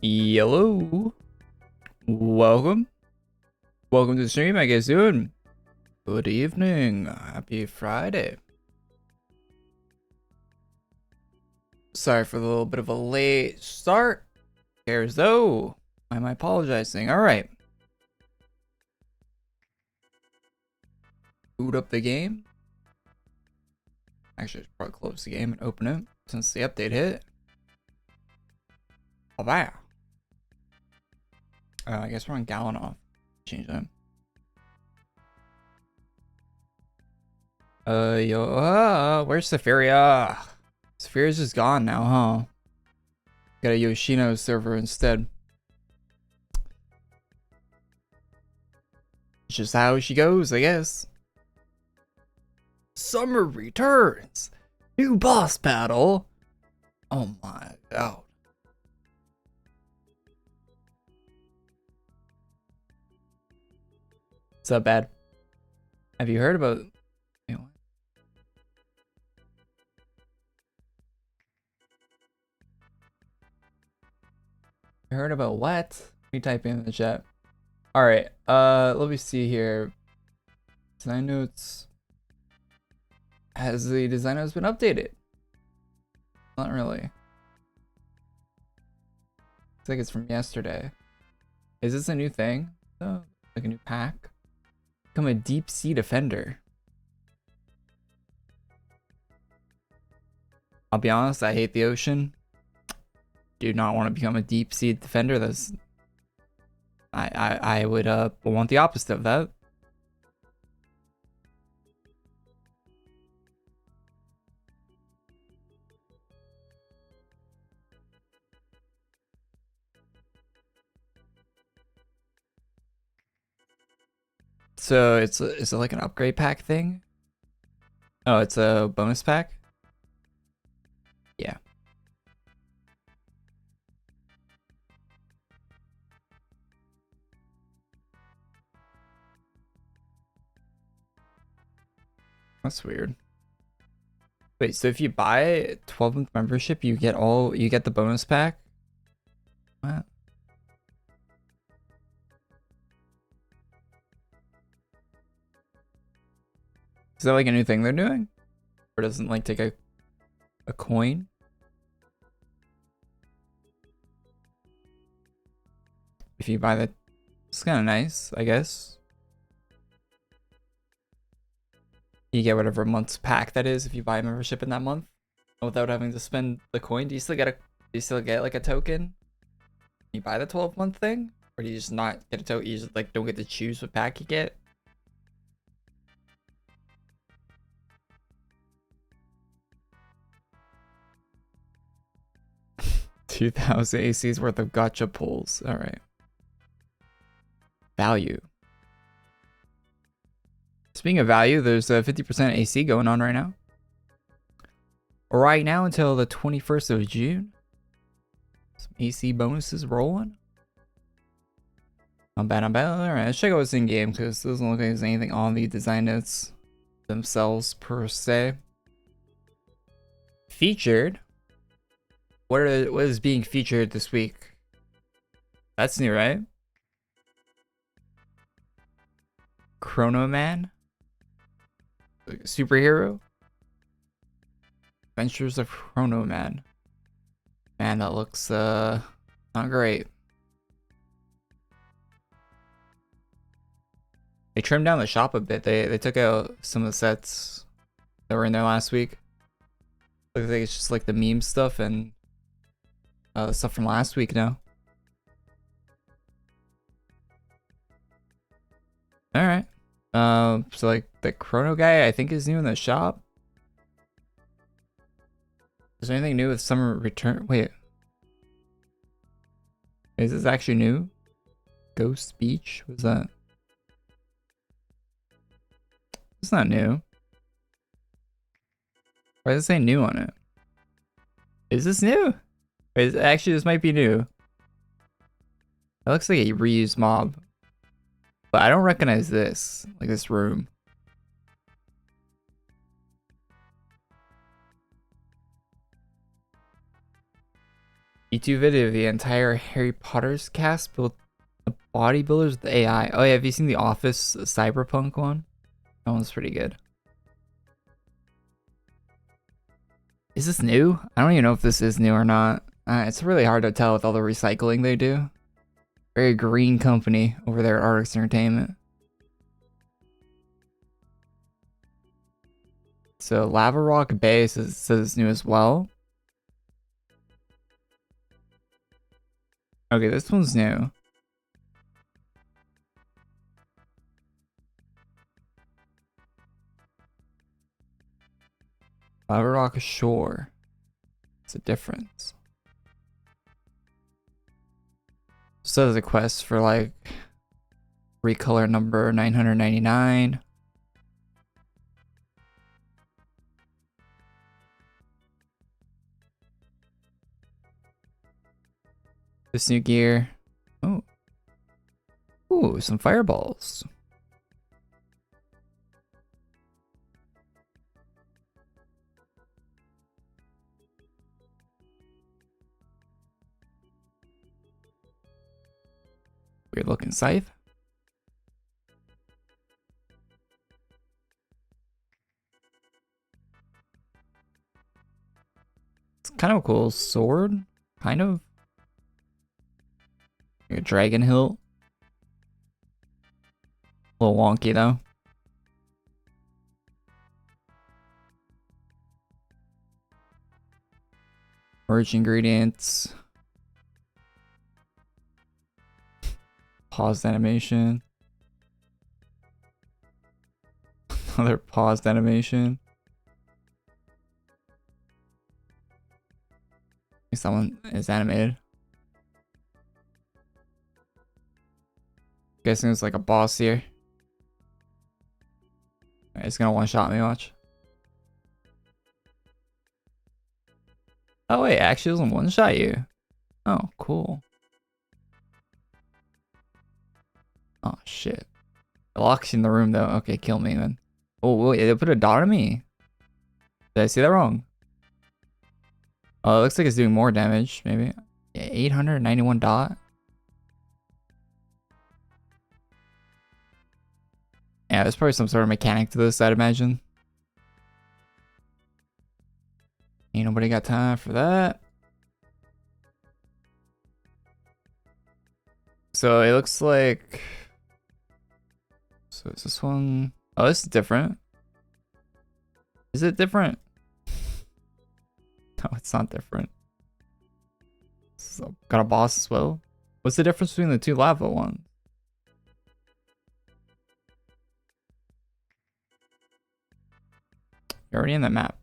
Hello. Welcome. Welcome to the stream. How you guys doing? Good evening. Happy Friday. Sorry for the little bit of a late start. Here's though. Why am I apologizing? Alright. Boot up the game. Actually, I should probably close the game and open it since the update hit. Oh wow. I guess we're on gallon off. Change that. Where's Safaria? Safaria's just gone now, huh? Got a Yoshino server instead. It's just how she goes, I guess. Summer returns. New boss battle. Oh my god. What's up, bad? Have you heard about... Wait, what? You heard about what? Let me type in the chat. Alright, let me see here. Design notes. Has the design notes been updated? Not really. Looks like it's from yesterday. Is this a new thing? Oh, like a new pack? Become a deep sea defender. I'll be honest, I hate the ocean. Do not want to become a deep sea defender. That's I would want the opposite of that. So is it like an upgrade pack thing? Oh, it's a bonus pack? Yeah. That's weird. Wait, so if you buy a 12-month membership, you get the bonus pack? What? Is that like a new thing they're doing? Or doesn't like take a coin? If you buy that, it's kind of nice, I guess. You get whatever month's pack that is if you buy a membership in that month without having to spend the coin. Do you still get like a token? You buy the 12-month thing? Or do you just not get a token? You just like don't get to choose what pack you get? 2,000 AC's worth of gotcha pulls. All right. Value. Speaking of value, there's a 50% AC going on right now. Right now until the 21st of June. Some AC bonuses rolling. Not bad, not bad. Alright, let's check out what's in game because it doesn't look like there's anything on the design notes themselves per se. Featured. What is being featured this week? That's new, right? Chrono Man? Like a superhero? Adventures of Chrono Man. Man, that looks not great. They trimmed down the shop a bit. They took out some of the sets that were in there last week. Looks like it's just like the meme stuff and stuff from last week now. Alright. So like the Chrono guy I think is new in the shop. Is there anything new with Summer Return? Wait. Is this actually new? Ghost Beach? What's that? It's not new. Why does it say new on it? Is this new? Actually, this might be new. It looks like a reused mob. But I don't recognize this. Like this room. YouTube video, the entire Harry Potter's cast built the bodybuilders with AI. Oh yeah, have you seen the Office Cyberpunk one? That one's pretty good. Is this new? I don't even know if this is new or not. It's really hard to tell with all the recycling they do. Very green company over there at Artix Entertainment. So Lavarock Bay says it's new as well. Okay, this one's new. Lavarock Shore. It's a difference. So there's a quest for like recolor number 999. This new gear. Oh. Ooh, some fireballs. Weird looking scythe. It's kind of a cool sword. Kind of. Like a dragon hilt. A little wonky though. Merge ingredients. Paused animation. Another paused animation. At least that one is animated. Guessing it's like a boss here. Alright, it's gonna one-shot me, watch. Oh wait, actually doesn't one-shot you. Oh, cool. Oh shit. It locks you in the room though. Okay, kill me then. Oh wait, they put a dot on me. Did I see that wrong? Oh, it looks like it's doing more damage, maybe. Yeah, 891 dot. Yeah, there's probably some sort of mechanic to this, I'd imagine. Ain't nobody got time for that. So it looks like... So is this one... Oh, this is different. Is it different? No, it's not different. So, got a boss as well. What's the difference between the two lava ones? You're already in the map.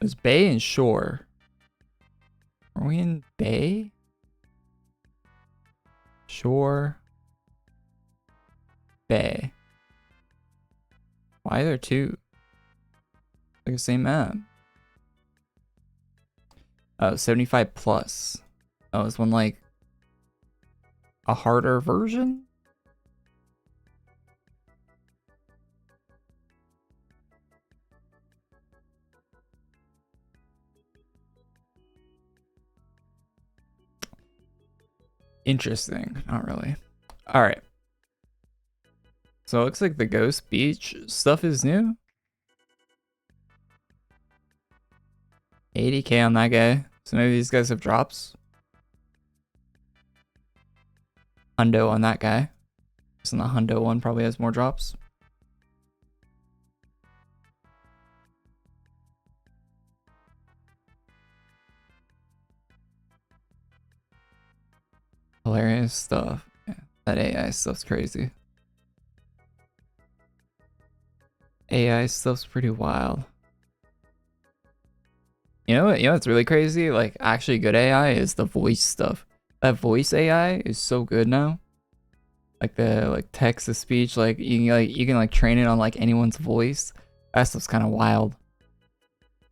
There's Bay and Shore. Are we in Bay? Shore. Bay. Why are there two? Like the same map. Oh, 75 plus. Oh, is one like a harder version? Interesting. Not really. All right. So it looks like the Ghost Beach stuff is new. 80k on that guy. So maybe these guys have drops. Hundo on that guy. So the Hundo one probably has more drops. Hilarious stuff. Yeah, that AI stuff's crazy. AI stuff's pretty wild. You know what's really crazy? Like actually good AI is the voice stuff. That voice AI is so good now. Like the text to speech, like you can train it on like anyone's voice. That stuff's kind of wild.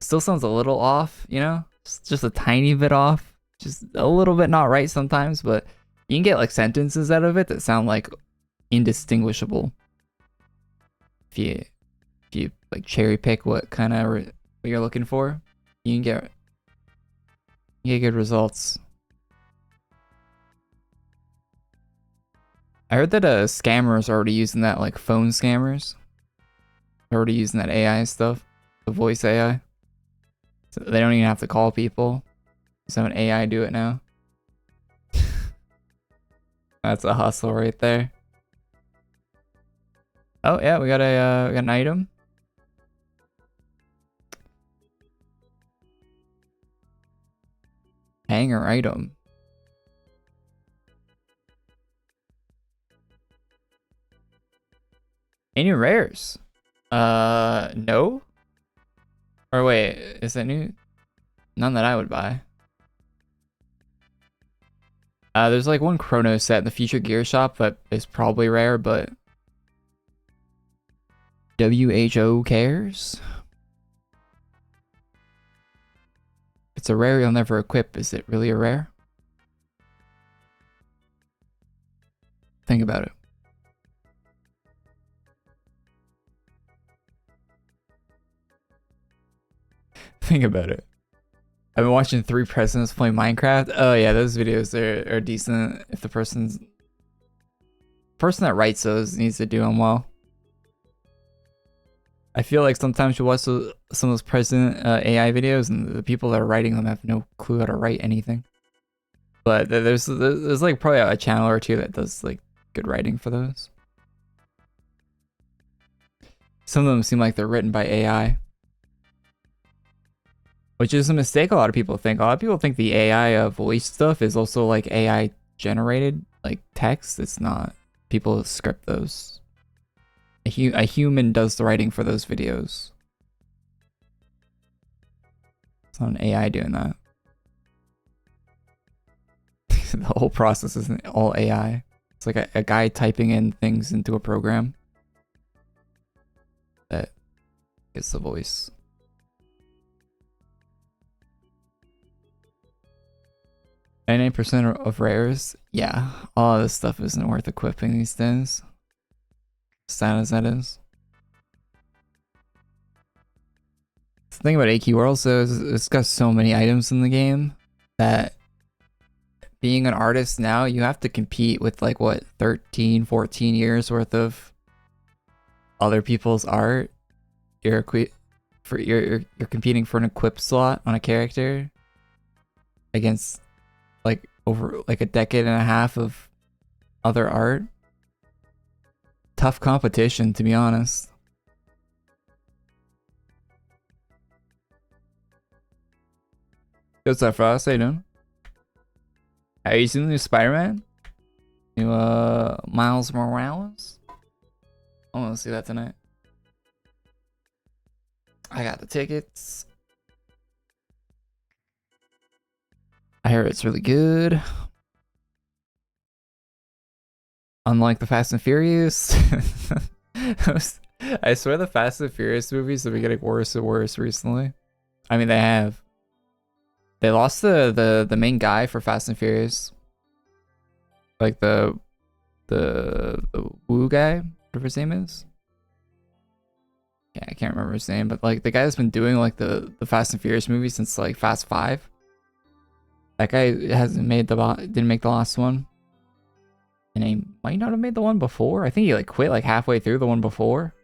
Still sounds a little off, you know? Just a tiny bit off. Just a little bit not right sometimes, but you can get like sentences out of it that sound like indistinguishable. If if you like cherry pick what kind of what you're looking for, you can get good results. I heard that scammers are already using that, like phone scammers. They're already using that AI stuff, the voice AI. So they don't even have to call people. Just have an AI do it now. That's a hustle right there. Oh yeah, we got an item. Hanger item. Any rares? No. Or wait, is that new? None that I would buy. There's like one chrono set in the future gear shop that is probably rare, but WHO cares? It's a rare you'll never equip. Is it really a rare? Think about it. Think about it. I've been watching 3 presidents play Minecraft. Oh yeah, those videos are decent. If the person that writes those needs to do them well. I feel like sometimes you watch some of those president AI videos, and the people that are writing them have no clue how to write anything. But there's like probably a channel or two that does like good writing for those. Some of them seem like they're written by AI. Which is a mistake a lot of people think. A lot of people think the AI voice stuff is also like AI generated, like text. It's not. People script those. A human does the writing for those videos. It's not an AI doing that. The whole process isn't all AI. It's like a guy typing in things into a program that gets the voice. 99% of rares? Yeah, all of this stuff isn't worth equipping these days. Sad as that is. The thing about AQW also is it's got so many items in the game that being an artist now, you have to compete with like what, 13, 14 years worth of other people's art. You're competing for an equip slot on a character against like over like a decade and a half of other art. Tough competition, to be honest. What's up, Frost? How you doing? Have you seen the new Spider-Man? New Miles Morales? I want to see that tonight. I got the tickets. I heard it's really good. Unlike the Fast and Furious. I swear the Fast and Furious movies have been getting worse and worse recently. I mean, they have. They lost the main guy for Fast and Furious. Like the Woo guy, whatever his name is. Yeah, I can't remember his name, but like the guy that's been doing like the Fast and Furious movies since like Fast 5. That guy hasn't made didn't make the last one. And he might not have made the one before. I think he like quit like halfway through the one before.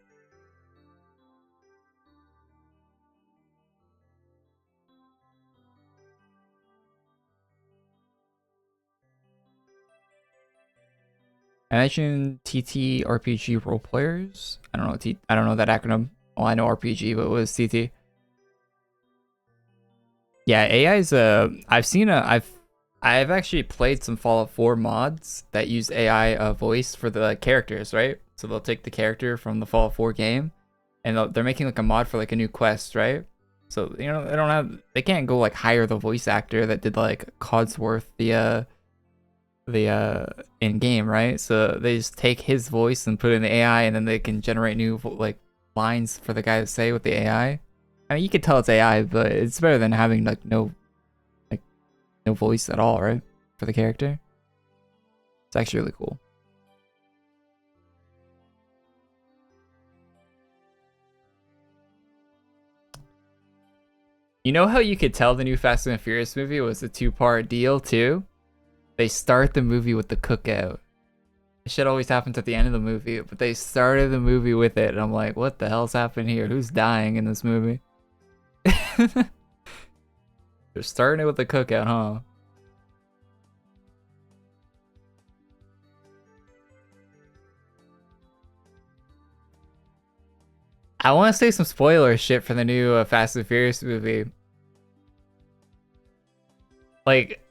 Imagine TT RPG role players. I don't know I don't know that acronym. Well, I know RPG, but it was TT. Yeah, AI's I've actually played some Fallout 4 mods that use AI voice for the characters, right? So they'll take the character from the Fallout 4 game, and they're making like a mod for like a new quest, right? So you know they can't go like hire the voice actor that did like Codsworth the in game, right? So they just take his voice and put it in the AI, and then they can generate new like lines for the guy to say with the AI. I mean, you can tell it's AI, but it's better than having like no voice at all, right? For the character. It's actually really cool. You know how you could tell the new Fast and Furious movie was a 2-part deal too? They start the movie with the cookout. Shit always happens at the end of the movie, but they started the movie with it, and I'm like, what the hell's happening here? Who's dying in this movie? They're starting it with the cookout, huh? I want to say some spoiler shit for the new Fast and Furious movie. Like,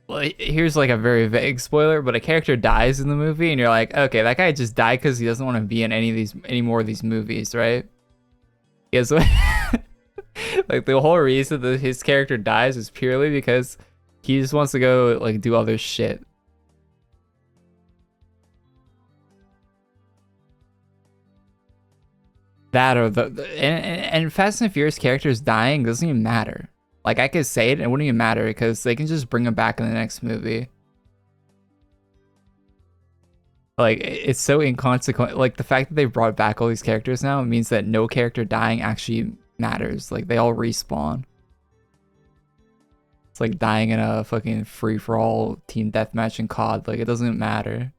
well, here's like a very vague spoiler, but a character dies in the movie, and you're like, okay, that guy just died because he doesn't want to be in any more of these movies, right? Yes. Like the whole reason that his character dies is purely because he just wants to go like do other shit. That or and Fast and Furious characters dying doesn't even matter. Like I could say it and it wouldn't even matter because they can just bring them back in the next movie. Like it's so inconsequential. Like the fact that they brought back all these characters now means that no character dying actually matters. Like they all respawn. It's like dying in a fucking free-for-all team deathmatch in COD. Like it doesn't matter.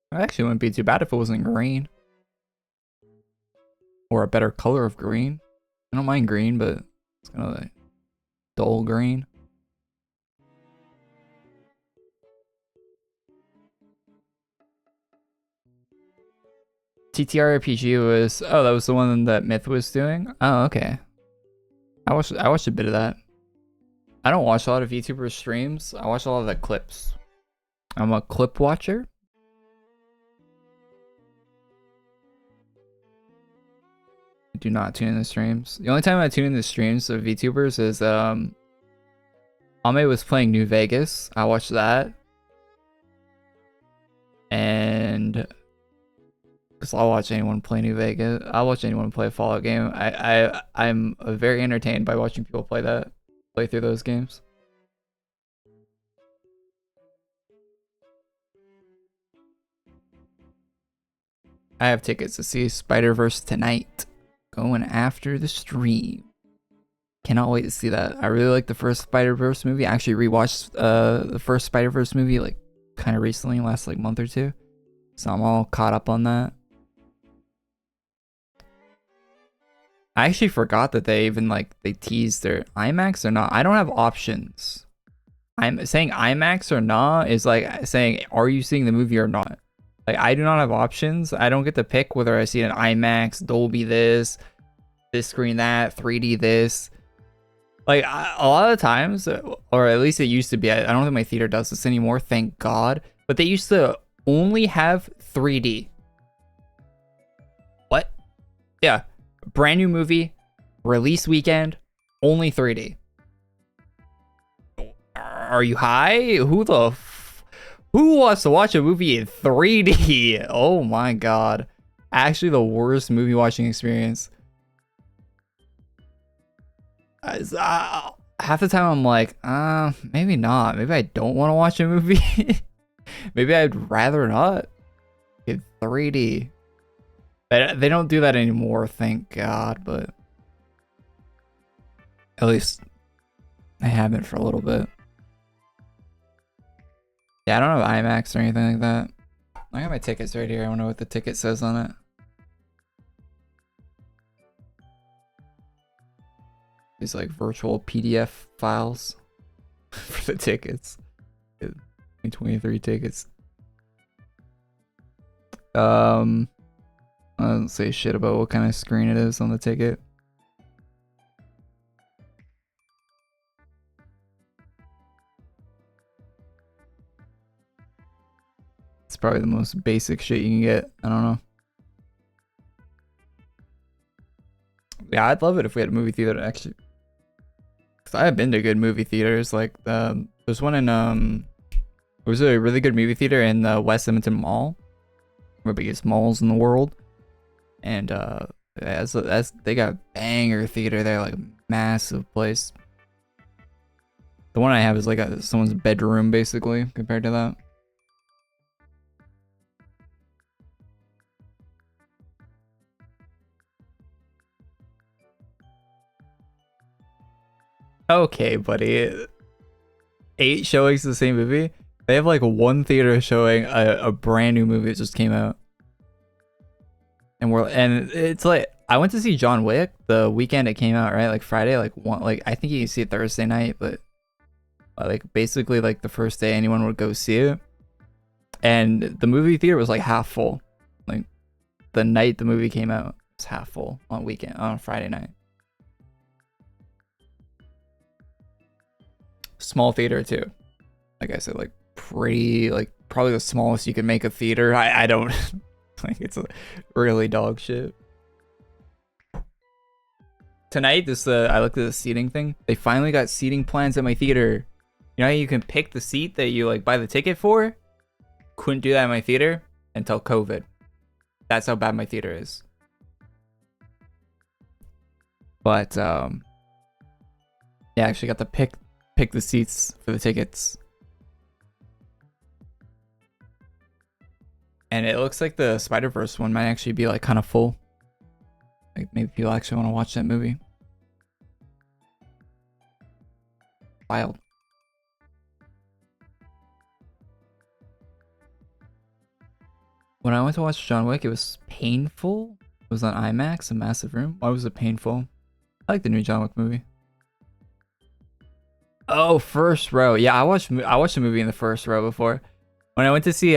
It actually wouldn't be too bad if it wasn't green. Or a better color of green. I don't mind green, but it's kind of like dull green. TTRPG was, oh, that was the one that Myth was doing? Oh, okay. I watched a bit of that. I don't watch a lot of YouTuber streams. I watch a lot of the clips. I'm a clip watcher. I do not tune in the streams. The only time I tune in the streams of VTubers is Ame was playing New Vegas. I watched that. And because I'll watch anyone play New Vegas. I'll watch anyone play a Fallout game. I'm very entertained by watching people play through those games. I have tickets to see Spider-Verse tonight. Going after the stream. Cannot wait to see that. I really like the first Spider-Verse movie. I actually rewatched the first Spider-Verse movie like kind of recently, last like month or two. So I'm all caught up on that. I actually forgot that they even like they teased their IMAX or not. I don't have options. I'm saying IMAX or not is like saying, are you seeing the movie or not? Like I do not have options. I don't get to pick whether I see an IMAX, Dolby this screen that, 3D this. Like a lot of the times, or at least it used to be, I don't think my theater does this anymore, thank God. But they used to only have 3D. What? Yeah. Brand new movie, release weekend, only 3D. Are you high? Who wants to watch a movie in 3D? Oh my God. Actually the worst movie watching experience. Half the time I'm like, maybe not. Maybe I don't want to watch a movie. Maybe I'd rather not. In 3D. They don't do that anymore, thank God, but at least I haven't for a little bit. Yeah, I don't have IMAX or anything like that. I got my tickets right here. I wonder what the ticket says on it. These like virtual PDF files for the tickets. 23 tickets. I don't say shit about what kind of screen it is on the ticket. It's probably the most basic shit you can get. I don't know. Yeah, I'd love it if we had a movie theater actually. Cause I have been to good movie theaters. Like there's one in there was a really good movie theater in the West Edmonton Mall, one of the biggest malls in the world. And they got banger theater there, like massive place. The one I have is like someone's bedroom, basically, compared to that. Okay, buddy. 8 showings of the same movie? They have like one theater showing a brand new movie that just came out. And it's like, I went to see John Wick the weekend it came out, right? Like Friday, like I think you can see it Thursday night, but like basically like the first day anyone would go see it. And the movie theater was like half full. Like the night the movie came out, it was half full on Friday night. Small theater too. Like I said, like pretty, like probably the smallest you can make a theater. I don't like, it's really dog shit. Tonight, I looked at the seating thing. They finally got seating plans at my theater. You know how you can pick the seat that you like buy the ticket for? Couldn't do that at my theater until COVID. That's how bad my theater is. But yeah, I actually got to pick the seats for the tickets. And it looks like the Spider-Verse one might actually be like kind of full. Like maybe people actually want to watch that movie. Wild. When I went to watch John Wick, it was painful. It was on IMAX, a massive room. Why was it painful? I like the new John Wick movie. Oh, first row. Yeah, I watched the movie in the first row before. When I went to see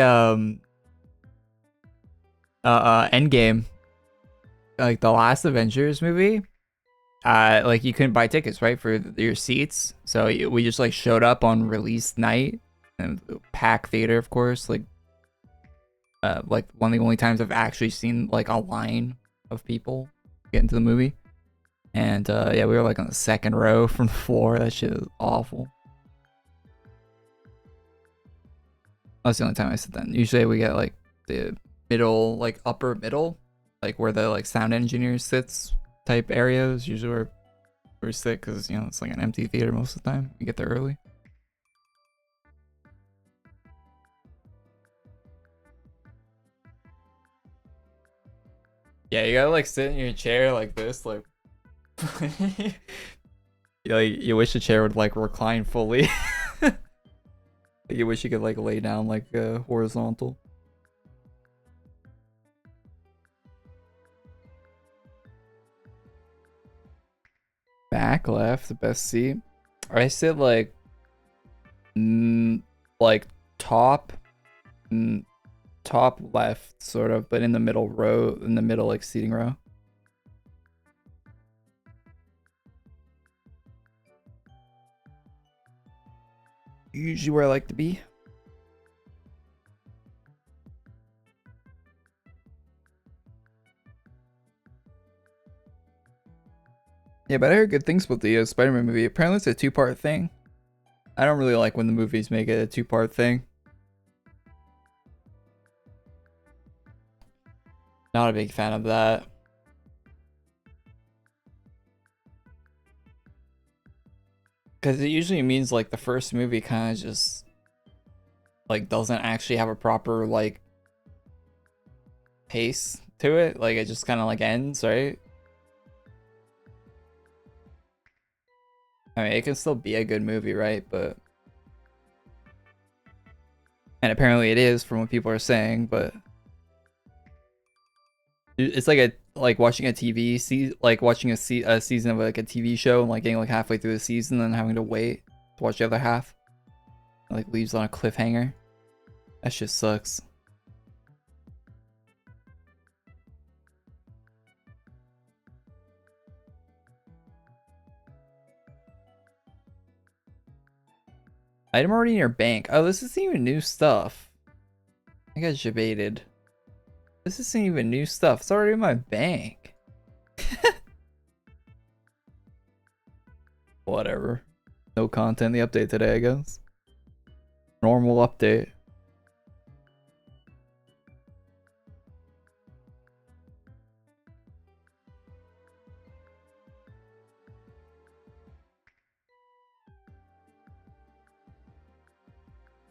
Endgame, like the last Avengers movie, like you couldn't buy tickets, right, for your seats. So we just like showed up on release night and pack theater, of course. Like one of the only times I've actually seen like a line of people get into the movie. And yeah, we were like on the second row from the floor. That shit is awful. That's the only time I sit then. Usually we get like the middle, like upper middle, like where the like sound engineer sits type areas. Usually where we sit because, you know, it's like an empty theater most of the time. We get there early. Yeah, you gotta like sit in your chair like this, like you wish the chair would like recline fully. You wish you could like lay down like horizontal. Back left, the best seat. I sit like like top top left sort of, but in the middle row, in the middle like seating row. Usually where I like to be. Yeah, but I heard good things about the Spider-Man movie. Apparently it's a two-part thing. I don't really like when the movies make it a two-part thing. Not a big fan of that. Because it usually means like the first movie kind of just like doesn't actually have a proper like pace to it. Like it just kind of like ends, right? I mean, it can still be a good movie, right? But and apparently it is from what people are saying, but it's like watching a season of like a TV show and like getting like halfway through the season and having to wait to watch the other half. It, like leaves on a cliffhanger. That shit sucks. Item already in your bank. Oh, this isn't even new stuff. I got debated. This isn't even new stuff. It's already in my bank. Whatever. No content in the update today, I guess. Normal update.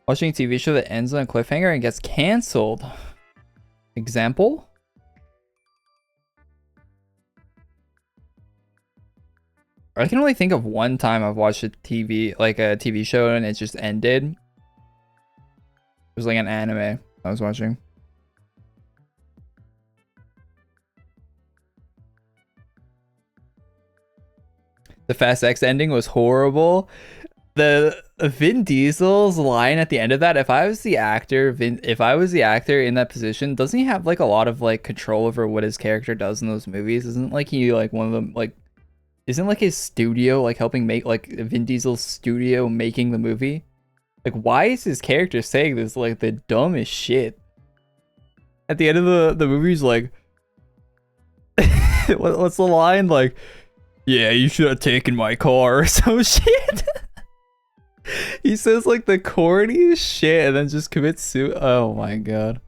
Watching a TV show that ends on a cliffhanger and gets cancelled. Example? I can only think of one time I've watched a TV show and it just ended. It was like an anime I was watching. The Fast X ending was horrible. The Vin Diesel's line at the end of that, if I was the actor, if I was the actor in that position, doesn't he have like a lot of like control over what his character does in those movies? Isn't like he like one of them like isn't like his studio like helping make like Vin Diesel's studio making the movie? Like why is his character saying this like the dumbest shit? At the end of the movie he's like what's the line? Like, yeah, you should have taken my car or some shit. He says like the corniest shit and then just commits suicide. Oh my god.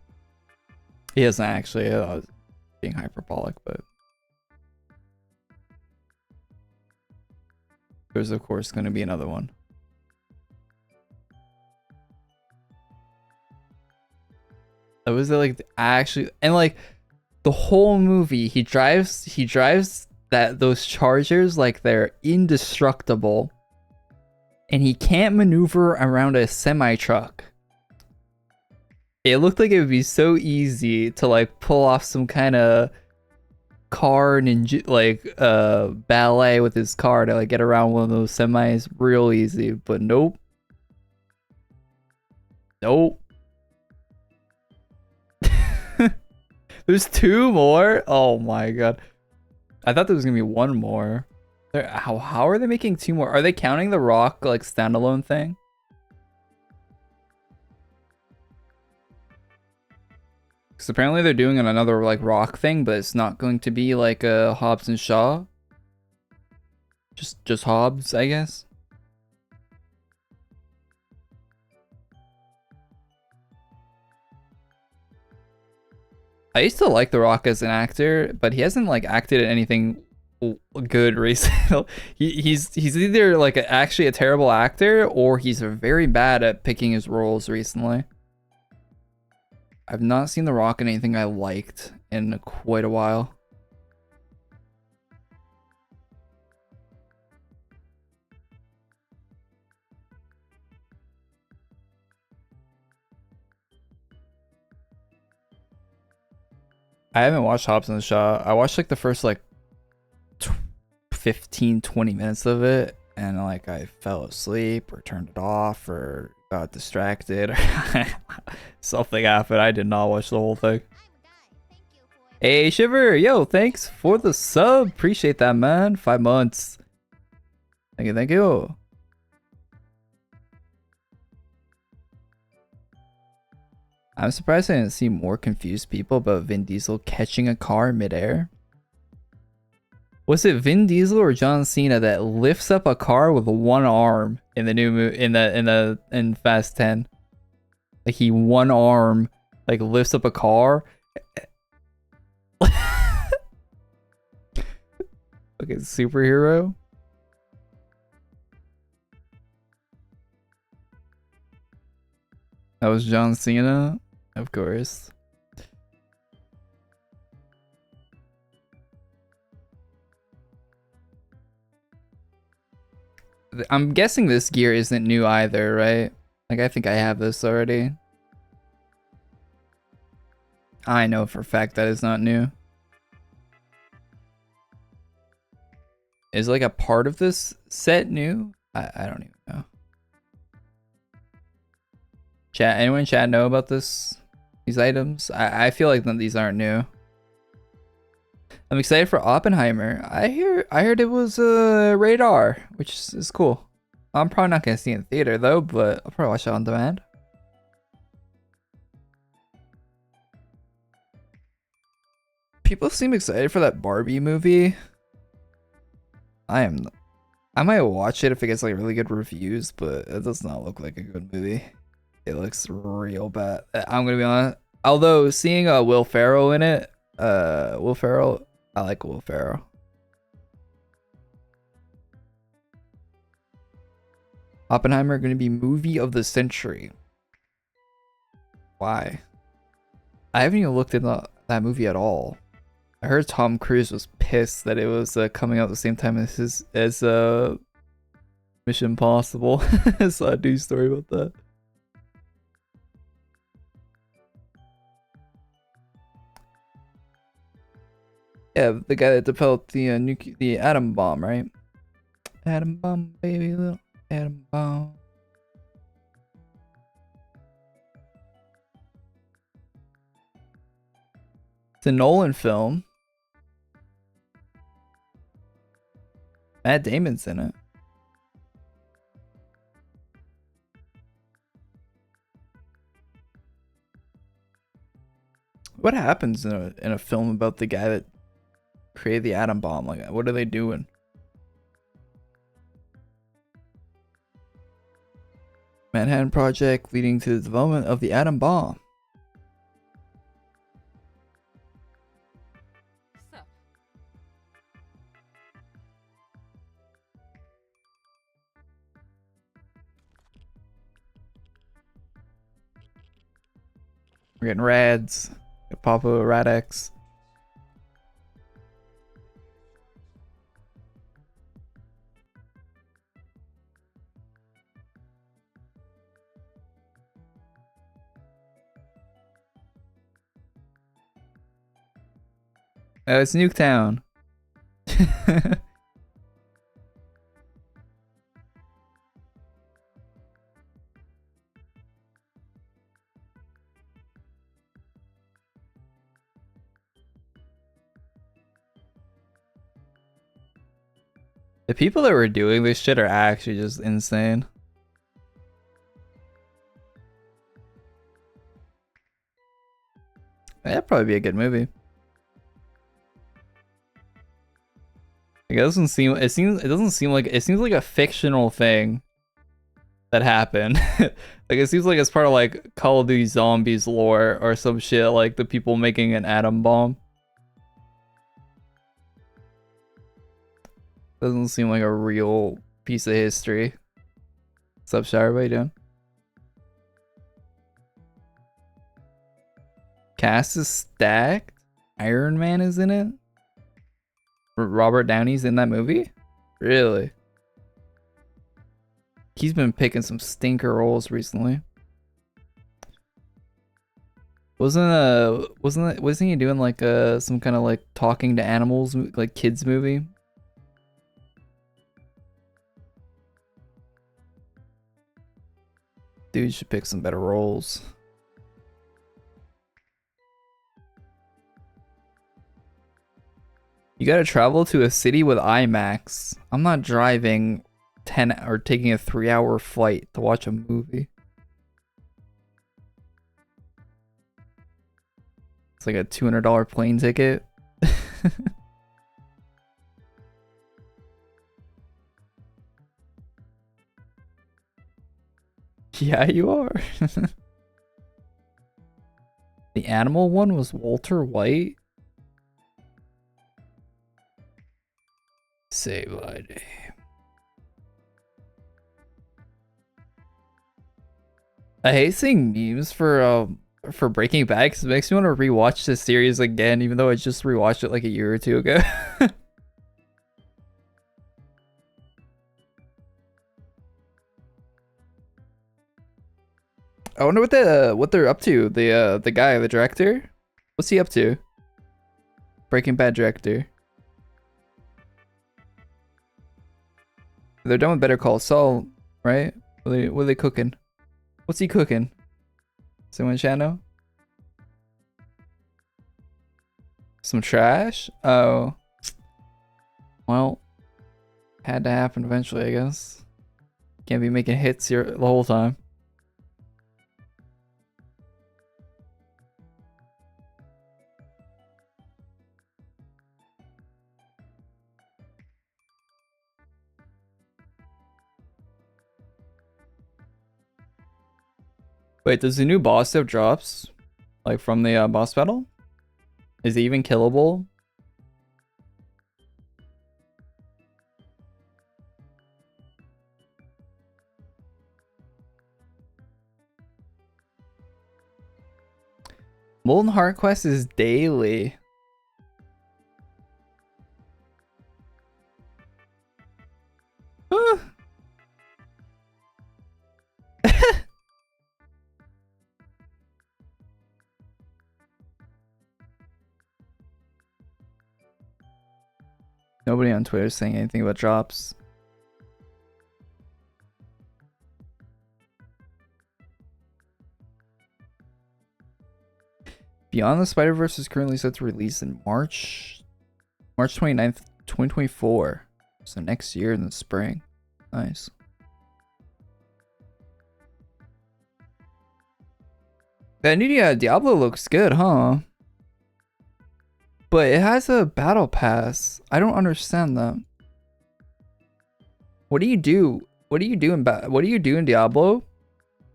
He doesn't actually. I was being hyperbolic, but there's of course going to be another one. That was like actually, and like the whole movie, he drives those Chargers like they're indestructible. And he can't maneuver around a semi-truck. It looked like it would be so easy to like pull off some kind of car ninja, like ballet with his car to like get around one of those semis real easy. But nope. Nope. There's two more? Oh my god. I thought there was gonna be one more. How are they making two more? Are they counting the Rock like standalone thing? Because apparently they're doing another like Rock thing, but it's not going to be like a Hobbs and Shaw. Just Hobbs, I guess. I used to like The Rock as an actor, but he hasn't like acted in anything good recently. he's either like actually a terrible actor or he's very bad at picking his roles recently. I've not seen The Rock in anything I liked in quite a while. I haven't watched Hobbs and Shaw. I watched like the first like 15-20 minutes of it and like I fell asleep or turned it off or got distracted or something happened. I did not watch the whole thing. Hey Shiver, yo, thanks for the sub. Appreciate that, man. 5 months. Thank you, thank you. I'm surprised I didn't see more confused people about Vin Diesel catching a car midair. Was it Vin Diesel or John Cena that lifts up a car with one arm in the new in Fast 10? Like he one arm like lifts up a car. Okay, superhero. That was John Cena, of course. I'm guessing this gear isn't new either, right? Like, I think I have this already. I know for a fact that it's not new. Is like a part of this set new? I don't even know. Chat, anyone in chat know about this? These items? I feel like these aren't new. I'm excited for Oppenheimer. I heard it was Radar, which is cool. I'm probably not gonna see it in theater though, but I'll probably watch it on demand. People seem excited for that Barbie movie. I might watch it if it gets like really good reviews, but it does not look like a good movie. It looks real bad. I'm gonna be honest. Although seeing Will Ferrell in it, I like Will Ferrell. Oppenheimer gonna be movie of the century. Why? I haven't even looked into that movie at all. I heard Tom Cruise was pissed that it was coming out at the same time as Mission Impossible. I saw a news story about that. Yeah, the guy that developed the atom bomb, right? Atom bomb, baby, little atom bomb. It's a Nolan film. Matt Damon's in it. What happens in a film about the guy that created the atom bomb? Like, what are they doing? Manhattan Project leading to the development of the atom bomb. We're getting rads. Papa Radex. Oh, it's Nuketown. The people that were doing this shit are actually just insane. That'd probably be a good movie. It doesn't seem. It seems like a fictional thing that happened. Like it seems like it's part of like Call of Duty Zombies lore or some shit. Like the people making an atom bomb. Doesn't seem like a real piece of history. What's up, Shire? What you doing? Cast is stacked. Iron Man is in it. Robert Downey's in that movie? Really? He's been picking some stinker roles recently. Wasn't he doing like some kind of like talking to animals like kids movie? Dude should pick some better roles. You gotta travel to a city with IMAX. I'm not driving 10 or taking a 3-hour flight to watch a movie. It's like a $200 plane ticket. Yeah, you are. The animal one was Walter White. Save my day. I hate seeing memes for Breaking Bad because it makes me want to rewatch this series again, even though I just rewatched it like a year or two ago. I wonder what they're up to. The guy, the director, what's he up to? Breaking Bad director. They're done with Better Call Saul, right? What are they cooking? What's he cooking? Someone Chano? Some trash? Oh. Well, had to happen eventually, I guess. Can't be making hits here the whole time. Wait, does the new boss have drops? Like from the boss battle? Is he even killable? Molten Heart Quest is daily. Nobody on Twitter is saying anything about drops. Beyond the Spider-Verse is currently set to release in March 29th, 2024. So next year in the spring. Nice. That new Diablo looks good, huh? But it has a battle pass. I don't understand that. What do you do? What do you do in Diablo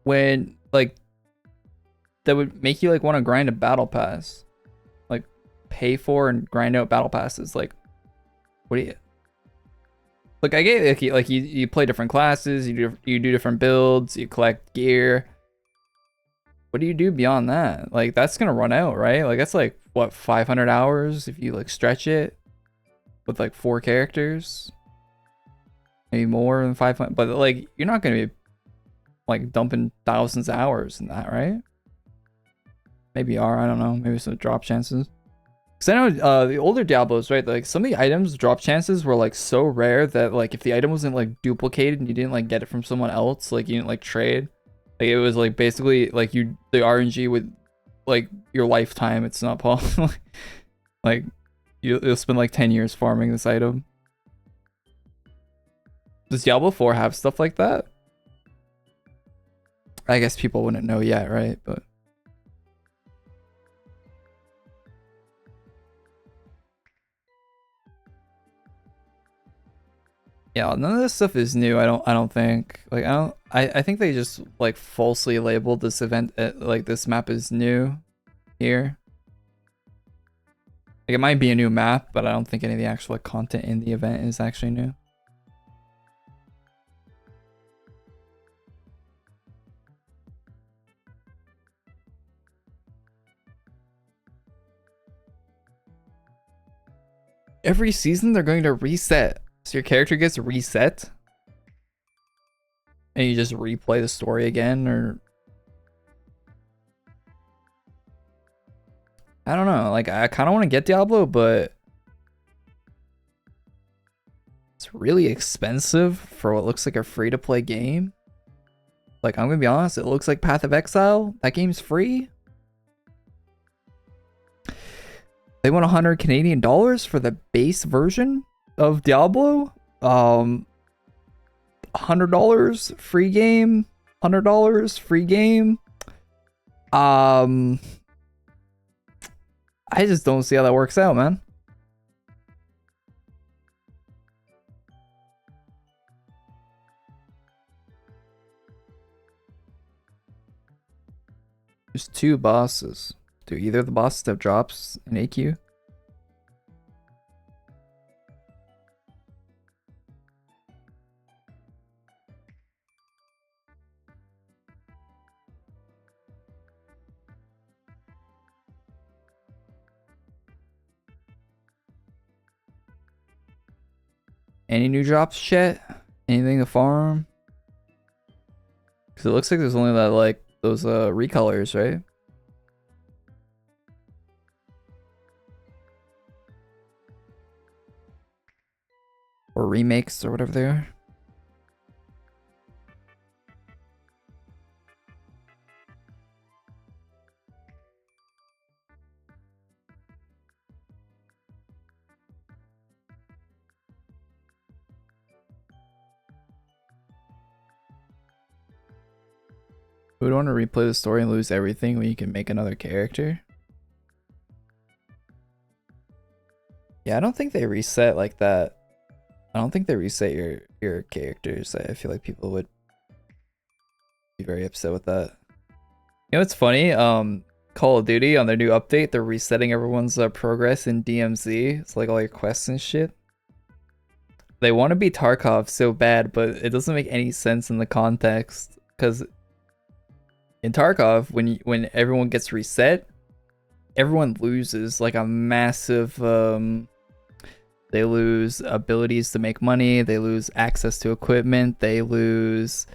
when like that would make you like want to grind a battle pass? Like pay for and grind out battle passes. Like what do you Look, I get like you play different classes, you do different builds, you collect gear. What do you do beyond that? Like that's gonna run out, right? Like that's like what 500 hours if you like stretch it with like 4 characters, maybe more than 500. But like you're not gonna be like dumping thousands of hours in that, right? Maybe you are, I don't know. Maybe some drop chances. Cause I know the older Diablos, right? Like some of the items drop chances were like so rare that like if the item wasn't like duplicated and you didn't like get it from someone else, like you didn't like trade. Like it was like basically like the RNG with like your lifetime. It's not possible. Like you'll spend like 10 years farming this item. Does Diablo 4 have stuff like that? I guess people wouldn't know yet, right? But yeah, none of this stuff is new. I don't think. Like I think they just like falsely labeled this event like this map is new here. Like it might be a new map, but I don't think any of the actual like, content in the event is actually new. Every season they're going to reset. So your character gets reset and you just replay the story again, or I don't know. Like I kind of want to get Diablo, but it's really expensive for what looks like a free-to-play game. Like I'm gonna be honest, it looks like Path of Exile. That game's free. They want 100 Canadian dollars for the base version of Diablo. $100 free game. $100 free game. I just don't see how that works out, man. There's 2 bosses. Do either of the bosses have drops in AQ? Any new drops, chat? Anything to farm? Because it looks like there's only that like those recolors, right? Or remakes or whatever they are. We don't want to replay the story and lose everything when you can make another character. Yeah, I don't think they reset like that. I don't think they reset your characters. I feel like people would be very upset with that. You know what's funny? Call of Duty on their new update, they're resetting everyone's progress in DMZ. It's like all your quests and shit. They want to be Tarkov so bad, but it doesn't make any sense in the context. Because in Tarkov, when everyone gets reset, everyone loses like a massive they lose abilities to make money, they lose access to equipment, they lose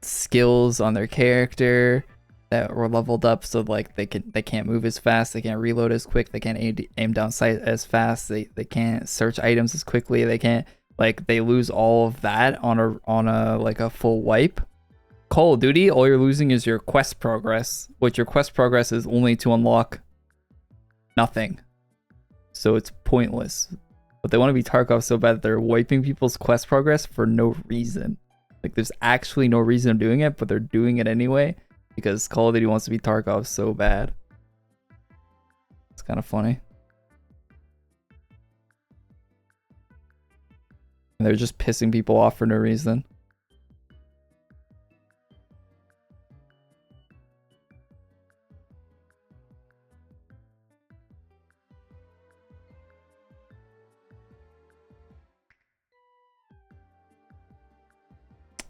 skills on their character that were leveled up, so like they can't move as fast, they can't reload as quick, they can't aim down sight as fast, they can't search items as quickly, they can't, like, they lose all of that on a like a full wipe. Call of Duty, all you're losing is your quest progress, which your quest progress is only to unlock nothing, so it's pointless. But they want to be Tarkov so bad that they're wiping people's quest progress for no reason. Like, there's actually no reason of doing it, but they're doing it anyway because Call of Duty wants to be Tarkov so bad. It's kind of funny. And they're just pissing people off for no reason.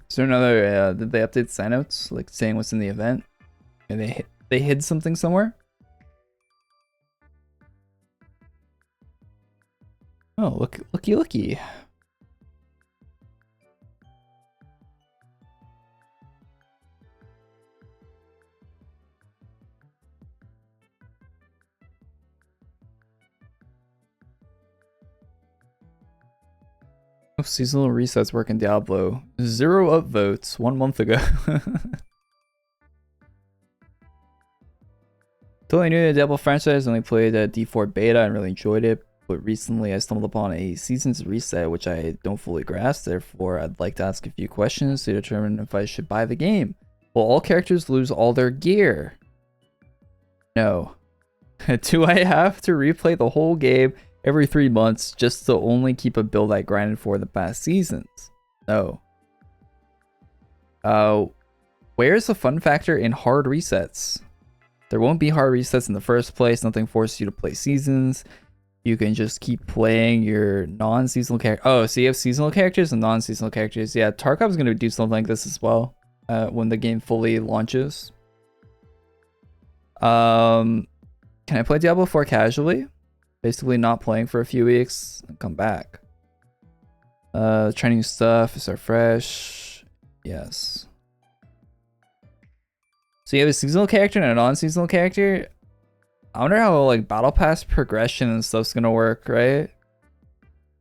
Is there another, did they update sign outs, like saying what's in the event? And they hid something somewhere? Oh, looky. Oh, seasonal resets work in Diablo. 0 upvotes 1 month ago. Totally new to the Diablo franchise, only played D4 beta and really enjoyed it, but recently I stumbled upon a seasons reset which I don't fully grasp, therefore I'd like to ask a few questions to determine if I should buy the game. Will all characters lose all their gear? No. Do I have to replay the whole game every 3 months just to only keep a build I grinded for the past seasons? No. Where's the fun factor in hard resets? There won't be hard resets in the first place. Nothing forces you to play seasons. You can just keep playing your non-seasonal character. Oh, so you have seasonal characters and non-seasonal characters. Yeah, Tarkov's going to do something like this as well when the game fully launches. Can I play Diablo 4 casually? Basically not playing for a few weeks and come back. Training stuff, start fresh. Yes. So you have a seasonal character and a non-seasonal character. I wonder how like battle pass progression and stuff's gonna work, right?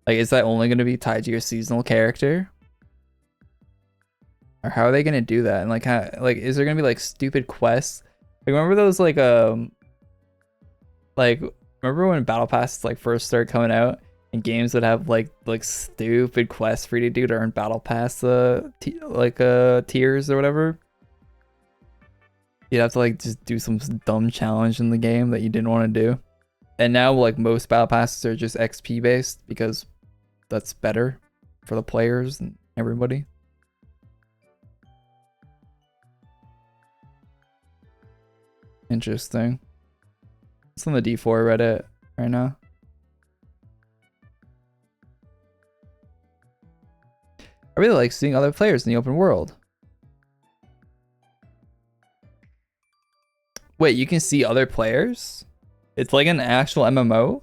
Like, is that only gonna be tied to your seasonal character? Or how are they gonna do that? And like, how, like, is there gonna be like stupid quests? Like, remember those like remember when battle passes like first started coming out and games would have like stupid quests for you to do to earn battle pass tiers or whatever? You'd have to like just do some dumb challenge in the game that you didn't want to do. And now like most battle passes are just XP based because that's better for the players and everybody. Interesting. It's on the D4 Reddit right now. I really like seeing other players in the open world. Wait, you can see other players? It's like an actual MMO?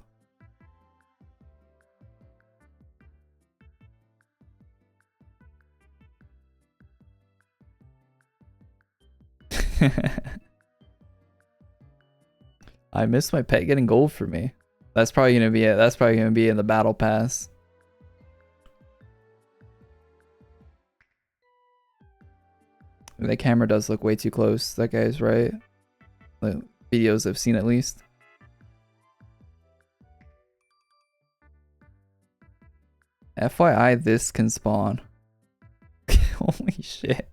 I miss my pet getting gold for me. That's probably gonna be it. That's probably gonna be in the battle pass. The camera does look way too close. That guy's right. The videos I've seen at least. FYI, this can spawn. Holy shit.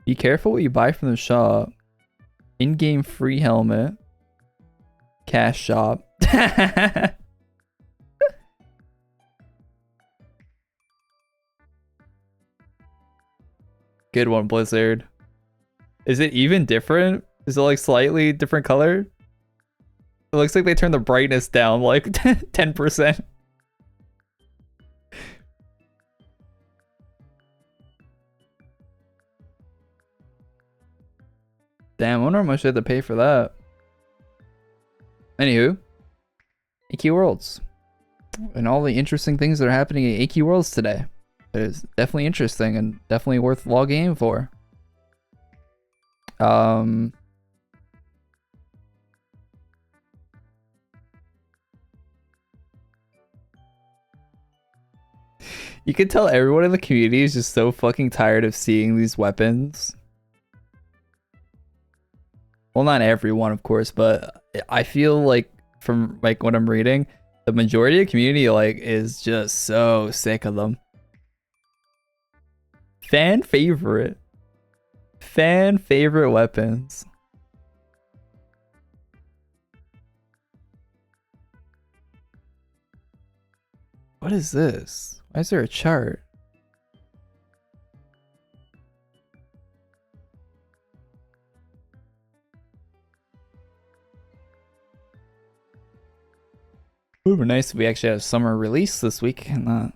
Be careful what you buy from the shop. In-game free helmet. Cash shop. Good one, Blizzard. Is it even different? Is it like slightly different color? It looks like they turned the brightness down like 10%. Damn, I wonder how much they had to pay for that. Anywho, AQ Worlds. And all the interesting things that are happening at AQ Worlds today. It is definitely interesting and definitely worth logging in for. You can tell everyone in the community is just so fucking tired of seeing these weapons. Well, not everyone, of course, but I feel like from like what I'm reading, the majority of the community like is just so sick of them. Fan favorite weapons. What is this? Why is there a chart? It would be nice if we actually had a summer release this week and not.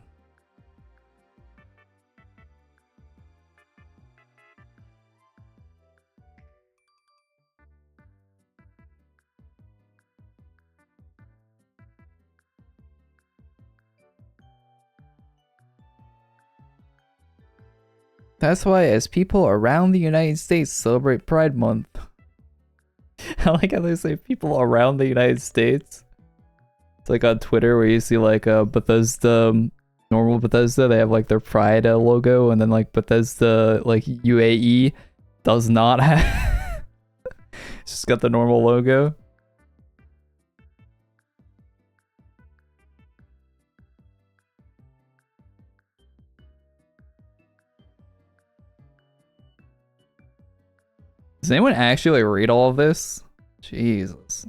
That's why as people around the United States celebrate Pride Month. I like how they say people around the United States. It's like on Twitter where you see like Bethesda, normal Bethesda, they have like their Pride logo, and then like Bethesda like UAE does not have. It's just got the normal logo. Does anyone actually like read all of this? Jesus.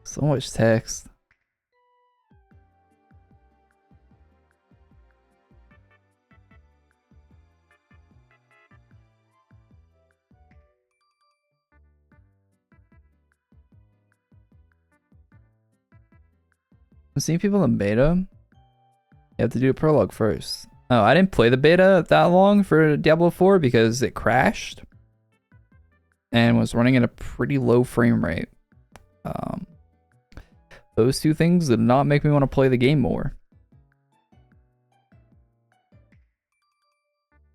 So much text. I'm seeing people in beta. You have to do a prologue first. Oh, I didn't play the beta that long for Diablo 4 because it crashed and was running at a pretty low frame rate. Those two things did not make me want to play the game more.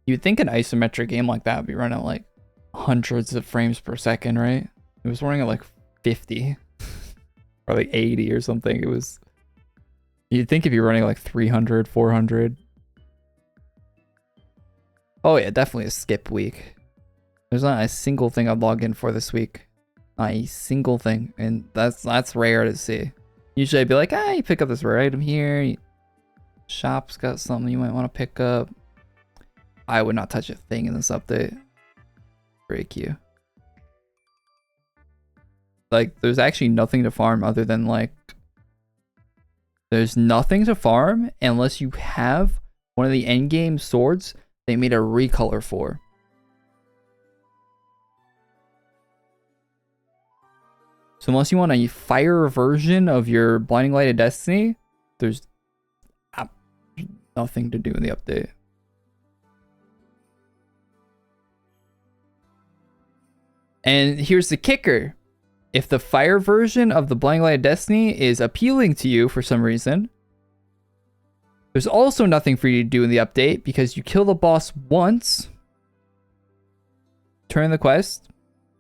You'd think an isometric game like that would be running at like hundreds of frames per second, right? It was running at like 50 or like 80 or something. It was. You'd think if you're running like 300, 400. Oh yeah, definitely a skip week. There's not a single thing I'd log in for this week. Not a single thing. And that's rare to see. Usually I'd be like, you pick up this rare item here. Shop's got something you might want to pick up. I would not touch a thing in this update. For AQ. Like, there's actually nothing to farm other than like... There's nothing to farm unless you have one of the endgame swords they made a recolor for. So unless you want a fire version of your Blinding Light of Destiny, there's nothing to do in the update. And here's the kicker. If the fire version of the Blinding Light of Destiny is appealing to you for some reason, there's also nothing for you to do in the update because you kill the boss once, turn the quest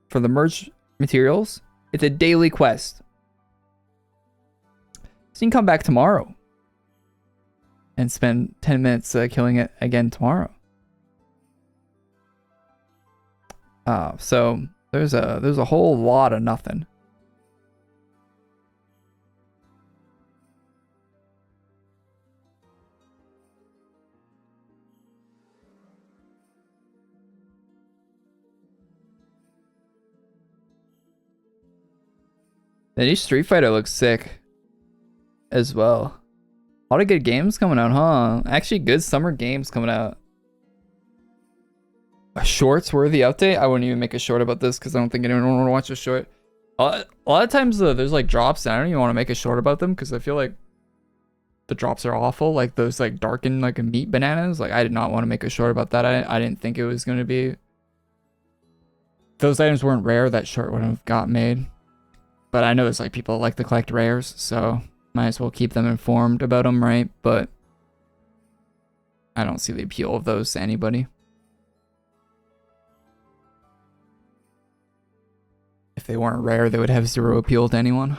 for the merge materials. It's a daily quest. So you can come back tomorrow and spend 10 minutes killing it again tomorrow. So there's a whole lot of nothing. The new Street Fighter looks sick as well. A lot of good games coming out, huh? Actually, good summer games coming out. A shorts worthy update? I wouldn't even make a short about this because I don't think anyone would want to watch a short. A lot of times there's like drops and I don't even want to make a short about them because I feel like the drops are awful. Like those like darkened like meat bananas. Like I did not want to make a short about that. I didn't think it was going to be those items weren't rare, that short wouldn't have got made. But I know there's like people that like to collect rares, so might as well keep them informed about them, right? But I don't see the appeal of those to anybody. If they weren't rare, they would have zero appeal to anyone.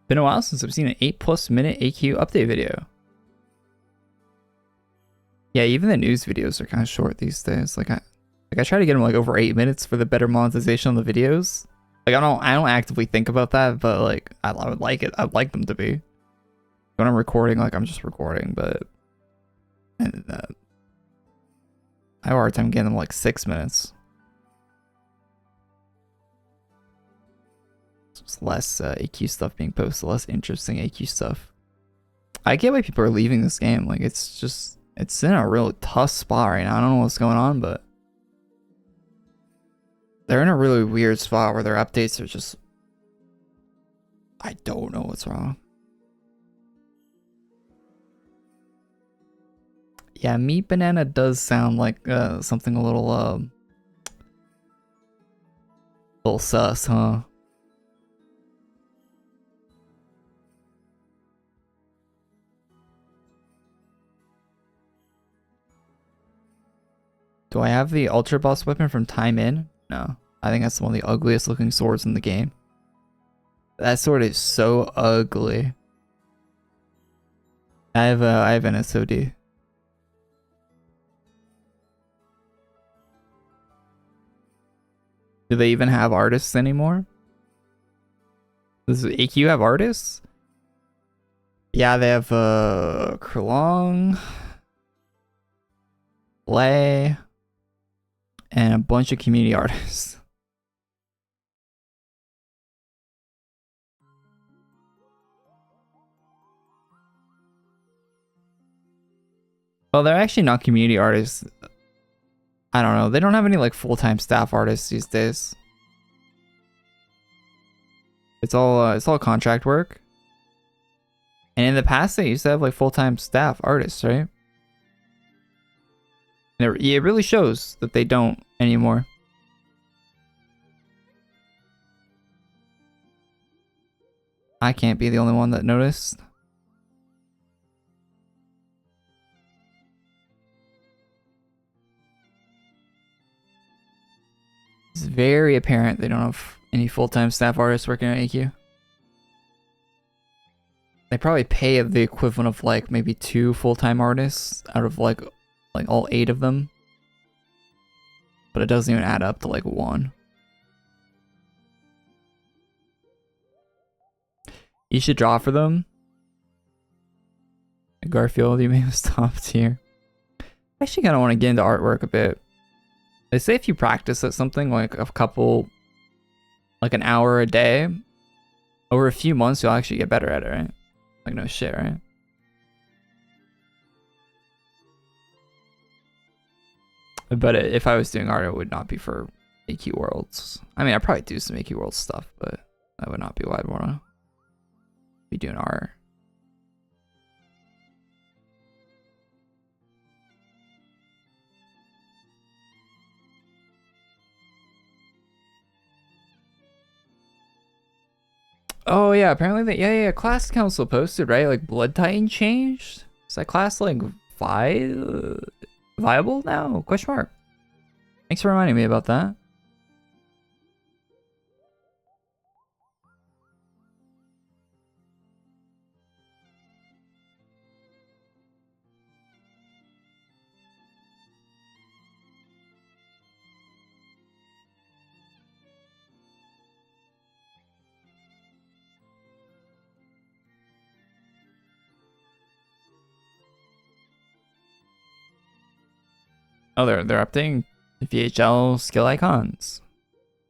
Been a while since I've seen an 8+ minute AQ update video. Yeah, even the news videos are kind of short these days. Like I try to get them like over 8 minutes for the better monetization on the videos. Like I don't actively think about that, but like I would like it. I'd like them to be. When I'm recording, like I'm just recording, but and I have a hard time getting them like 6 minutes. There's less AQ stuff being posted, less interesting AQ stuff. I get why people are leaving this game. Like it's in a real tough spot right now. I don't know what's going on, but they're in a really weird spot where their updates are just, I don't know what's wrong. Yeah, Meat Banana does sound like something a little sus, huh? Do I have the Ultra Boss weapon from Time In? No. I think that's one of the ugliest looking swords in the game. That sword is so ugly. I have an SOD. Do they even have artists anymore? Does AQ have artists? Yeah, they have Kurlong, Lay, and a bunch of community artists. Well, they're actually not community artists. I don't know. They don't have any like full-time staff artists these days. It's all contract work. And in the past, they used to have like full-time staff artists, right? And it really shows that they don't anymore. I can't be the only one that noticed. It's very apparent they don't have any full-time staff artists working at AQ. They probably pay the equivalent of like maybe 2 full-time artists out of like all 8 of them. But it doesn't even add up to like 1. You should draw for them. Garfield, you may have stopped here. I actually kind of want to get into artwork a bit. They say if you practice at something like like an hour a day, over a few months you'll actually get better at it, right? Like no shit, right? But if I was doing art, it would not be for AQ Worlds. I mean, I'd probably do some AQ Worlds stuff, but that would not be what I'd want to be doing art. Oh yeah, apparently yeah, class council posted, right? Like Blood Titan changed? Is that class like viable now? Question mark. Thanks for reminding me about that. Oh, they're updating VHL skill icons.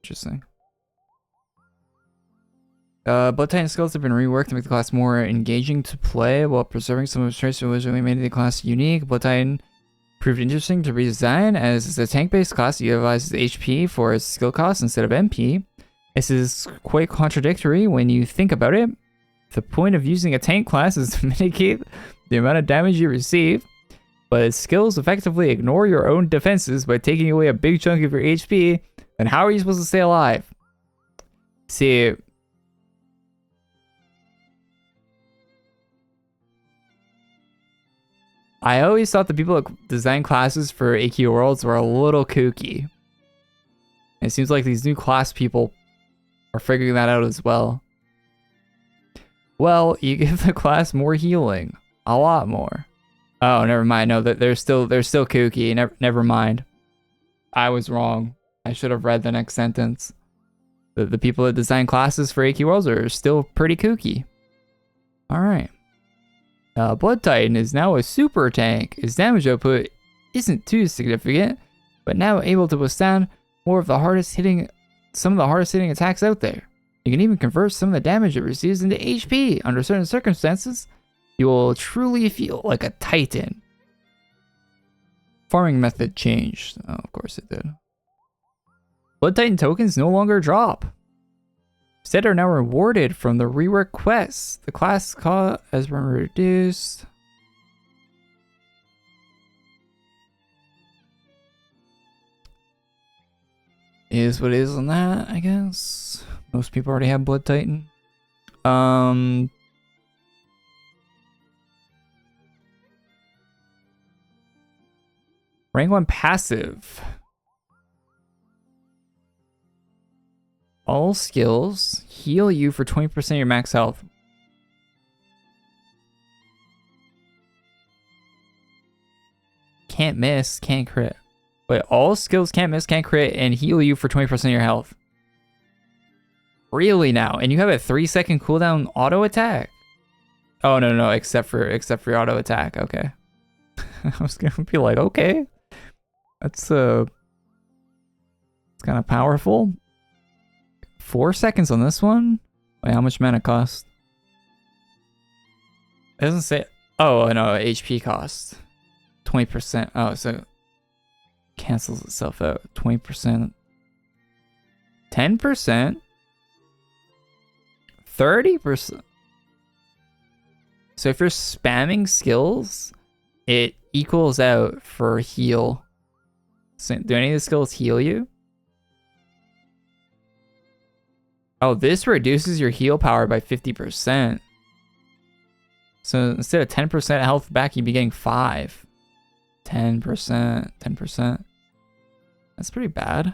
Interesting. Blood Titan skills have been reworked to make the class more engaging to play while preserving some of its traits that originally made the class unique. Blood Titan proved interesting to redesign as it's a tank-based class that utilizes HP for its skill cost instead of MP. This is quite contradictory when you think about it. The point of using a tank class is to mitigate the amount of damage you receive, but its skills effectively ignore your own defenses by taking away a big chunk of your HP, then how are you supposed to stay alive? See, I always thought the people that design classes for AQ Worlds were a little kooky. It seems like these new class people are figuring that out as well. Well, you give the class more healing. A lot more. Oh, never mind. No, they're still kooky. Never mind. I was wrong. I should have read the next sentence. The people that design classes for AQ Worlds are still pretty kooky. Alright. Blood Titan is now a super tank. His damage output isn't too significant, but now able to withstand more of the hardest hitting attacks out there. You can even convert some of the damage it receives into HP. Under certain circumstances, you will truly feel like a Titan. Farming method changed. Oh, of course it did. Blood Titan tokens no longer drop. Instead are now rewarded from the rework quests. The class cost has been reduced. Is what it is on that, I guess. Most people already have Blood Titan. Rank 1 passive. All skills heal you for 20% of your max health. Can't miss, can't crit. Wait, all skills can't miss, can't crit, and heal you for 20% of your health. Really now? And you have a 3-second cooldown auto attack? Oh no, except for your auto attack. Okay. I was gonna be like, okay. It's kind of powerful. 4 seconds on this one? Wait, how much mana cost? It doesn't say. Oh no, HP cost. 20%. Oh, so cancels itself out. 20%. 10%. 30%. So if you're spamming skills, it equals out for heal. So do any of the skills heal you? Oh, this reduces your heal power by 50%. So instead of 10% health back, you'd be getting 5. 10%, 10%. That's pretty bad.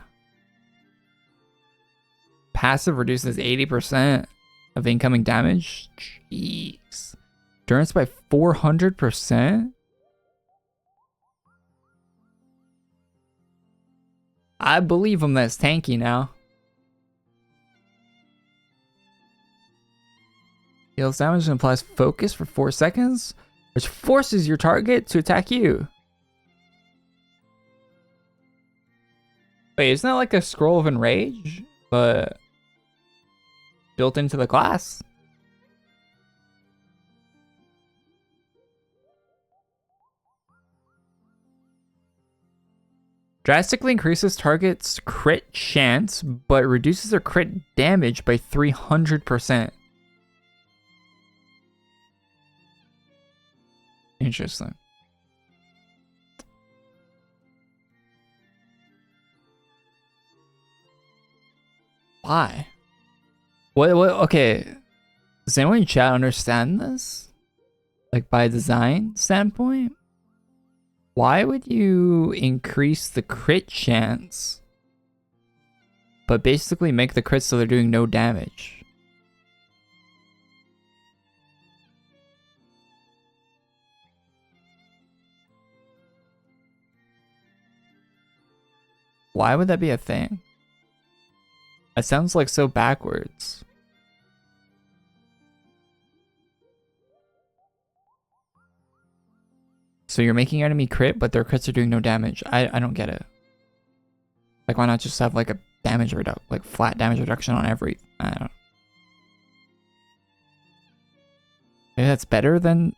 Passive reduces 80% of incoming damage. Jeez. Endurance by 400%? I believe him that's tanky now. Deals damage and applies focus for 4 seconds, which forces your target to attack you. Wait, isn't that like a scroll of enrage, but built into the class? Drastically increases target's crit chance, but reduces their crit damage by 300%. Interesting. Why? What? Okay. Does anyone in chat understand this? Like by design standpoint? Why would you increase the crit chance, but basically make the crits so they're doing no damage? Why would that be a thing? That sounds like so backwards. So you're making enemy crit, but their crits are doing no damage. I don't get it. Like, why not just have like a damage reduction, like flat damage reduction on every? I don't know. Maybe that's better than.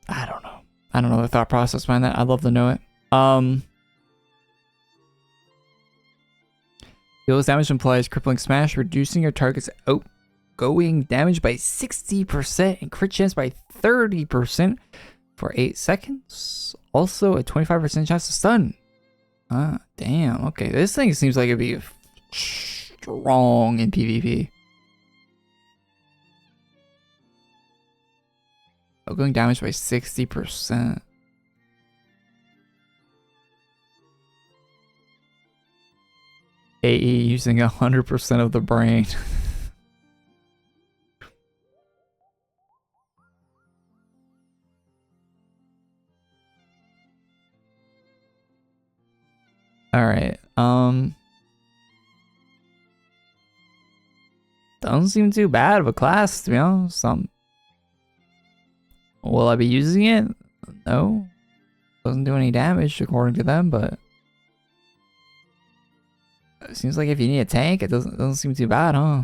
I don't know. I don't know the thought process behind that. I'd love to know it. Deals damage implies crippling smash, reducing your target's outgoing damage by 60% and crit chance by 30% for 8 seconds. Also a 25% chance to stun. Ah, damn. Okay, this thing seems like it'd be strong in PvP. Going damage by 60%. AE using 100% of the brain. Alright, doesn't seem too bad of a class, to be honest. Will I be using it? No. Doesn't do any damage according to them, but it seems like if you need a tank, it doesn't seem too bad, huh?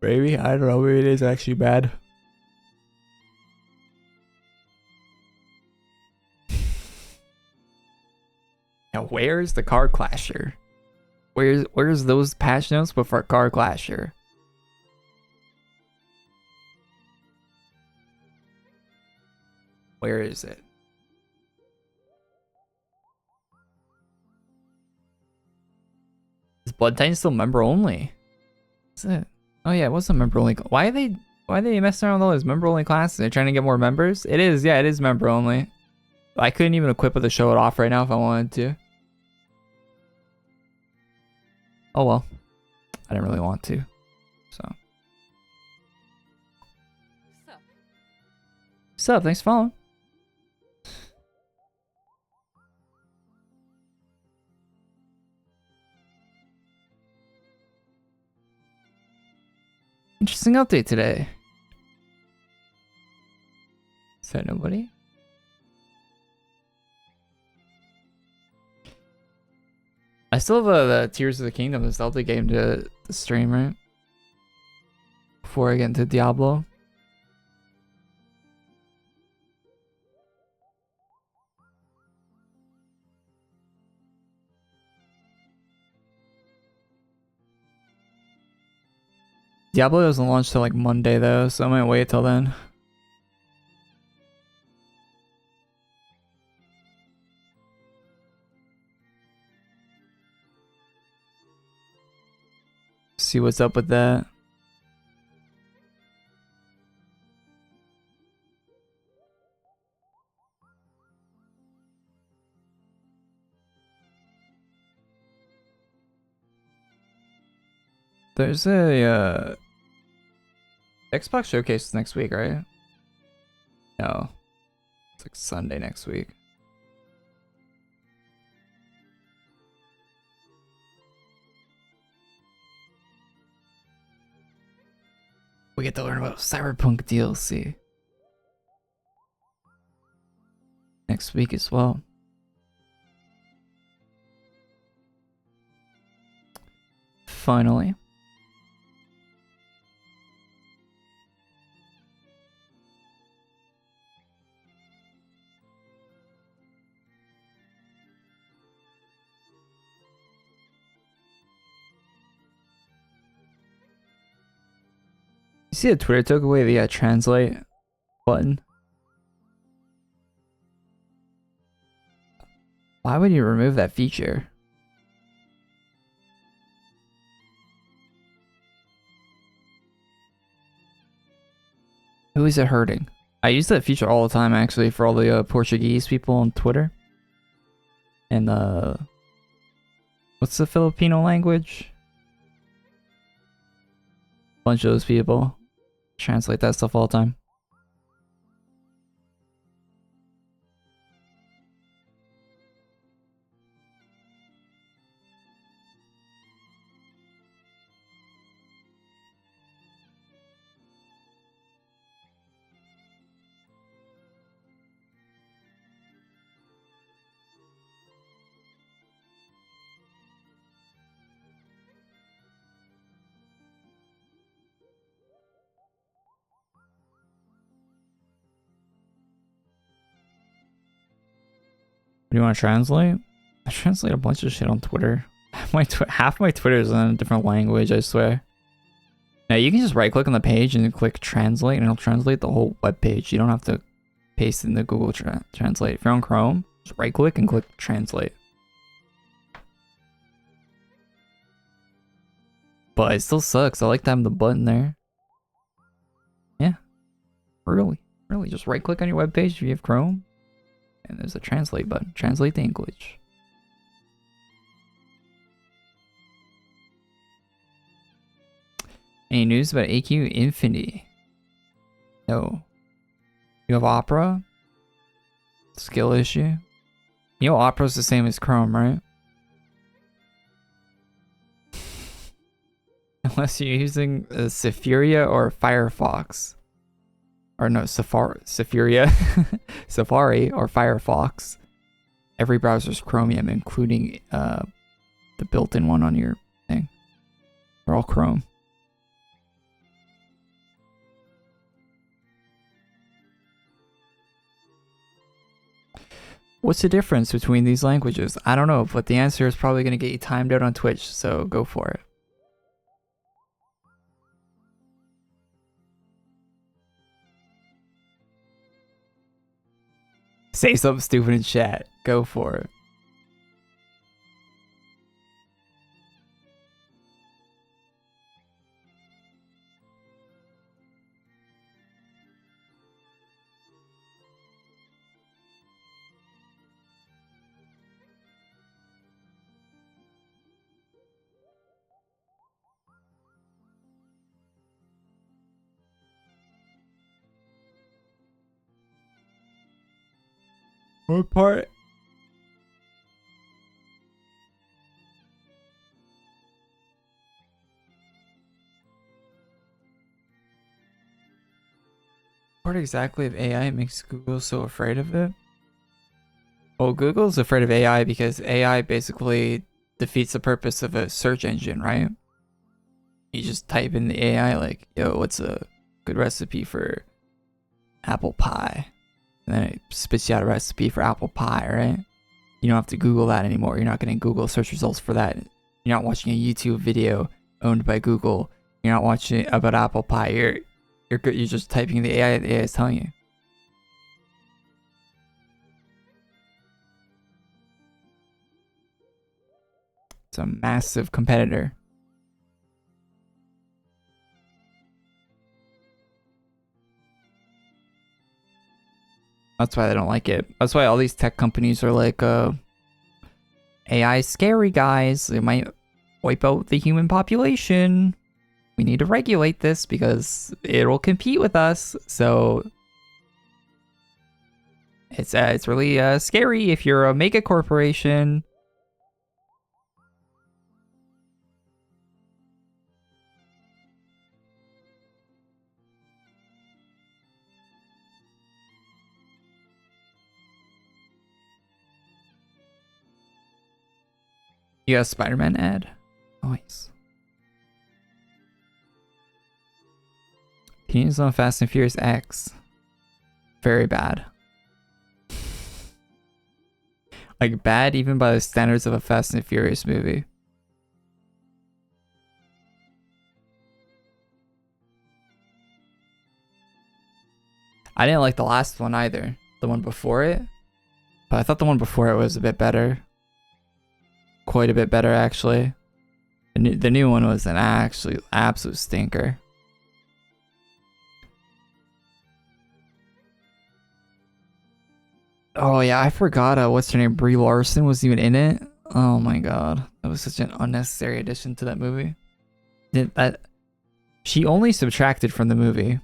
Maybe, I don't know, maybe it is actually bad. Now where's the car clasher? Where's those patch notes but for car clasher? Where is it? Is Blood Titan still member only? Is it? Oh yeah, it was a member only. Why are they messing around with all those member only classes? They're trying to get more members? It is, yeah, it is member only. I couldn't even equip it to show it off right now if I wanted to. Oh well. I didn't really want to. So. What's up? Thanks for following. Interesting update today. Is that nobody? I still have the Tears of the Kingdom, the Zelda game to stream, right? Before I get into Diablo. Diablo doesn't launch till like Monday though, so I might wait till then. See what's up with that. There's a Xbox showcase next week, right? No. It's like Sunday next week. We get to learn about Cyberpunk DLC next week as well. Finally. You see that Twitter took away the translate button? Why would you remove that feature? Who is it hurting? I use that feature all the time actually for all the Portuguese people on Twitter. And what's the Filipino language? Bunch of those people translate that stuff all the time. What do you want to translate? I translate a bunch of shit on Twitter. half my Twitter is in a different language, I swear. Now you can just right click on the page and click translate and it'll translate the whole web page. You don't have to paste in the Google Translate. If you're on Chrome, just right click and click translate. But it still sucks. I like to have the button there. Yeah. Really just right click on your web page if you have Chrome. And there's a translate button. Translate to English. Any news about AQ Infinity? No. You have Opera? Skill issue? You know Opera's the same as Chrome, right? Unless you're using Safari or Firefox. Or no, Safari Safari or Firefox. Every browser's Chromium, including the built-in one on your thing. They're all Chrome. What's the difference between these languages? I don't know, but the answer is probably going to get you timed out on Twitch, so go for it. Say something stupid in chat. Go for it. What part? What exactly of AI makes Google so afraid of it? Well, Google's afraid of AI because AI basically defeats the purpose of a search engine, right? You just type in the AI like, yo, what's a good recipe for apple pie? And then it spits you out a recipe for apple pie, right? You don't have to Google that anymore. You're not getting Google search results for that. You're not watching a YouTube video owned by Google. You're not watching about apple pie. You're just typing the AI is telling you. It's a massive competitor. That's why they don't like it. That's why all these tech companies are like, AI is scary, guys. It might wipe out the human population. We need to regulate this because it'll compete with us. So it's really scary if you're a mega corporation. You got a Spider-Man ad? Nice. Opinions on Fast and Furious X. Very bad. Like, bad even by the standards of a Fast and Furious movie. I didn't like the last one either. The one before it. But I thought the one before it was a bit better. Quite a bit better, actually. The new one was an absolute stinker. Oh yeah, I forgot what's her name? Brie Larson was even in it. Oh my god. That was such an unnecessary addition to that movie. She only subtracted from the movie.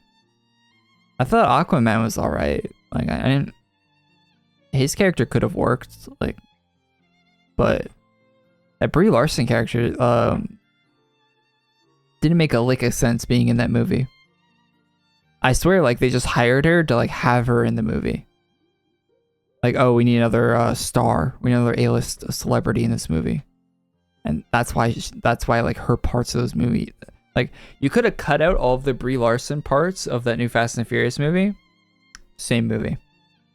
I thought Aquaman was alright. Like I didn't. His character could have worked, like, but that Brie Larson character didn't make a lick of sense being in that movie. I swear, like they just hired her to like have her in the movie. Like, oh, we need another star, we need another A-list celebrity in this movie, and that's why like her parts of those movies. Like, you could have cut out all of the Brie Larson parts of that new Fast and Furious movie. Same movie.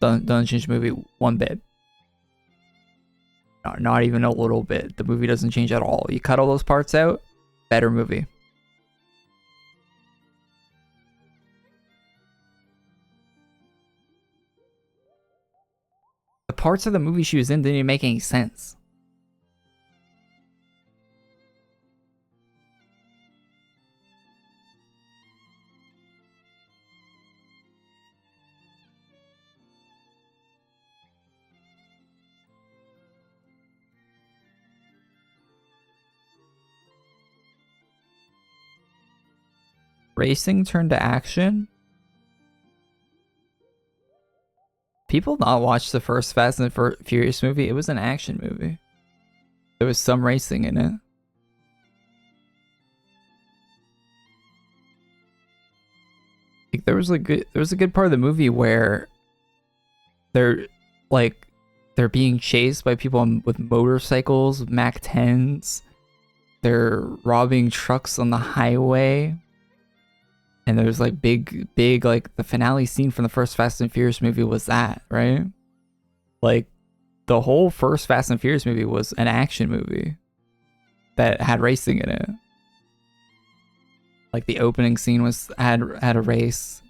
Don't change the movie one bit. Not even a little bit. The movie doesn't change at all. You cut all those parts out, better movie. The parts of the movie she was in didn't even make any sense. Racing turned to action. People not watch the first Fast and Furious movie. It was an action movie. There was some racing in it. Like there was a good part of the movie where they're being chased by people with motorcycles, Mac 10s. They're robbing trucks on the highway. And there's like big, like the finale scene from the first Fast and Furious movie was that, right? Like the whole first Fast and Furious movie was an action movie that had racing in it. Like the opening scene had a race.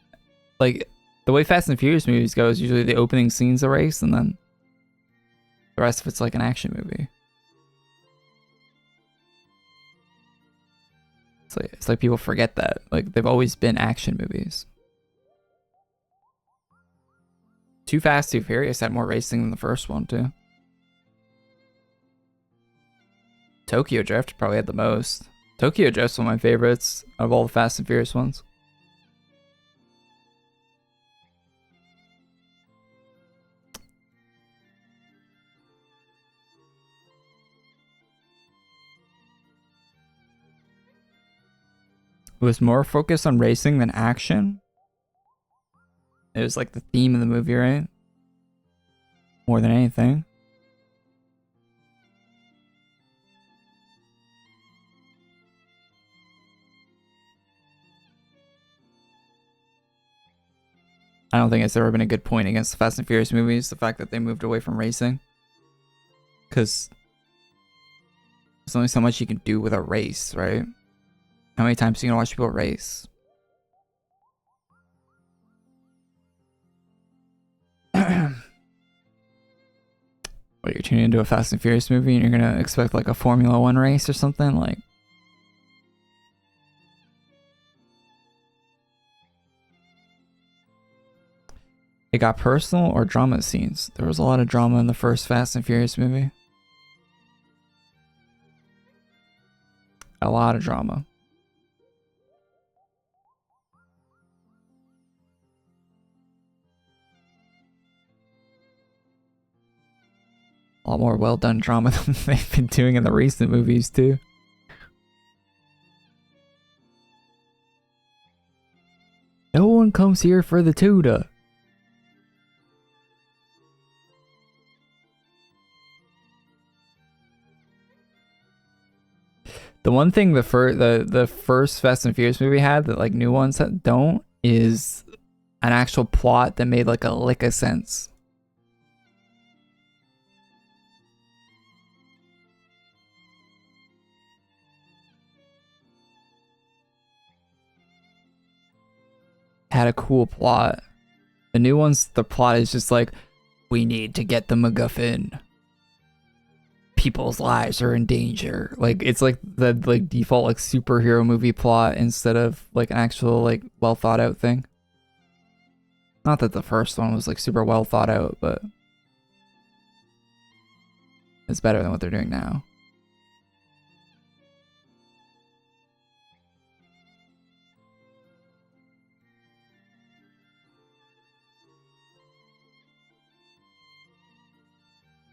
Like the way Fast and Furious movies go is usually the opening scene's a race and then the rest of it's like an action movie. It's like people forget that. Like, they've always been action movies. Too Fast, Too Furious had more racing than the first one, too. Tokyo Drift probably had the most. Tokyo Drift's one of my favorites of all the Fast and Furious ones. It was more focused on racing than action. It was like the theme of the movie, right? More than anything. I don't think it's ever been a good point against the Fast and Furious movies, the fact that they moved away from racing. Because there's only so much you can do with a race, right? How many times are you gonna watch people race? What, you're tuning into a Fast and Furious movie and you're gonna expect like a Formula 1 race or something? Like, it got personal or drama scenes. There was a lot of drama in the first Fast and Furious movie. A lot of drama. A lot more well done drama than they've been doing in the recent movies too. No one comes here for the tutor. The one thing the first Fast and Furious movie had that like new ones that don't is an actual plot that made like a lick of sense. Had a cool plot. The new ones, the plot is just like, we need to get the MacGuffin. People's lives are in danger. Like, it's like the like default like superhero movie plot instead of like an actual like well thought out thing. Not that the first one was like super well thought out, but it's better than what they're doing now.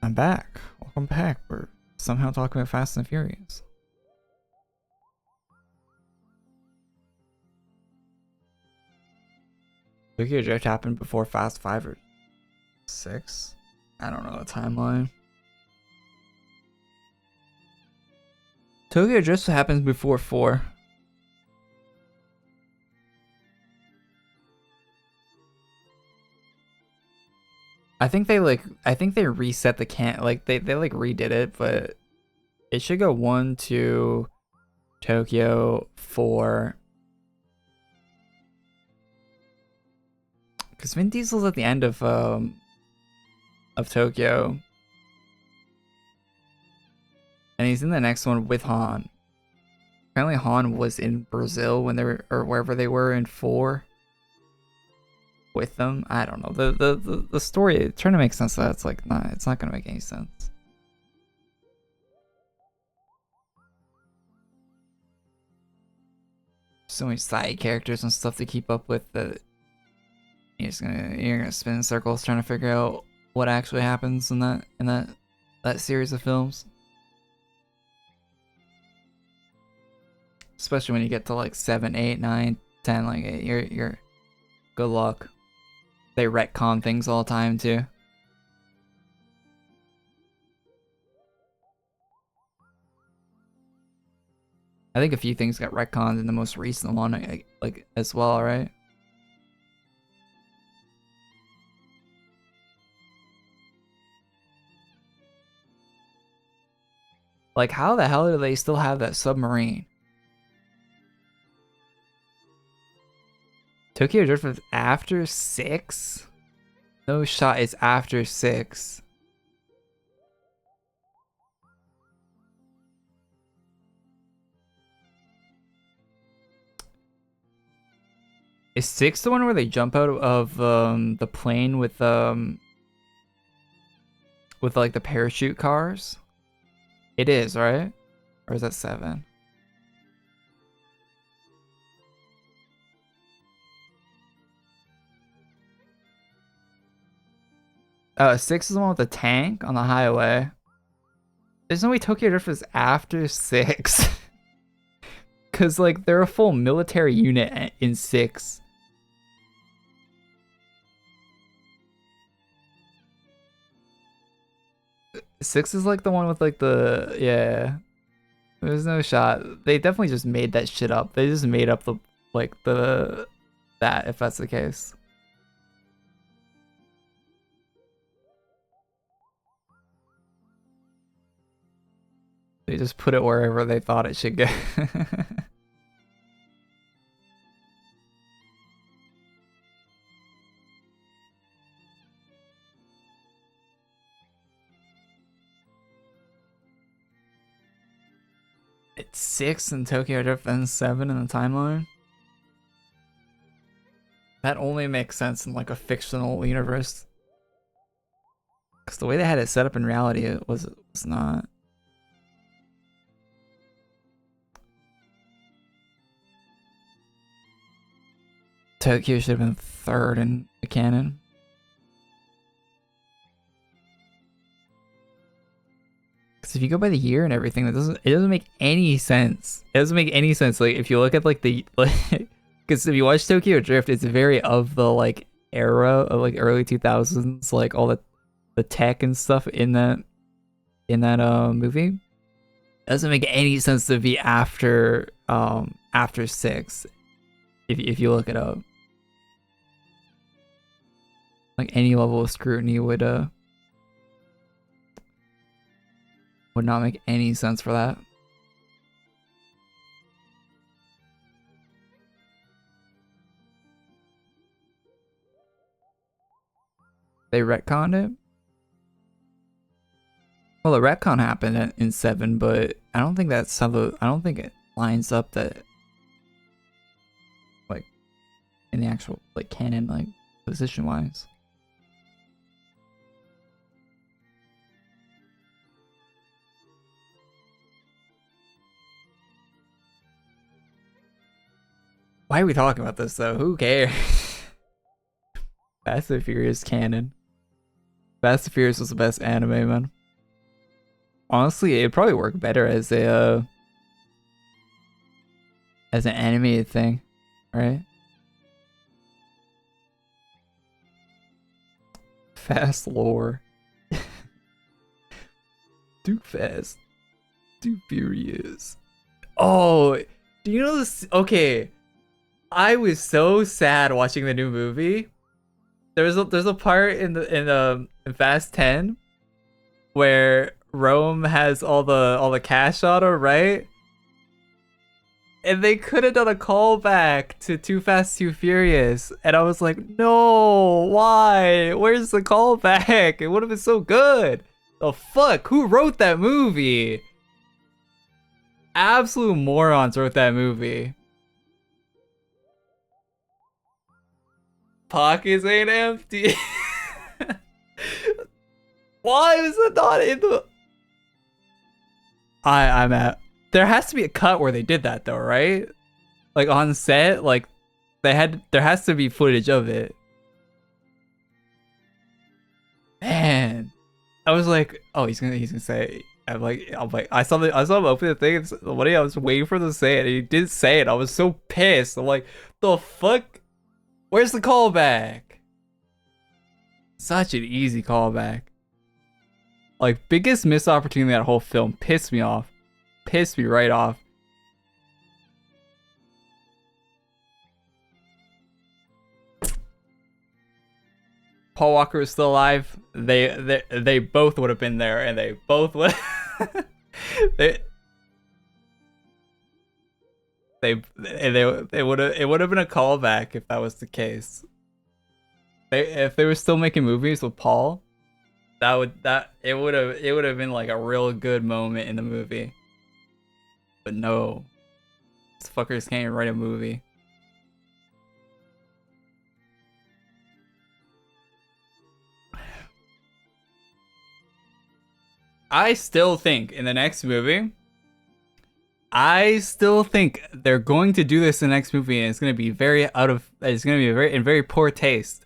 I'm back. Welcome back. We're somehow talking about Fast and Furious. Tokyo Drift happened before Fast 5 or 6? I don't know the timeline. Tokyo Drift happens before 4. I think they reset the like they like redid it, but it should go 1, 2, Tokyo, 4. Because Vin Diesel's at the end of Tokyo. And he's in the next one with Han. Apparently Han was in Brazil when they were, or wherever they were in 4 with them. I don't know. The story, trying to make sense of that, it's like, nah, it's not gonna make any sense. So many side characters and stuff to keep up with that you're gonna spin in circles trying to figure out what actually happens in that series of films. Especially when you get to like 7, 8, 9, 10, like you're good luck. They retcon things all the time too. I think a few things got retconned in the most recent one, like as well, right? Like, how the hell do they still have that submarine? Tokyo Drift was after 6? No shot, it's after 6. Is 6 the one where they jump out of the plane with like the parachute cars? It is, right? Or is that 7? 6 is the one with the tank on the highway. There's no way Tokyo Drift is after 6. Cause like they're a full military unit in 6. Six is like the one with like the, yeah. There's no shot. They definitely just made that shit up. They just made up the that if that's the case. They just put it wherever they thought it should go. It's 6 in Tokyo Drift and 7 in the timeline. That only makes sense in like a fictional universe. Because the way they had it set up in reality, it was not. Tokyo should have been 3rd in the canon. Because if you go by the year and everything, it doesn't make any sense. It doesn't make any sense. Like if you look at like the because if you watch Tokyo Drift, it's very of the like era of like early 2000s, like all the tech and stuff in that movie. It doesn't make any sense to be after 6 if you look it up. Like any level of scrutiny would not make any sense for that. They retconned it. Well, the retcon happened in 7, but I don't think that's how I don't think it lines up that like in the actual like canon like position wise. Why are we talking about this though? Who cares? Fast and Furious canon. Fast and Furious was the best anime, man. Honestly, it'd probably work better as a as an animated thing, right? Fast lore. Too fast. Too furious. Oh, do you know this? Okay. I was so sad watching the new movie there's a part in Fast 10 where Rome has all the cash on her, right? And they could have done a callback to Too Fast, Too Furious. And I was like, no, why? Where's the callback? It would have been so good. The fuck? Who wrote that movie? Absolute morons wrote that movie. Pockets ain't empty. Why is it not in the... I'm at... There has to be a cut where they did that though, right? Like on set, like there has to be footage of it. Man, I was like, oh, he's gonna say. I'm like, I saw him open the thing. What I was waiting for him to say it. And he didn't say it. I was so pissed. I'm like, the fuck? Where's the callback? Such an easy callback. Like biggest missed opportunity in that whole film. Pissed me off. Pissed me right off. Paul Walker was still alive. They both would have been there, and they both would. they would have. It would have been a callback if that was the case. If they were still making movies with Paul, it would have been like a real good moment in the movie. But no, these fuckers can't even write a movie. I still think in the next movie, I still think they're going to do this in the next movie, and it's going to be in very poor taste.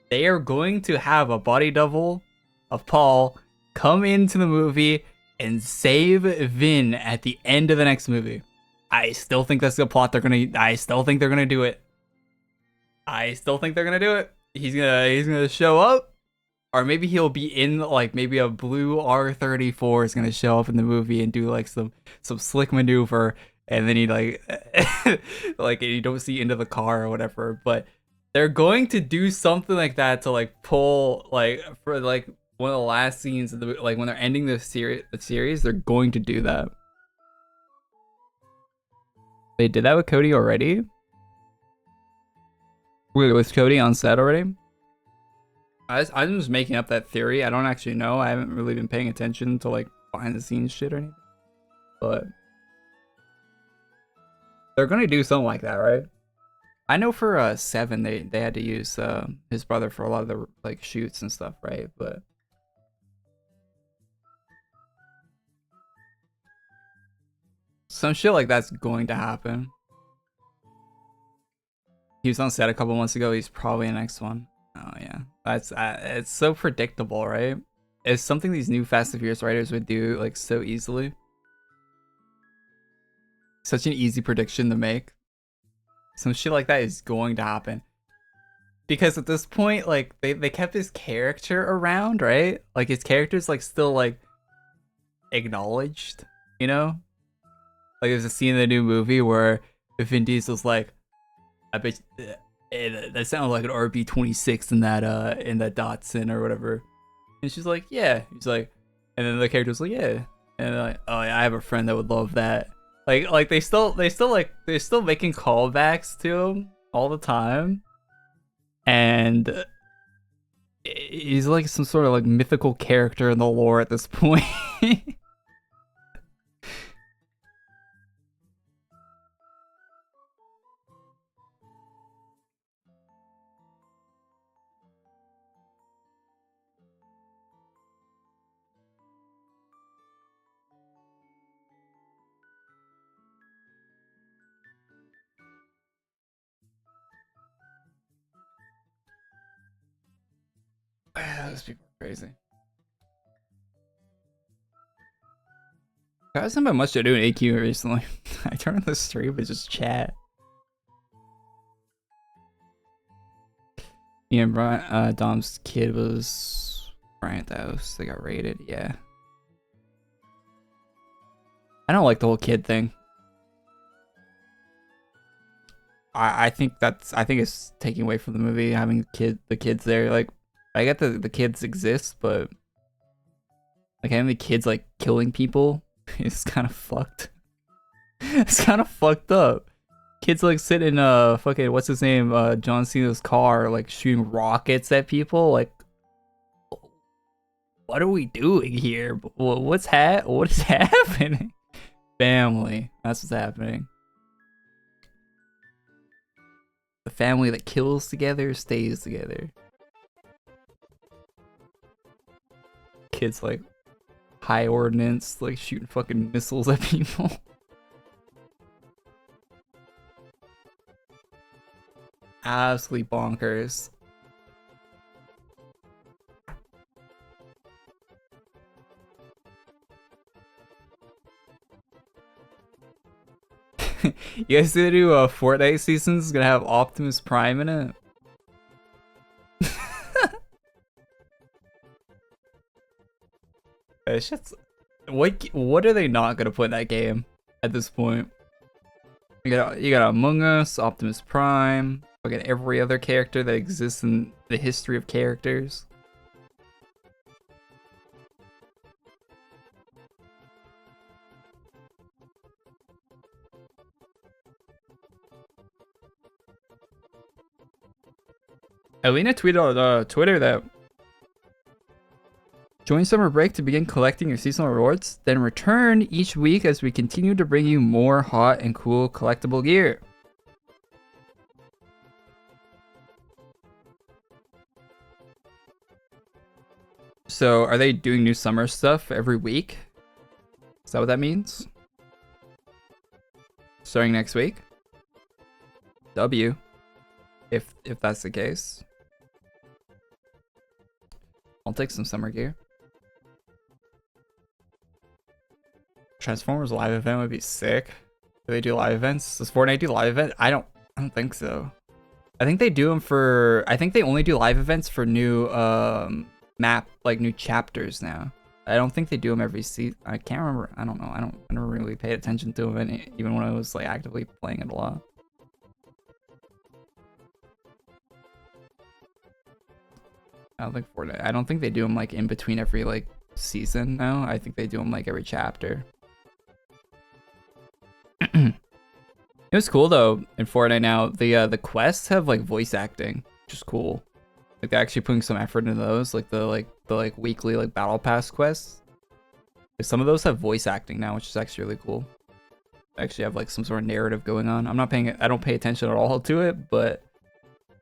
They are going to have a body double of Paul come into the movie and save Vin at the end of the next movie. I still think that's the plot I still think they're gonna do it. I still think they're gonna do it. He's gonna show up, or maybe he'll be in like maybe a blue R34 is gonna show up in the movie and do like some slick maneuver, and then he like like you don't see into the car or whatever. But they're going to do something like that to like pull like for like one of the last scenes of the like when they're ending the series, they're going to do that. They did that with Cody already? Wait, was Cody on set already? I'm just making up that theory. I don't actually know. I haven't really been paying attention to like behind the scenes shit or anything. But they're gonna do something like that, right? I know for 7 they had to use his brother for a lot of the like shoots and stuff, right? But some shit like that's going to happen. He was on set a couple months ago. He's probably the next one. Oh yeah, that's it's so predictable, right? It's something these new Fast and Furious writers would do like so easily. Such an easy prediction to make. Some shit like that is going to happen. Because at this point, like they kept his character around, right? Like his character's like still like acknowledged, you know? Like there's a scene in the new movie where Vin Diesel's like, I bet that sounded like an RB26 in that Datsun or whatever. And she's like, yeah. He's like, and then the character's like, yeah. And they're like, oh yeah, I have a friend that would love that. Like they're still making callbacks to him all the time. And he's like some sort of like mythical character in the lore at this point. Those people are crazy. I haven't been much to do in AQ recently. I turned on the stream and just chat. Yeah, Brian, Dom's kid was Bryant House. They got raided. Yeah. I don't like the whole kid thing. I think it's taking away from the movie having the kids there. Like, I get the kids exist, but like having the kids like killing people is kind of fucked. It's kind of fucked up. Kids like sit in fucking what's his name, John Cena's car, like shooting rockets at people. Like, what are we doing here? What is happening? Family, that's what's happening. The family that kills together stays together. Kids like high ordnance, like shooting fucking missiles at people. Absolutely bonkers. You guys see the new Fortnite seasons is gonna have Optimus Prime in it? It's just what are they not gonna put in that game at this point? You got Among Us, Optimus Prime, fucking every other character that exists in the history of characters. Alina tweeted on Twitter that join summer break to begin collecting your seasonal rewards, then return each week as we continue to bring you more hot and cool collectible gear. So, are they doing new summer stuff every week? Is that what that means? Starting next week? W. If that's the case. I'll take some summer gear. Transformers live event would be sick. Do they do live events? Does Fortnite do live event? I don't think so. I think they do them for. I think they only do live events for new map, like new chapters now. I don't think they do them every season. I can't remember. I don't know. I never really paid attention to them even when I was like actively playing it a lot. I don't think they do them like in between every like season now. I think they do them like every chapter. It was cool though in Fortnite now. The quests have like voice acting, which is cool. Like they're actually putting some effort into those, like the weekly like battle pass quests. Some of those have voice acting now, which is actually really cool. They actually have like some sort of narrative going on. I don't pay attention at all to it, but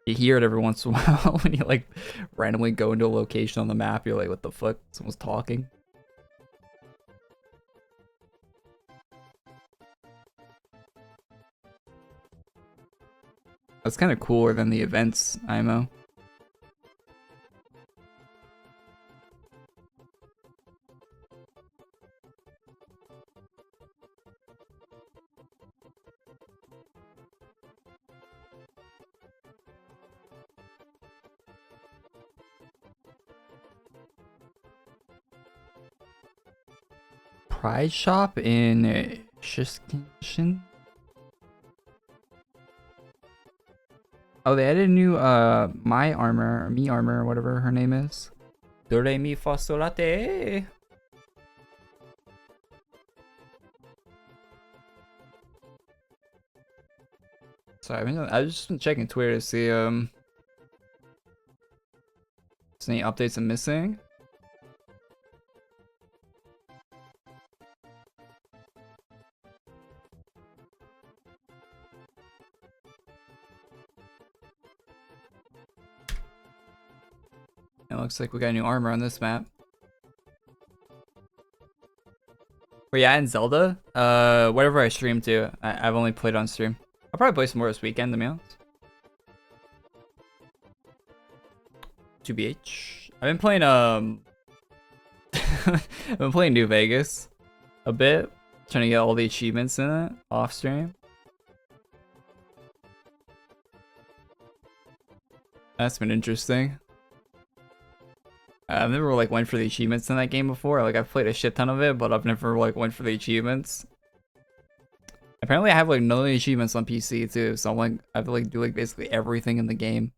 you hear it every once in a while when you like randomly go into a location on the map. You're like, what the fuck? Someone's talking. That's kind of cooler than the events IMO. Prize shop in Shishin. Oh, they added a new Me armor, or whatever her name is. Do re mi fa sol la te. Sorry, I've just been checking Twitter to see if there's any updates I'm missing. It looks like we got new armor on this map. Were you at in Zelda? Whatever I stream to. I've only played on stream. I'll probably play some more this weekend, to be honest. 2BH. I've been playing I've been playing New Vegas a bit. Trying to get all the achievements in it off stream. That's been interesting. I've never like went for the achievements in that game before. Like I've played a shit ton of it, but I've never like went for the achievements. Apparently I have like none of the achievements on PC too, so I'm like I have to like do like basically everything in the game.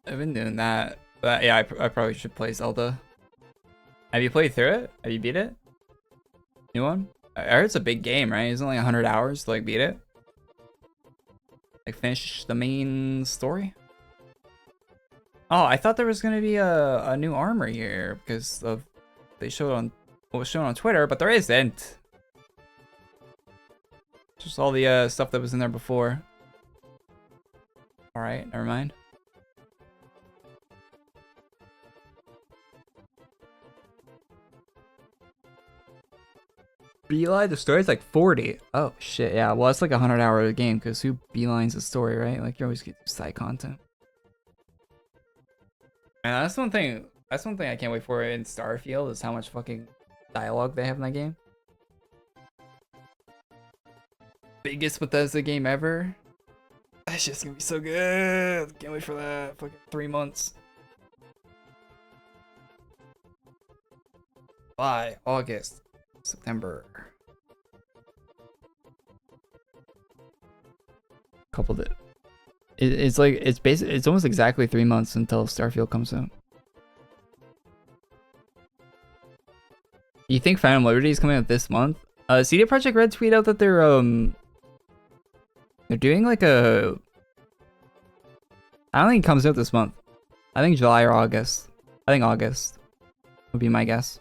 I've been doing that, but yeah, I probably should play Zelda. Have you played through it? Have you beat it? New one? I heard it's a big game, right? It's only 100 hours to like beat it. Like finish the main story. Oh, I thought there was gonna be a new armor here because of they showed on what was shown on Twitter, but there isn't. Just all the stuff that was in there before. All right, never mind. Beeline the story is like 40. Oh shit, yeah. Well, it's like a 100-hour game because who beelines the story, right? Like you always get side content. And that's one thing. That's one thing I can't wait for in Starfield is how much fucking dialogue they have in that game. Biggest Bethesda game ever. That's just gonna be so good. Can't wait for that. Fucking 3 months. July, August, September. Coupled it. It's like it's basically it's almost exactly 3 months until Starfield comes out. You think Phantom Liberty is coming out this month? CD Projekt Red tweet out that they're doing like a. I don't think it comes out this month. I think July or August. I think August would be my guess.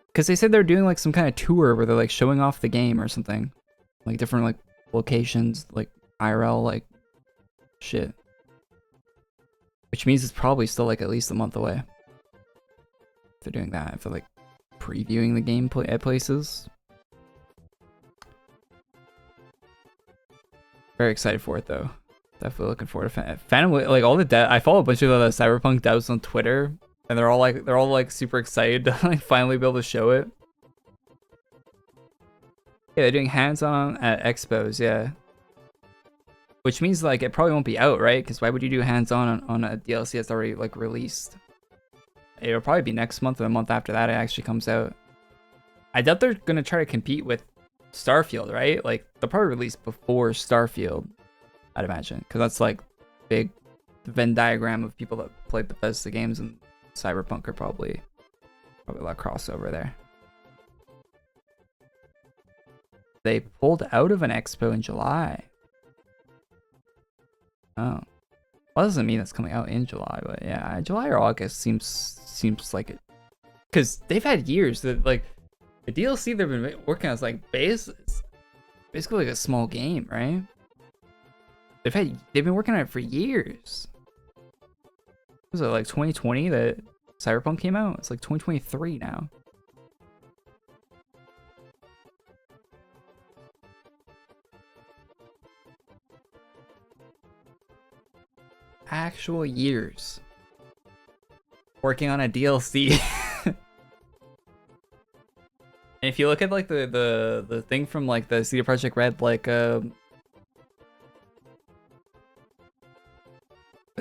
Because they said they're doing like some kind of tour where they're like showing off the game or something, like different like locations, like IRL like shit. Which means it's probably still like at least a month away. If they're doing that, if they're like previewing the game at places. Very excited for it though. Definitely looking forward to Phantom. Like all the I follow a bunch of the Cyberpunk devs on Twitter, and they're all like super excited to like finally be able to show it. Yeah, they're doing hands-on at expos, yeah. Which means like it probably won't be out, right? Because why would you do hands-on on a DLC that's already like released? It'll probably be next month or the month after that it actually comes out. I doubt they're gonna try to compete with Starfield, right? Like they'll probably release before Starfield, I'd imagine, because that's like big Venn diagram of people that play Bethesda games, and Cyberpunk are probably a lot of crossover there. They pulled out of an expo in July. Oh, well, that doesn't mean it's coming out in July, but yeah, July or August seems like it, because they've had years that like the DLC they've been working on is like basically like a small game, right? They've been working on it for years. Was it like 2020 that Cyberpunk came out? It's like 2023 now. Actual years working on a DLC. And if you look at like the thing from like the CD Projekt Red, like the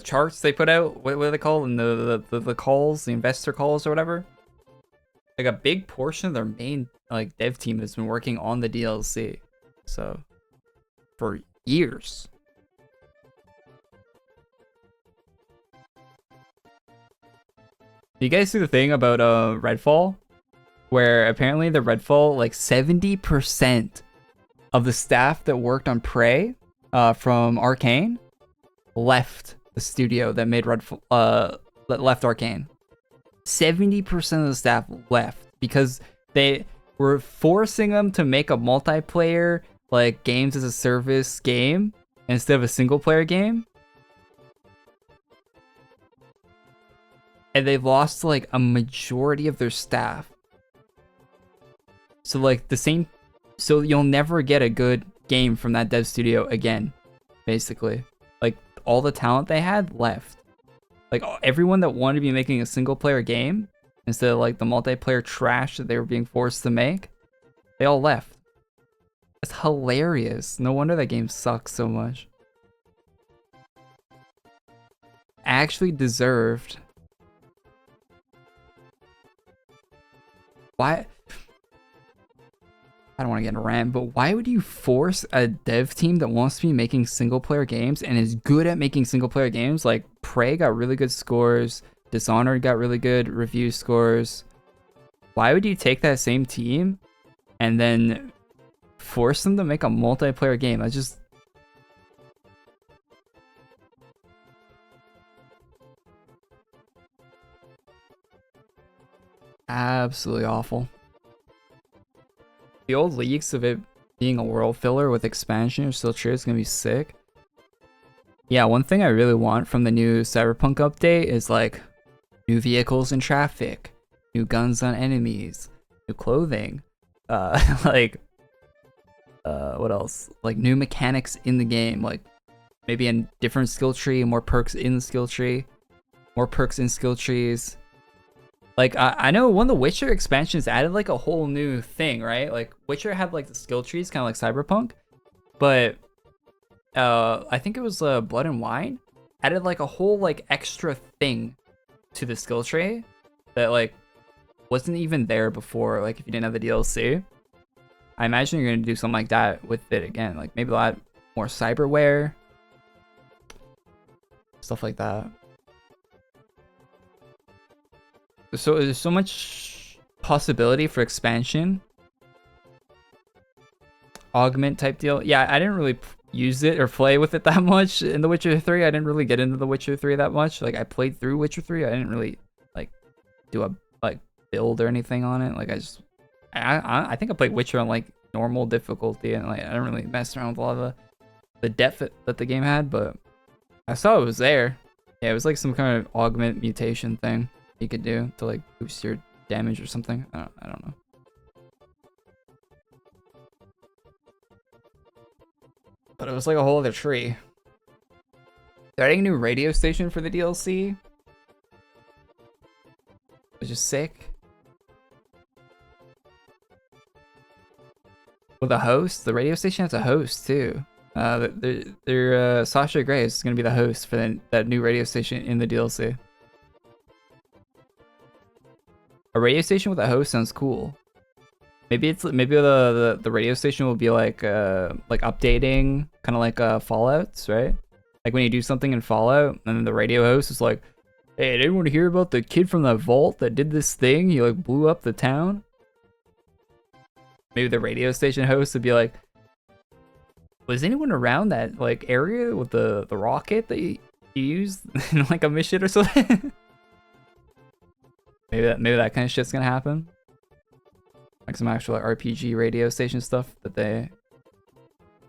charts they put out, what are they called? And the calls, the investor calls or whatever. Like a big portion of their main like dev team has been working on the DLC, so for years. Do you guys see the thing about Redfall? Where apparently the Redfall, like 70% of the staff that worked on Prey from Arcane left the studio that made Redfall, that left Arcane. 70% of the staff left because they were forcing them to make a multiplayer, like games as a service game instead of a single player game. And they've lost like a majority of their staff. So like so you'll never get a good game from that dev studio again, basically. Like all the talent they had left. Like everyone that wanted to be making a single player game instead of like the multiplayer trash that they were being forced to make, they all left. It's hilarious. No wonder that game sucks so much. actually deserved. Why? I don't want to get in a rant, but why would you force a dev team that wants to be making single player games and is good at making single player games? Like Prey got really good scores, Dishonored got really good review scores. Why would you take that same team and then force them to make a multiplayer game? That's just absolutely awful. The old leaks of it being a world filler with expansion are still true. It's gonna be sick. Yeah, one thing I really want from the new Cyberpunk update is like new vehicles in traffic, new guns on enemies, new clothing, like what else? Like new mechanics in the game, like maybe a different skill tree, more perks in the skill tree, more perks in skill trees. Like, I know one of the Witcher expansions added, like, a whole new thing, right? Like, Witcher had, like, the skill trees, kind of like Cyberpunk. But, I think it was Blood and Wine added, like, a whole, like, extra thing to the skill tree that, like, wasn't even there before, like, if you didn't have the DLC. I imagine you're going to do something like that with it again. Like, maybe a lot more cyberware. Stuff like that. So there's so much possibility for expansion, augment type deal. Yeah, I didn't really use it or play with it that much in The Witcher 3. I didn't really get into The Witcher 3 that much. Like I played through Witcher 3. I didn't really like do a like build or anything on it. Like I think I played Witcher on like normal difficulty and like I didn't really mess around with a lot of the depth that the game had, but I saw it was there. Yeah, it was like some kind of augment mutation thing you could do to like boost your damage or something. I don't know. But it was like a whole other tree. They're adding a new radio station for the DLC, which is sick. With a host, the radio station has a host too. Sasha Grey is going to be the host for that new radio station in the DLC. A radio station with a host sounds cool. Maybe the radio station will be like updating, kind of like Fallout's, right? Like when you do something in Fallout, and then the radio host is like, "Hey, did anyone hear about the kid from the vault that did this thing? He like blew up the town." Maybe the radio station host would be like, "Was anyone around that like area with the rocket that you used in like a mission or something?" Maybe that kind of shit's gonna happen. Like some actual like, RPG radio station stuff that they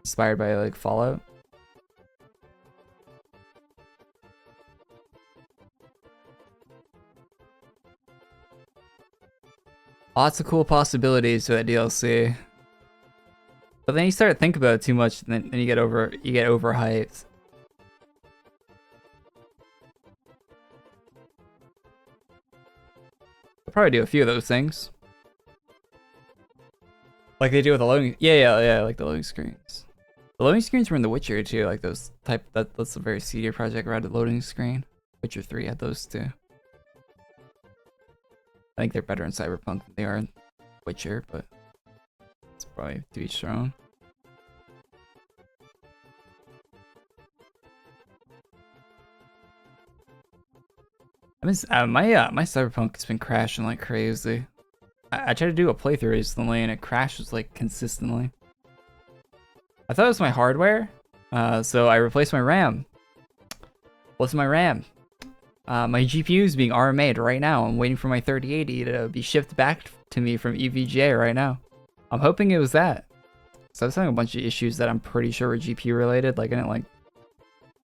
inspired by like Fallout. Lots of cool possibilities for that DLC. But then you start to think about it too much, and then you get overhyped. I'll probably do a few of those things. Like they do with the loading. Yeah, like the loading screens. The loading screens were in The Witcher too, like those type. That's a very CD Projekt Red loading screen. Witcher 3 had those too. I think they're better in Cyberpunk than they are in Witcher, but it's probably to each their own. My Cyberpunk has been crashing like crazy. I tried to do a playthrough recently and it crashes like consistently. I thought it was my hardware, so I replaced my RAM. What's my RAM? My GPU is being RMA'd right now. I'm waiting for my 3080 to be shipped back to me from EVGA right now. I'm hoping it was that. So I was having a bunch of issues that I'm pretty sure were GPU related. Like I didn't like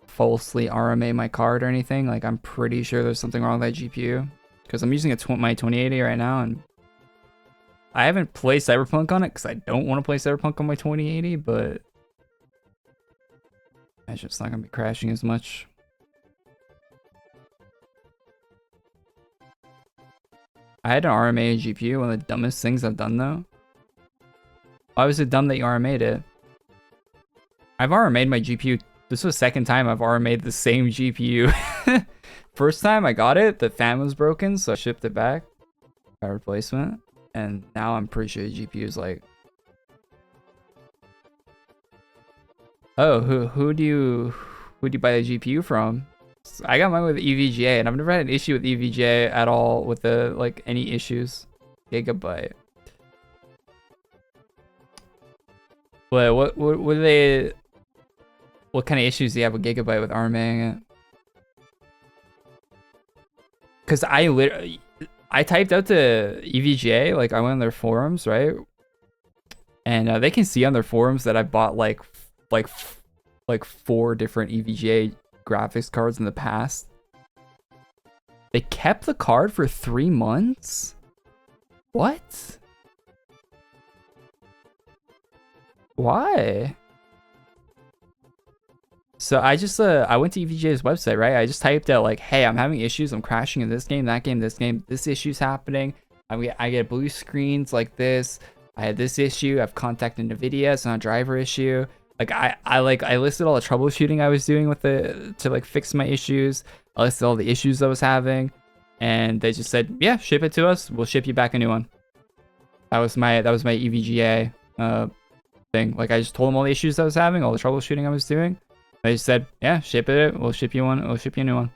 falsely RMA my card or anything. Like I'm pretty sure there's something wrong with that GPU because I'm using my 2080 right now and I haven't played Cyberpunk on it because I don't want to play Cyberpunk on my 2080, but it's just not gonna be crashing as much. I had an RMA GPU, one of the dumbest things I've done though. Why was it dumb that you RMA'd it? I've RMA'd my GPU. This was the second time I've RMA'd the same GPU First time I got it, the fan was broken, so I shipped it back. Got a replacement. And now I'm pretty sure the GPU is like... Oh, who do you buy the GPU from? I got mine with EVGA, and I've never had an issue with EVGA at all with the like any issues. Gigabyte. What are they? What kind of issues do you have with Gigabyte with arming it? Because I typed out to EVGA, like I went on their forums, right? And they can see on their forums that I bought like 4 different EVGA graphics cards in the past. They kept the card for 3 months? What? Why? So I just I went to EVGA's website, right? I just typed out like, hey, I'm having issues, I'm crashing in this game, that game, this game, this issue's happening. I get blue screens like this. I had this issue. I've contacted NVIDIA. It's not a driver issue. Like I listed all the troubleshooting I was doing with to like fix my issues. I listed all the issues I was having, and they just said, yeah, ship it to us. We'll ship you back a new one. That was my EVGA thing. Like I just told them all the issues I was having, all the troubleshooting I was doing. They just said, yeah, ship it. We'll ship you one. We'll ship you a new one.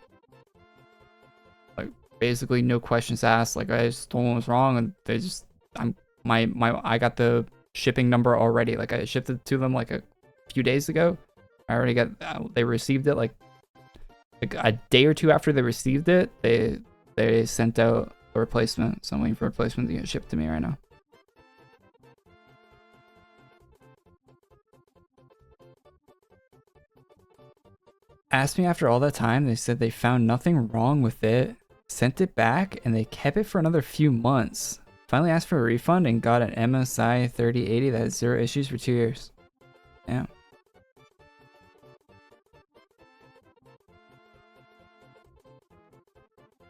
Like basically no questions asked. Like I just told them what was wrong, and they just I got the shipping number already. Like I shipped it to them like a few days ago. I already got they received it like a day or two after they received it. They sent out a replacement. So I'm waiting for a replacement to get shipped to me right now. Asked me after all that time. They said they found nothing wrong with it, sent it back, and they kept it for another few months. Finally asked for a refund and got an MSI 3080 that had 0 issues for 2 years. Damn.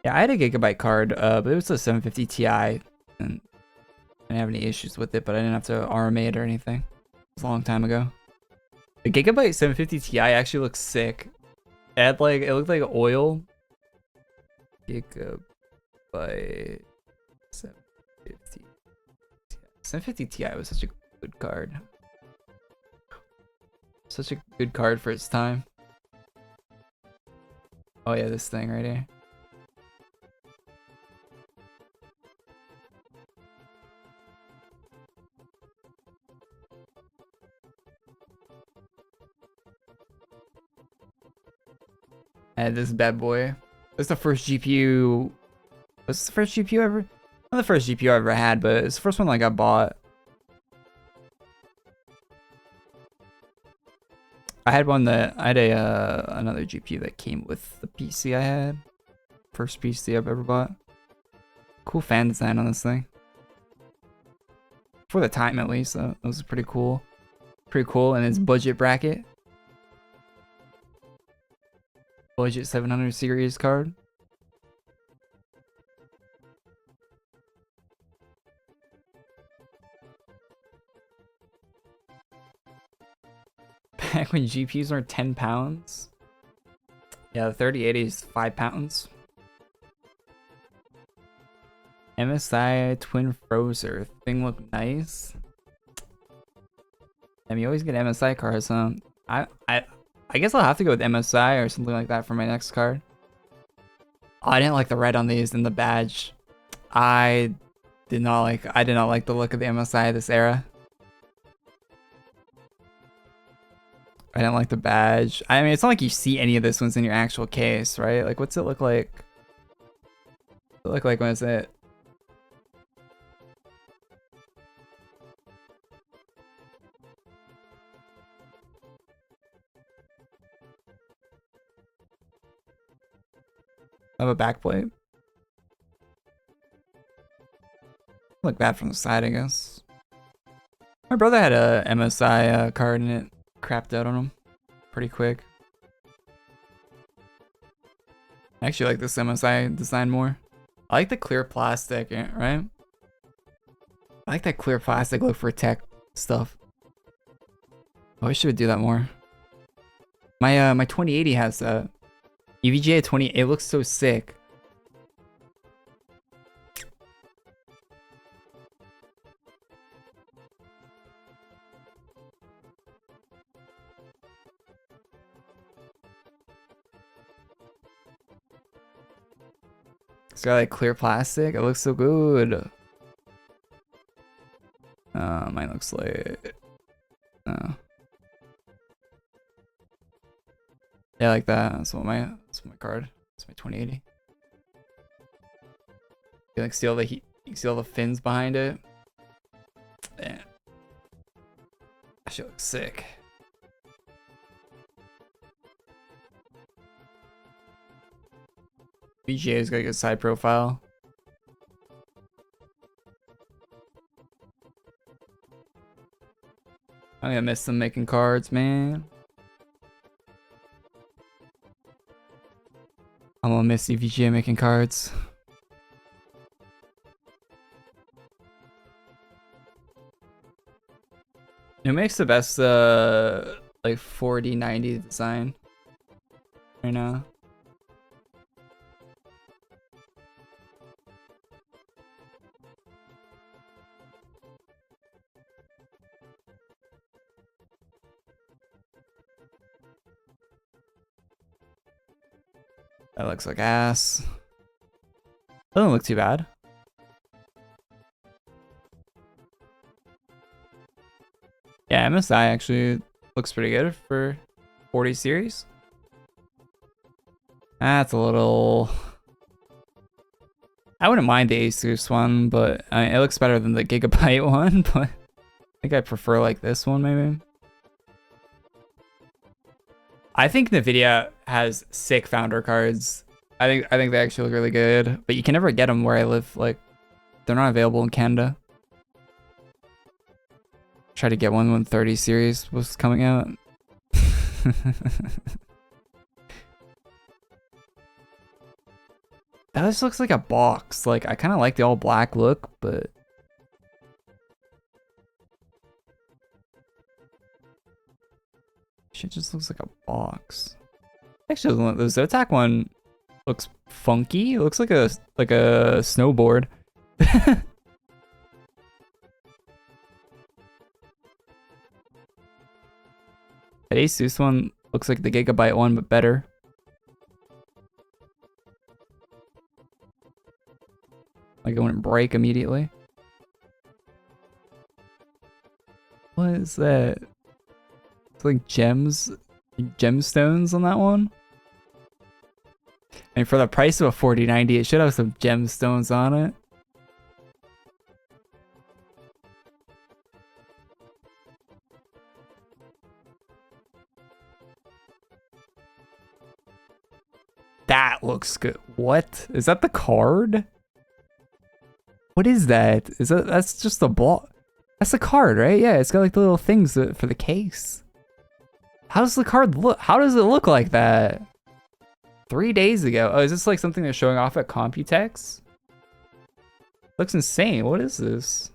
Yeah, I had a Gigabyte card, but it was a 750 Ti, and I didn't have any issues with it, but I didn't have to RMA it or anything. It was a long time ago. The Gigabyte 750 Ti actually looks sick. It had like, it looked like oil. Gigabyte 750 Ti. 750 Ti was such a good card. Such a good card for its time. Oh yeah, this thing right here. And this bad boy. This is the first GPU. Was this the first GPU ever? Not the first GPU I ever had, but it's the first one like I bought. I had one that I had another GPU that came with the PC I had. First PC I've ever bought. Cool fan design on this thing. For the time at least, that was pretty cool. Pretty cool in its budget bracket. Budget 700 series card. Back when GPUs were 10 pounds. Yeah, the 3080 is 5 pounds. MSI Twin Frozer. Thing looked nice. I mean, you always get MSI cards, huh? I guess I'll have to go with MSI or something like that for my next card. Oh, I didn't like the red on these and the badge. I did not like the look of the MSI this era. I didn't like the badge. I mean, it's not like you see any of this ones in your actual case, right? Like, what's it look like? What's it look like when it's it? I have a backplate. Look bad from the side, I guess. My brother had a MSI card and it crapped out on him pretty quick. I actually like this MSI design more. I like the clear plastic, right? I like that clear plastic look for tech stuff. I wish it would do that more. My 2080 has that. EVGA 20, it looks so sick. It's got like clear plastic. It looks so good. Mine looks like. Yeah, like that. That's my card. That's my 2080. You like see all the heat. You can see all the fins behind it. Yeah. That shit looks sick. VGA's got a good side profile. I'm gonna miss them making cards, man. I'm gonna miss EVGA making cards. Who makes the best like 4090 design right now? That looks like ass. Doesn't look too bad. Yeah, MSI actually looks pretty good for 40 series. That's a little... I wouldn't mind the Asus one, but I mean, it looks better than the Gigabyte one, but I think I prefer like this one maybe. I think NVIDIA has sick founder cards. I think they actually look really good, but you can never get them where I live. Like, they're not available in Canada. Try to get one when 30 series was coming out. That just looks like a box. Like, I kind of like the all black look, but shit just looks like a box. Actually, the Zotac one looks funky. It looks like a snowboard. That Asus one looks like the Gigabyte one, but better. Like it wouldn't break immediately. What is that? It's like gemstones on that one. And for the price of a 4090, it should have some gemstones on it. That looks good. What? Is that the card? What is that? That's just a block? That's the card, right? Yeah, it's got like the little things for the case. How does the card look? How does it look like that? 3 days ago. Oh, is this like something they're showing off at Computex? Looks insane. What is this?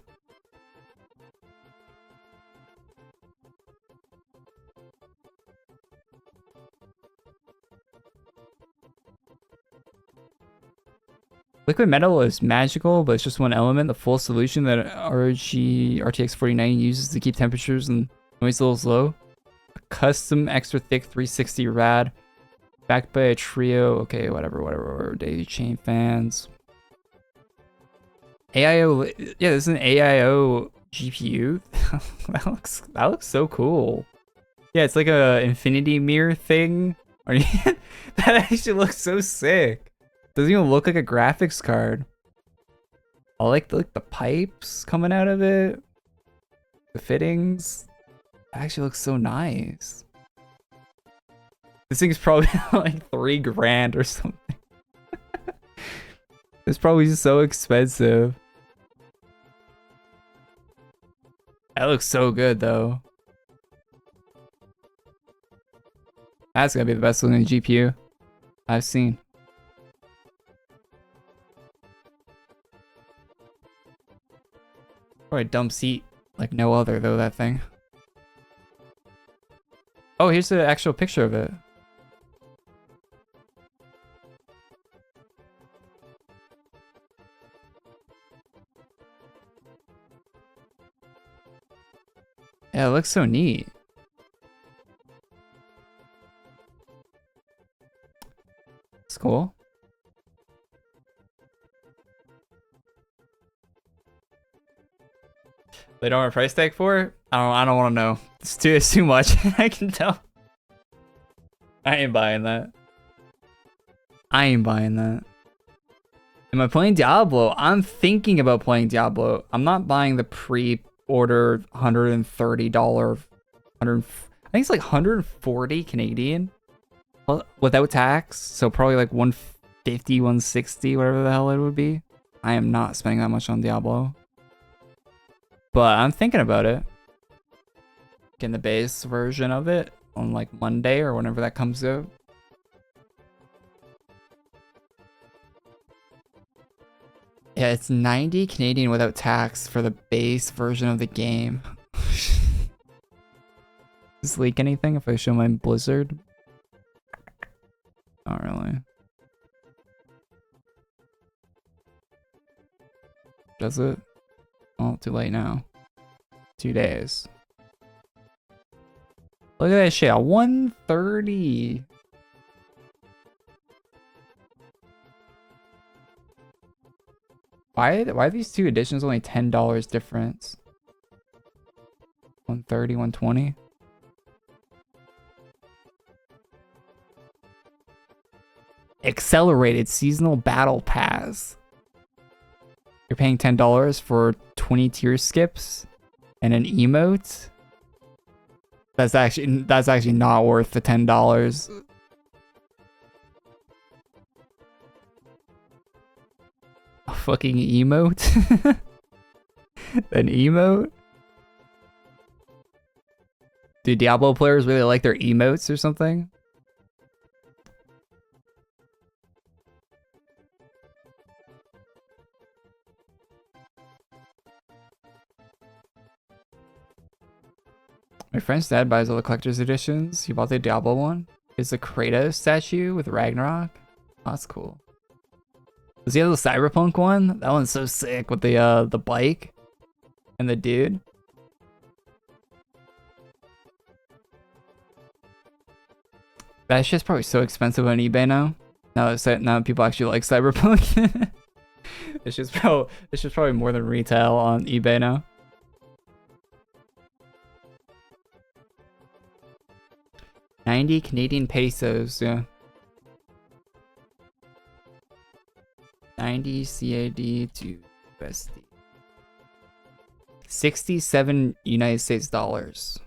Liquid metal is magical, but it's just one element. The full solution that RTX 4090 uses to keep temperatures and noise levels low. A custom extra thick 360 rad. Backed by a trio. Okay, whatever. Daisy chain fans. AIO. Yeah, this is an AIO GPU. that looks so cool. Yeah, it's like a infinity mirror thing. That actually looks so sick. Doesn't even look like a graphics card. I like the pipes coming out of it. The fittings. It actually looks so nice. This thing's probably like $3,000 or something. It's probably so expensive. That looks so good though. That's gonna be the best looking GPU I've seen. Probably a dumb seat like no other though, that thing. Oh, here's the actual picture of it. Yeah, it looks so neat. It's cool. They don't have a price tag for it? I don't want to know. It's too much. I can tell. I ain't buying that. I ain't buying that. Am I playing Diablo? I'm thinking about playing Diablo. I'm not buying the pre-order $130. I think it's like 140 Canadian without tax. So probably like 150, 160, whatever the hell it would be. I am not spending that much on Diablo. But I'm thinking about it. Getting the base version of it on like Monday or whenever that comes out. Yeah, it's 90 Canadian without tax for the base version of the game. Does this leak anything if I show my Blizzard? Not really. Does it? Oh, too late now. 2 days. Look at that shit, 130. Why are these two editions only $10 difference? 130, 120. Accelerated seasonal battle pass. You're paying $10 for 20 tier skips and an emote. That's actually not worth the $10. A fucking emote? An emote? Do Diablo players really like their emotes or something? My friend's dad buys all the collector's editions. He bought the Diablo one. It's a Kratos statue with Ragnarok. Oh, that's cool. Does he have the Cyberpunk one? That one's so sick with the bike and the dude. That shit's probably so expensive on eBay now. Now people actually like Cyberpunk. It's just probably more than retail on eBay now. $90 Canadian pesos, yeah. 90 CAD to USD. 67 United States dollars.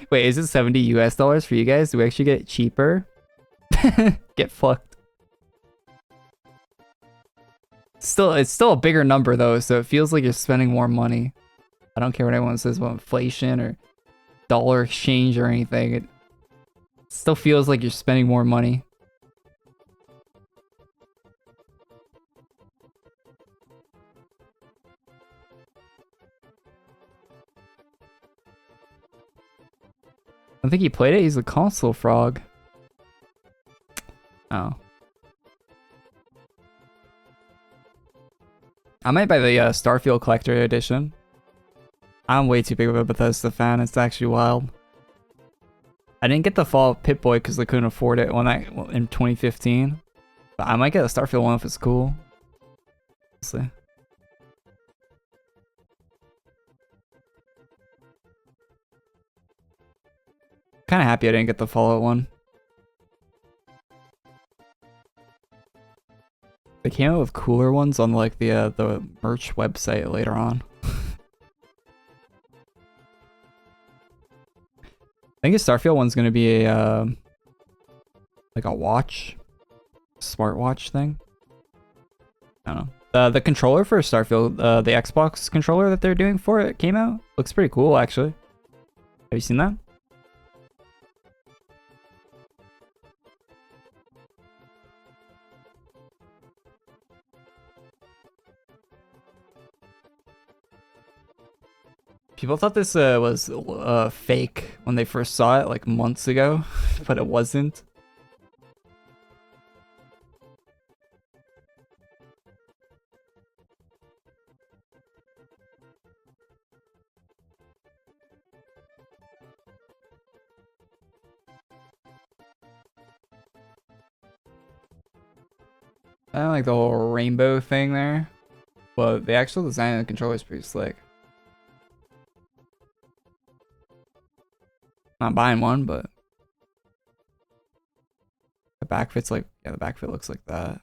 Wait, is it 70 US dollars for you guys? Do we actually get it cheaper? Get fucked. It's still a bigger number though, so it feels like you're spending more money. I don't care what anyone says about inflation or dollar exchange or anything. It still feels like you're spending more money. I don't think he played it. He's a console frog. Oh. I might buy the Starfield Collector Edition. I'm way too big of a Bethesda fan. It's actually wild. I didn't get the Fallout Pip-Boy because I couldn't afford it in 2015. But I might get a Starfield one if it's cool. Let's see. Kind of happy I didn't get the Fallout one. They came out with cooler ones on like the merch website later on. I think a Starfield one's gonna be a like a watch, smartwatch thing. I don't know. The controller for Starfield, the Xbox controller that they're doing for it came out. Looks pretty cool actually. Have you seen that? People thought this was fake when they first saw it like months ago, but it wasn't. I don't like the whole rainbow thing there, but the actual design of the controller is pretty slick. Not buying one, but the back fit's like, yeah, the back fit looks like that.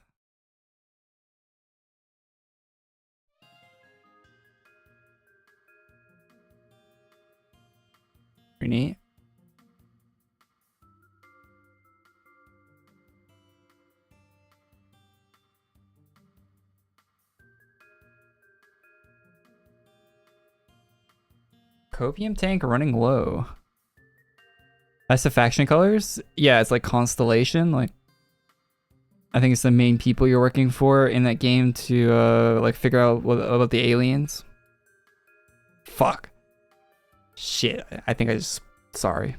Pretty neat. Copium tank running low. That's the faction colors? Yeah, it's like Constellation. Like, I think it's the main people you're working for in that game to like figure out what about the aliens. Fuck. Shit. I think I just, sorry.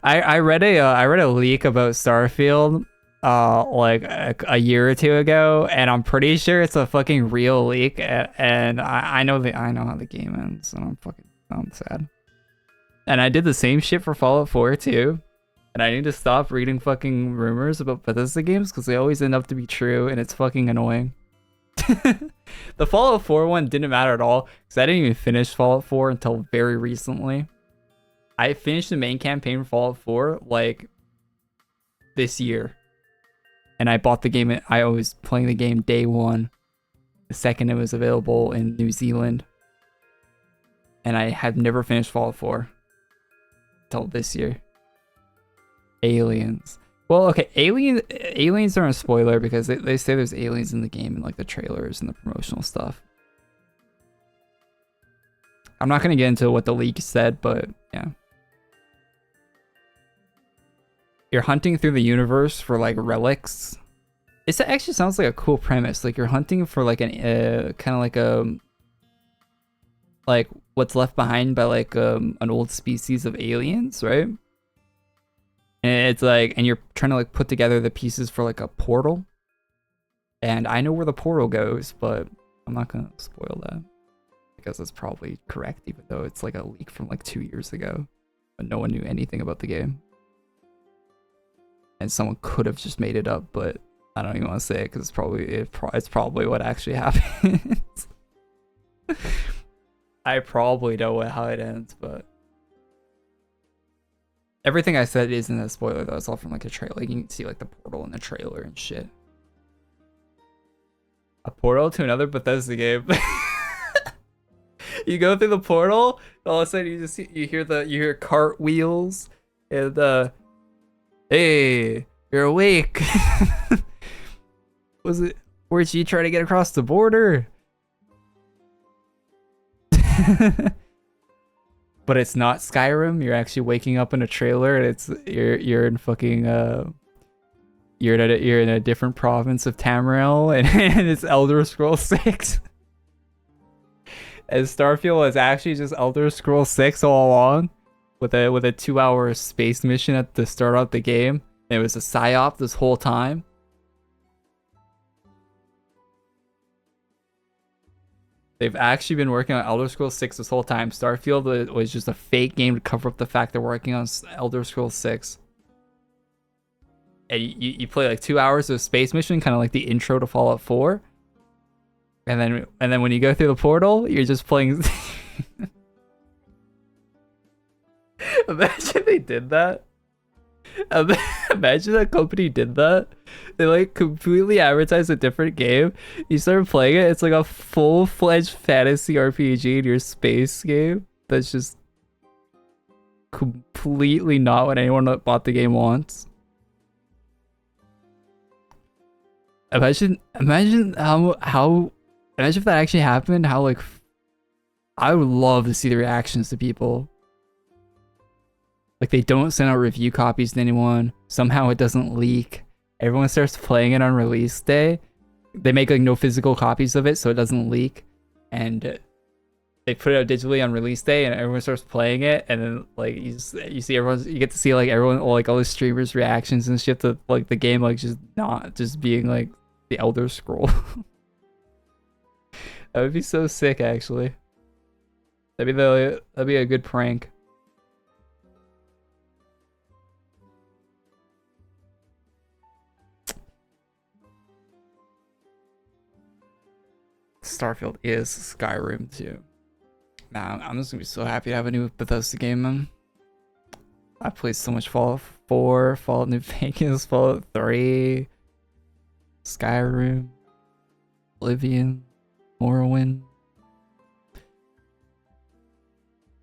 I read a leak about Starfield like a year or two ago, and I'm pretty sure it's a fucking real leak, and I know how the game ends, and I'm sad. And I did the same shit for Fallout 4 too, and I need to stop reading fucking rumors about Bethesda games because they always end up to be true, and it's fucking annoying. The Fallout 4 one didn't matter at all because I didn't even finish Fallout 4 until very recently. I finished the main campaign for Fallout 4 like this year. And I bought the game, I was playing the game day one, the second it was available in New Zealand. And I had never finished Fallout 4 until this year. Aliens. Well, okay, aliens aren't a spoiler because they say there's aliens in the game in like the trailers and the promotional stuff. I'm not going to get into what the leak said, but yeah. You're hunting through the universe for like relics. It actually sounds like a cool premise. Like you're hunting for like an kind of like what's left behind by like an old species of aliens, right? And it's like, and you're trying to like put together the pieces for like a portal. And I know where the portal goes, but I'm not gonna spoil that because it's probably correct, even though it's like a leak from like 2 years ago, but no one knew anything about the game. And someone could have just made it up, but I don't even want to say it because it's probably what actually happens. I probably know how it ends, but everything I said isn't a spoiler though. It's all from like a trailer. Like, you can see like the portal in the trailer and shit. A portal to another Bethesda game. You go through the portal, all of a sudden you hear cartwheels and hey, you're awake. Where'd you try to get across the border? But it's not Skyrim. You're actually waking up in a trailer, and you're in fucking you're in a different province of Tamriel, and it's Elder Scrolls 6. And Starfield was actually just Elder Scrolls 6 all along, with a 2-hour space mission at the start of the game. And it was a psyop this whole time. They've actually been working on Elder Scrolls 6 this whole time. Starfield was just a fake game to cover up the fact they're working on Elder Scrolls 6. And you play like 2 hours of space mission, kind of like the intro to Fallout 4. And then when you go through the portal, you're just playing. Imagine they did that. Imagine that company did that. They like completely advertised a different game. You start playing it, it's like a full-fledged fantasy RPG in your space game. That's just completely not what anyone that bought the game wants. Imagine if that actually happened. How like I would love to see the reactions to people. Like they don't send out review copies to anyone. Somehow it doesn't leak. Everyone starts playing it on release day. They make like no physical copies of it so it doesn't leak. And they put it out digitally on release day and everyone starts playing it. And then like you see you get to see like everyone, like all the streamers' reactions and shit to like the game like just being like the Elder Scroll. That would be so sick actually. That'd be a good prank. Starfield is Skyrim too. Man, I'm just gonna be so happy to have a new Bethesda game, man. I played so much Fallout 4, Fallout New Vegas, Fallout 3, Skyrim, Oblivion, Morrowind,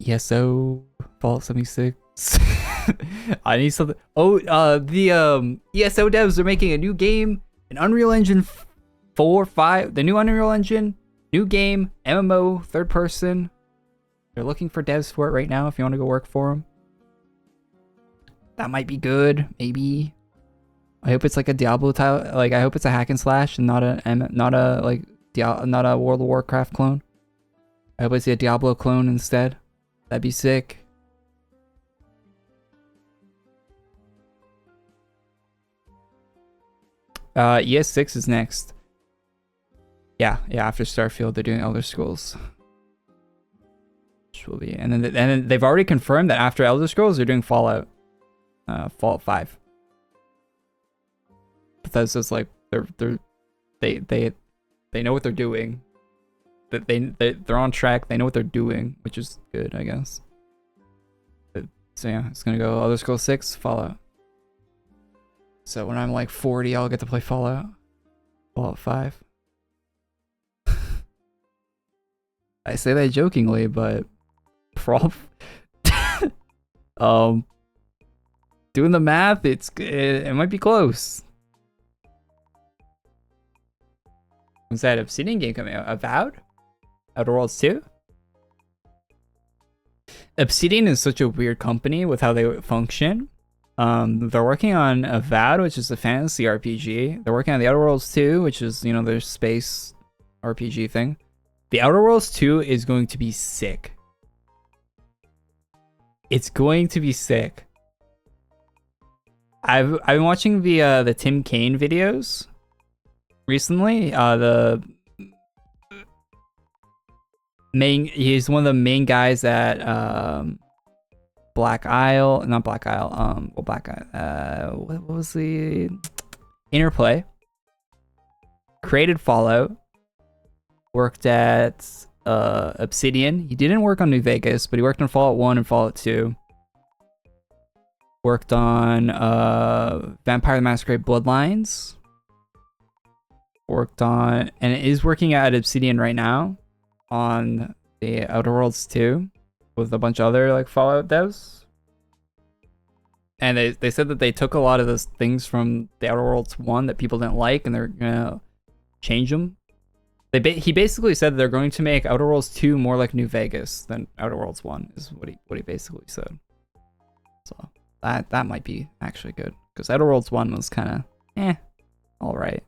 ESO, Fallout 76. I need something. Oh, the ESO devs are making a new game, an Unreal Engine 4, 5, the new Unreal Engine, new game, MMO, third person. They're looking for devs for it right now if you want to go work for them. That might be good, maybe. I hope it's like a Diablo title. Like, I hope it's a hack and slash and not a World of Warcraft clone. I hope it's a Diablo clone instead. That'd be sick. ES6 is next. Yeah, after Starfield, they're doing Elder Scrolls. Which will be, and then they've already confirmed that after Elder Scrolls, they're doing Fallout 5. Bethesda's like they know what they're doing. That they're on track. They know what they're doing, which is good, I guess. So yeah, it's gonna go Elder Scrolls 6, Fallout. So when I'm like 40, I'll get to play Fallout 5. I say that jokingly, but doing the math, it might be close. When's that Obsidian game coming out? Avowed? Outer Worlds 2? Obsidian is such a weird company with how they function. They're working on Avowed, which is a fantasy RPG. They're working on the Outer Worlds 2, which is, you know, their space RPG thing. The Outer Worlds 2 is going to be sick. It's going to be sick. I've been watching the Tim Kaine videos recently. He's one of the main guys at what was the Interplay? Created Fallout. Worked at Obsidian. He didn't work on New Vegas, but he worked on Fallout 1 and Fallout 2. Worked on Vampire the Masquerade Bloodlines. Worked on, and is working at Obsidian right now on the Outer Worlds 2 with a bunch of other like Fallout devs. And they said that they took a lot of those things from the Outer Worlds 1 that people didn't like, and they're gonna change them. He basically said they're going to make Outer Worlds 2 more like New Vegas than Outer Worlds 1 is what he basically said. So that might be actually good, because Outer Worlds 1 was kind of all right.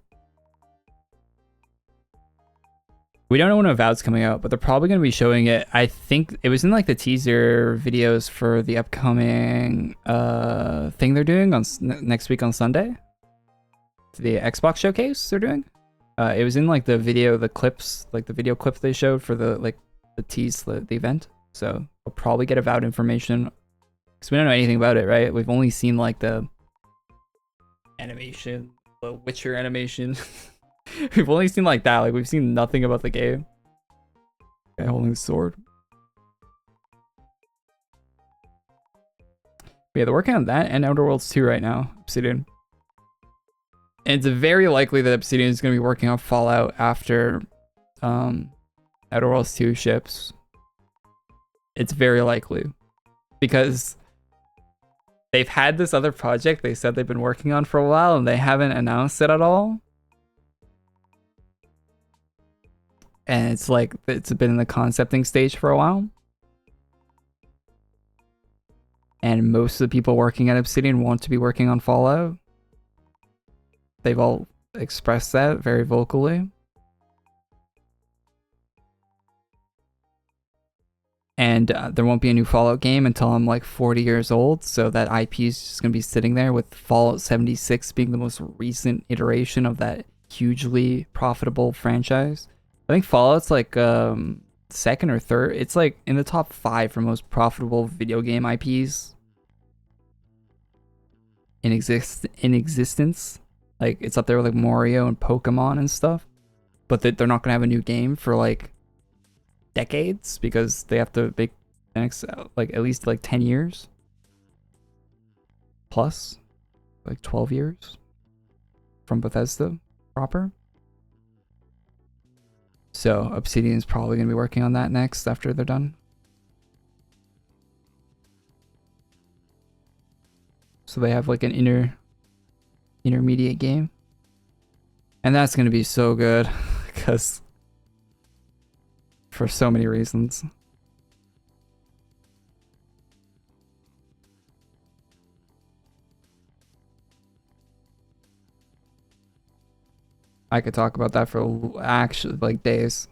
We don't know when Avowed's coming out, but they're probably going to be showing it. I think it was in like the teaser videos for the upcoming thing they're doing on next week on Sunday. The Xbox showcase they're doing. It was in like the video clips they showed for the tease the event. So we'll probably get Avowed information because we don't know anything about it, right? We've only seen like the animation, the Witcher animation. We've only seen like that. Like we've seen nothing about the game. Guy holding the sword. But yeah, they're working on that and Outer Worlds 2 right now. Obsidian. And it's very likely that Obsidian is going to be working on Fallout after Outer Worlds 2 ships. It's very likely. Because they've had this other project they said they've been working on for a while and they haven't announced it at all. And it's like, it's been in the concepting stage for a while. And most of the people working at Obsidian want to be working on Fallout. They've all expressed that very vocally. And there won't be a new Fallout game until I'm like 40 years old. So that IP is just going to be sitting there, with Fallout 76 being the most recent iteration of that hugely profitable franchise. I think Fallout's like second or third. It's like in the top 5 for most profitable video game IPs in existence. Like it's up there with like Mario and Pokemon and stuff. but they're not gonna have a new game for like decades because they have to make the next like at least like 10 years plus, like 12 years from Bethesda proper. So Obsidian's probably gonna be working on that next after they're done. So they have like an intermediate game. And that's gonna be so good because for so many reasons. I could talk about that for actually like days.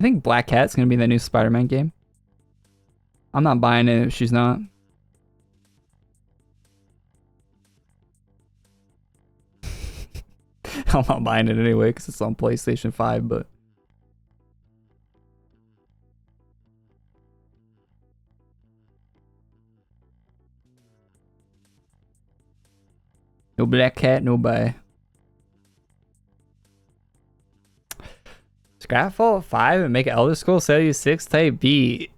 I think Black Cat's gonna be the new Spider-Man game. I'm not buying it if she's not. I'm not buying it anyway because it's on PlayStation 5, but no Black Cat, no buy. Scrap Fallout 5 and make Elder Scrolls 76 Type B.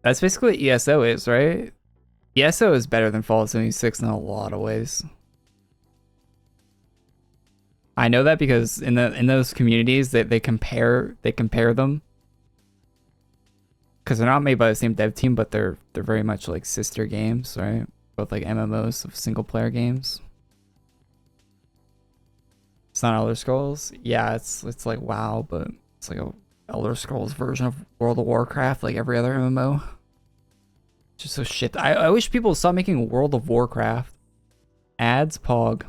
That's basically what ESO is, right? ESO is better than Fallout 76 in a lot of ways. I know that because in those communities they compare them. Because they're not made by the same dev team, but they're very much like sister games, right? Both like MMOs of single player games. It's not Elder Scrolls. Yeah, it's like WoW, but it's like a Elder Scrolls version of World of Warcraft, like every other MMO. Just so shit. I wish people would stop making World of Warcraft ads. Pog,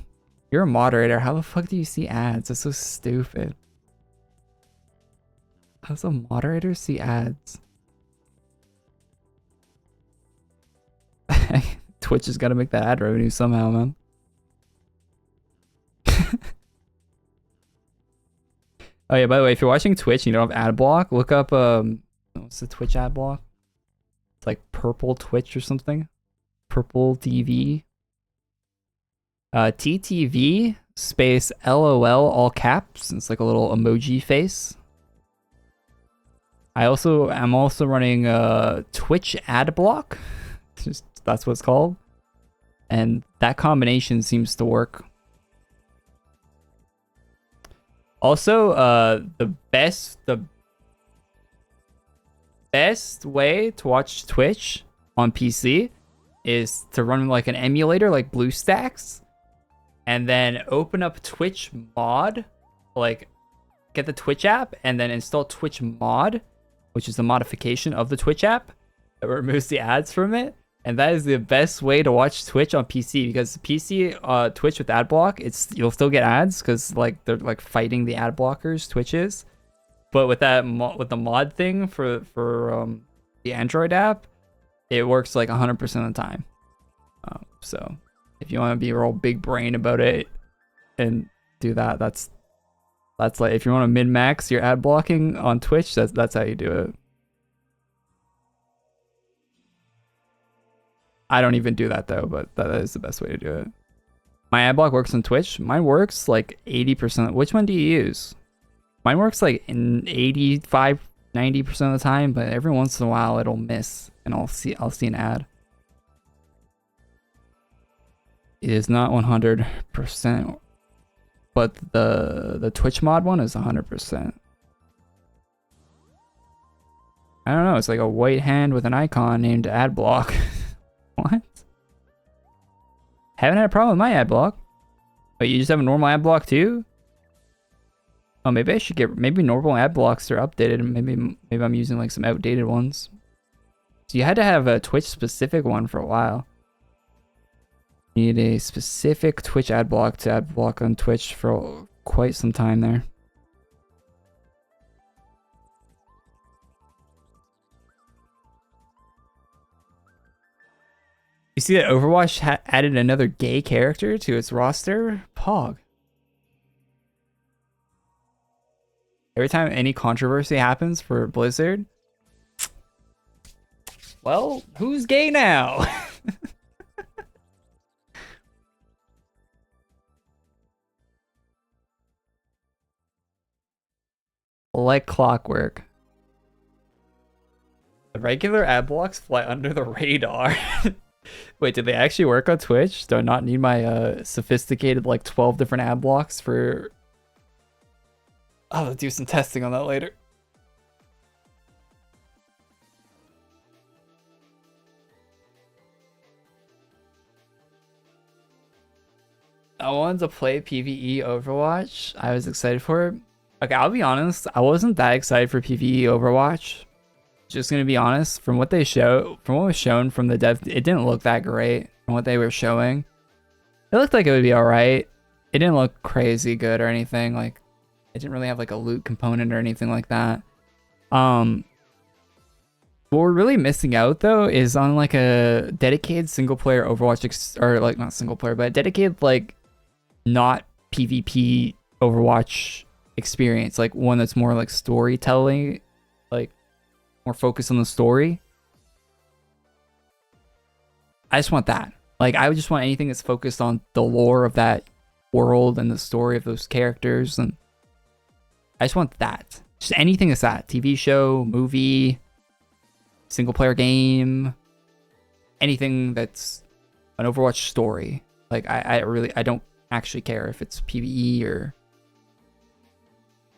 you're a moderator. How the fuck do you see ads? That's so stupid. How does a moderator see ads? Twitch has got to make that ad revenue somehow, man. Oh yeah, by the way, if you're watching Twitch and you don't have ad block, look up what's the Twitch ad block? It's like purple Twitch or something. Purple TV. TTV space LOL all caps. It's like a little emoji face. I'm also running Twitch ad block. Just that's what it's called. And that combination seems to work. Also, the best way to watch Twitch on PC is to run like an emulator like BlueStacks and then open up Twitch mod, like get the Twitch app and then install Twitch mod, which is the modification of the Twitch app that removes the ads from it. And that is the best way to watch Twitch on PC because PC Twitch with ad block, you'll still get ads because like they're like fighting the ad blockers. Twitch is, but with that with the mod thing for the Android app, it works like 100% of the time. So if you want to be real big brain about it and do that, that's like if you want to min max your ad blocking on Twitch, that's how you do it. I don't even do that though, but that is the best way to do it. My ad block works on Twitch. Mine works like 80%. Which one do you use? Mine works like in 85, 90% of the time, but every once in a while it'll miss and I'll see an ad. It is not 100%, but the Twitch mod one is 100%. I don't know. It's like a white hand with an icon named ad block. What? Haven't had a problem with my ad block. But you just have a normal ad block too? Oh, maybe I should get normal ad blocks are updated and maybe I'm using like some outdated ones. So you had to have a Twitch specific one for a while. You need a specific Twitch ad block to ad block on Twitch for quite some time there. You see that Overwatch added another gay character to its roster? Pog. Every time any controversy happens for Blizzard, well, who's gay now? Like clockwork. The regular ad blocks fly under the radar. Wait, did they actually work on Twitch? Do I not need my sophisticated like 12 different ad blocks for... I'll do some testing on that later. I wanted to play PvE Overwatch. I was excited for it. Okay, I'll be honest. I wasn't that excited for PvE Overwatch. Just gonna be honest. From what they show, from what was shown from the dev, it didn't look that great. From what they were showing, it looked like it would be all right. It didn't look crazy good or anything. Like, it didn't really have like a loot component or anything like that. What we're really missing out though is on like a dedicated single player Overwatch or like not single player, but a dedicated like not PvP Overwatch experience, like one that's more like storytelling, like more focused on the story. I just want that. Like, I would just want anything that's focused on the lore of that world and the story of those characters, and I just want that. Just anything that's that. TV show, movie, single player game, anything that's an Overwatch story. Like, I don't actually care if it's PvE or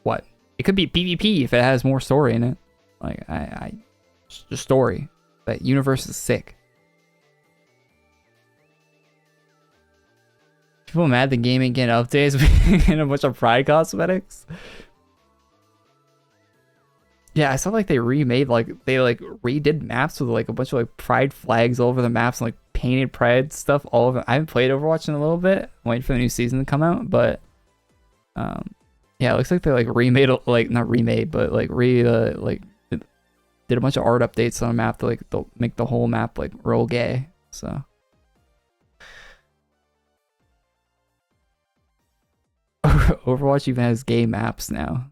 what. It could be PvP if it has more story in it. Like, just story. That universe is sick. People mad the game ain't getting updates and a bunch of Pride cosmetics. Yeah, I saw like they remade, like they like redid maps with like a bunch of like Pride flags all over the maps and like painted Pride stuff all over. I haven't played Overwatch in a little bit. I'm waiting for the new season to come out, but yeah, it looks like they like remade, like not remade, but like did a bunch of art updates on a map to like make the whole map like real gay. So Overwatch even has gay maps now.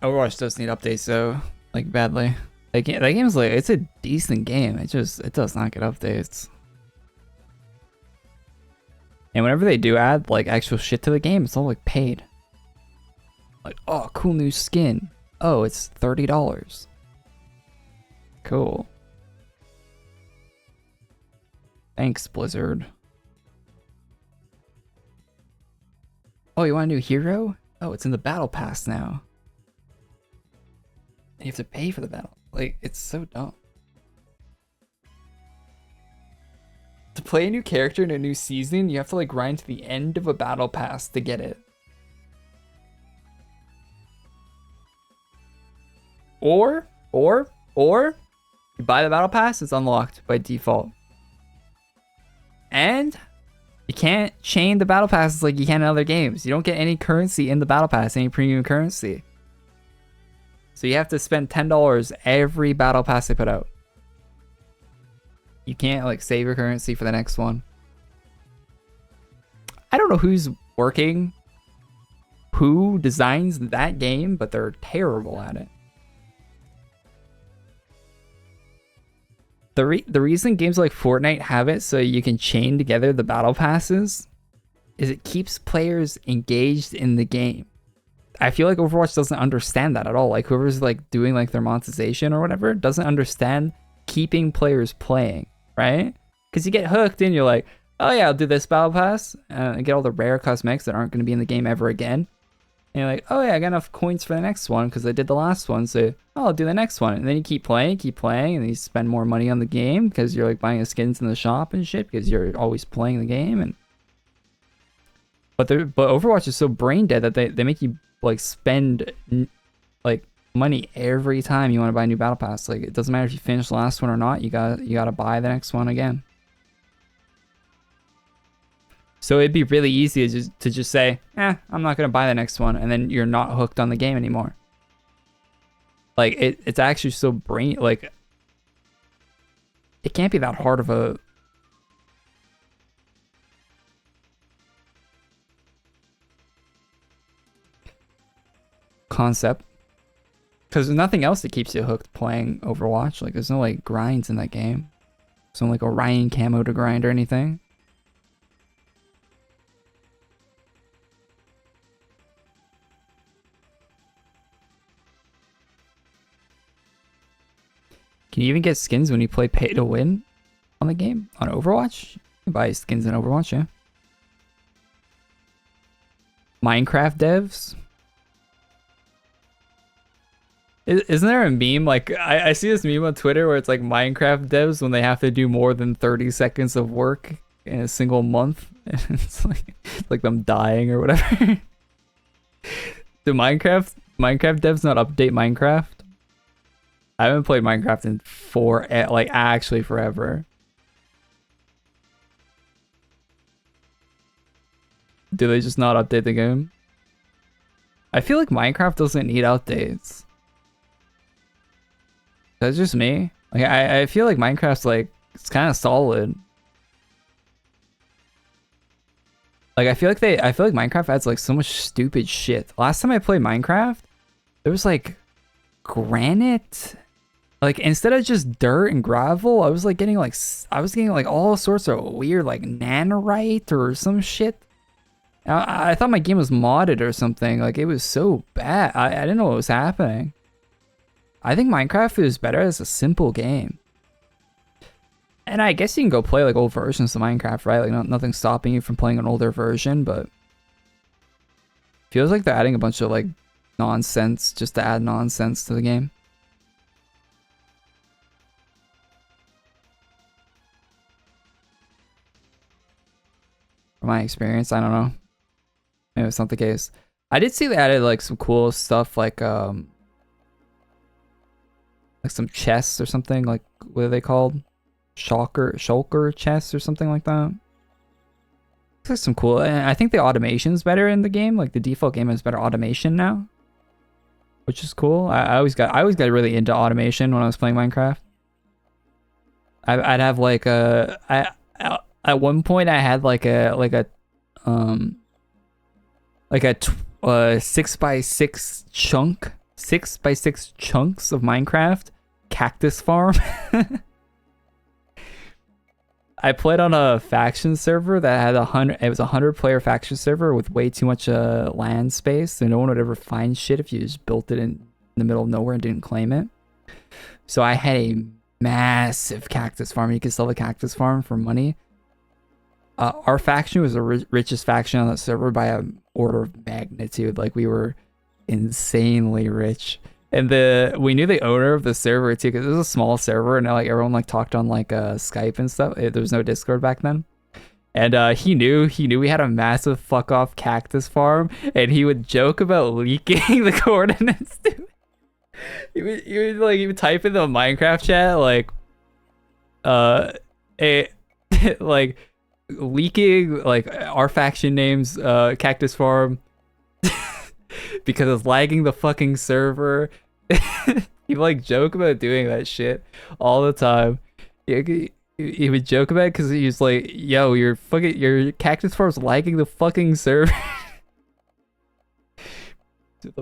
Overwatch does need updates though, like badly. That game's like, it's a decent game. It does not get updates. And whenever they do add like actual shit to the game, it's all like paid. Like, oh, cool new skin. Oh, it's $30. Cool. Thanks, Blizzard. Oh, you want a new hero? Oh, it's in the battle pass now. You have to pay for the battle. Like, it's so dumb. To play a new character in a new season, you have to like grind to the end of a battle pass to get it. Or you buy the battle pass, it's unlocked by default. And you can't chain the battle passes like you can in other games. You don't get any currency in the battle pass, any premium currency. So you have to spend $10 every battle pass they put out. You can't like save your currency for the next one. I don't know who's working, who designs that game, but they're terrible at it. The reason games like Fortnite have it so you can chain together the battle passes is it keeps players engaged in the game. I feel like Overwatch doesn't understand that at all. Like whoever's like doing like their monetization or whatever doesn't understand keeping players playing, right? Because you get hooked and you're like, oh yeah, I'll do this battle pass and get all the rare cosmetics that aren't going to be in the game ever again. And you're like, oh yeah, I got enough coins for the next one because I did the last one, so oh, I'll do the next one. And then you keep playing, and then you spend more money on the game because you're like buying the skins in the shop and shit because you're always playing the game. And but Overwatch is so brain dead that they make you like spend like money every time you want to buy a new battle pass. Like it doesn't matter if you finish the last one or not, you gotta buy the next one again. So it'd be really easy to just say, I'm not gonna buy the next one, and then you're not hooked on the game anymore. Like it's actually so like it can't be that hard of a concept, because there's nothing else that keeps you hooked playing Overwatch. Like there's no like grinds in that game. There's no like Orion camo to grind or anything. Can you even get skins when you play pay to win on the game? On Overwatch? You can buy skins in Overwatch, yeah. Minecraft devs? Isn't there a meme? Like, I see this meme on Twitter where it's like Minecraft devs when they have to do more than 30 seconds of work in a single month. And it's like them dying or whatever. Do Minecraft devs not update Minecraft? I haven't played Minecraft in like actually forever. Do they just not update the game? I feel like Minecraft doesn't need updates. That's just me. Like I feel like Minecraft's like it's kind of solid. Like I feel like Minecraft adds like so much stupid shit. Last time I played Minecraft, there was like granite. Like instead of just dirt and gravel, I was getting like all sorts of weird like nanorite or some shit. I thought my game was modded or something. Like it was so bad. I didn't know what was happening. I think Minecraft is better as a simple game. And I guess you can go play like old versions of Minecraft, right? Like nothing's stopping you from playing an older version, but feels like they're adding a bunch of like nonsense just to add nonsense to the game. From my experience, I don't know. Maybe it's not the case. I did see they added like some cool stuff like some chests or something. Like what are they called? Shulker chests or something like that. Looks like some cool. And I think the automation's better in the game. Like the default game has better automation now, which is cool. I always got really into automation when I was playing Minecraft. I'd have like at one point I had like a 6x6 chunk, 6x6 chunks of Minecraft cactus farm. I played on a faction server that had 100. It was a 100-player faction server with way too much land space, so no one would ever find shit if you just built it in the middle of nowhere and didn't claim it. So I had a massive cactus farm. You could sell the cactus farm for money. Our faction was the richest faction on the server by an order of magnitude. Like we were insanely rich, and we knew the owner of the server too, because it was a small server, and like everyone like talked on like Skype and stuff. There was no Discord back then, and he knew we had a massive fuck off cactus farm, and he would joke about leaking the coordinates to me. He would type in the Minecraft chat like like leaking like our faction names cactus farm because it's lagging the fucking server. He like joke about doing that shit all the time. He would joke about it because he was like, yo, your cactus farm's lagging the fucking server. If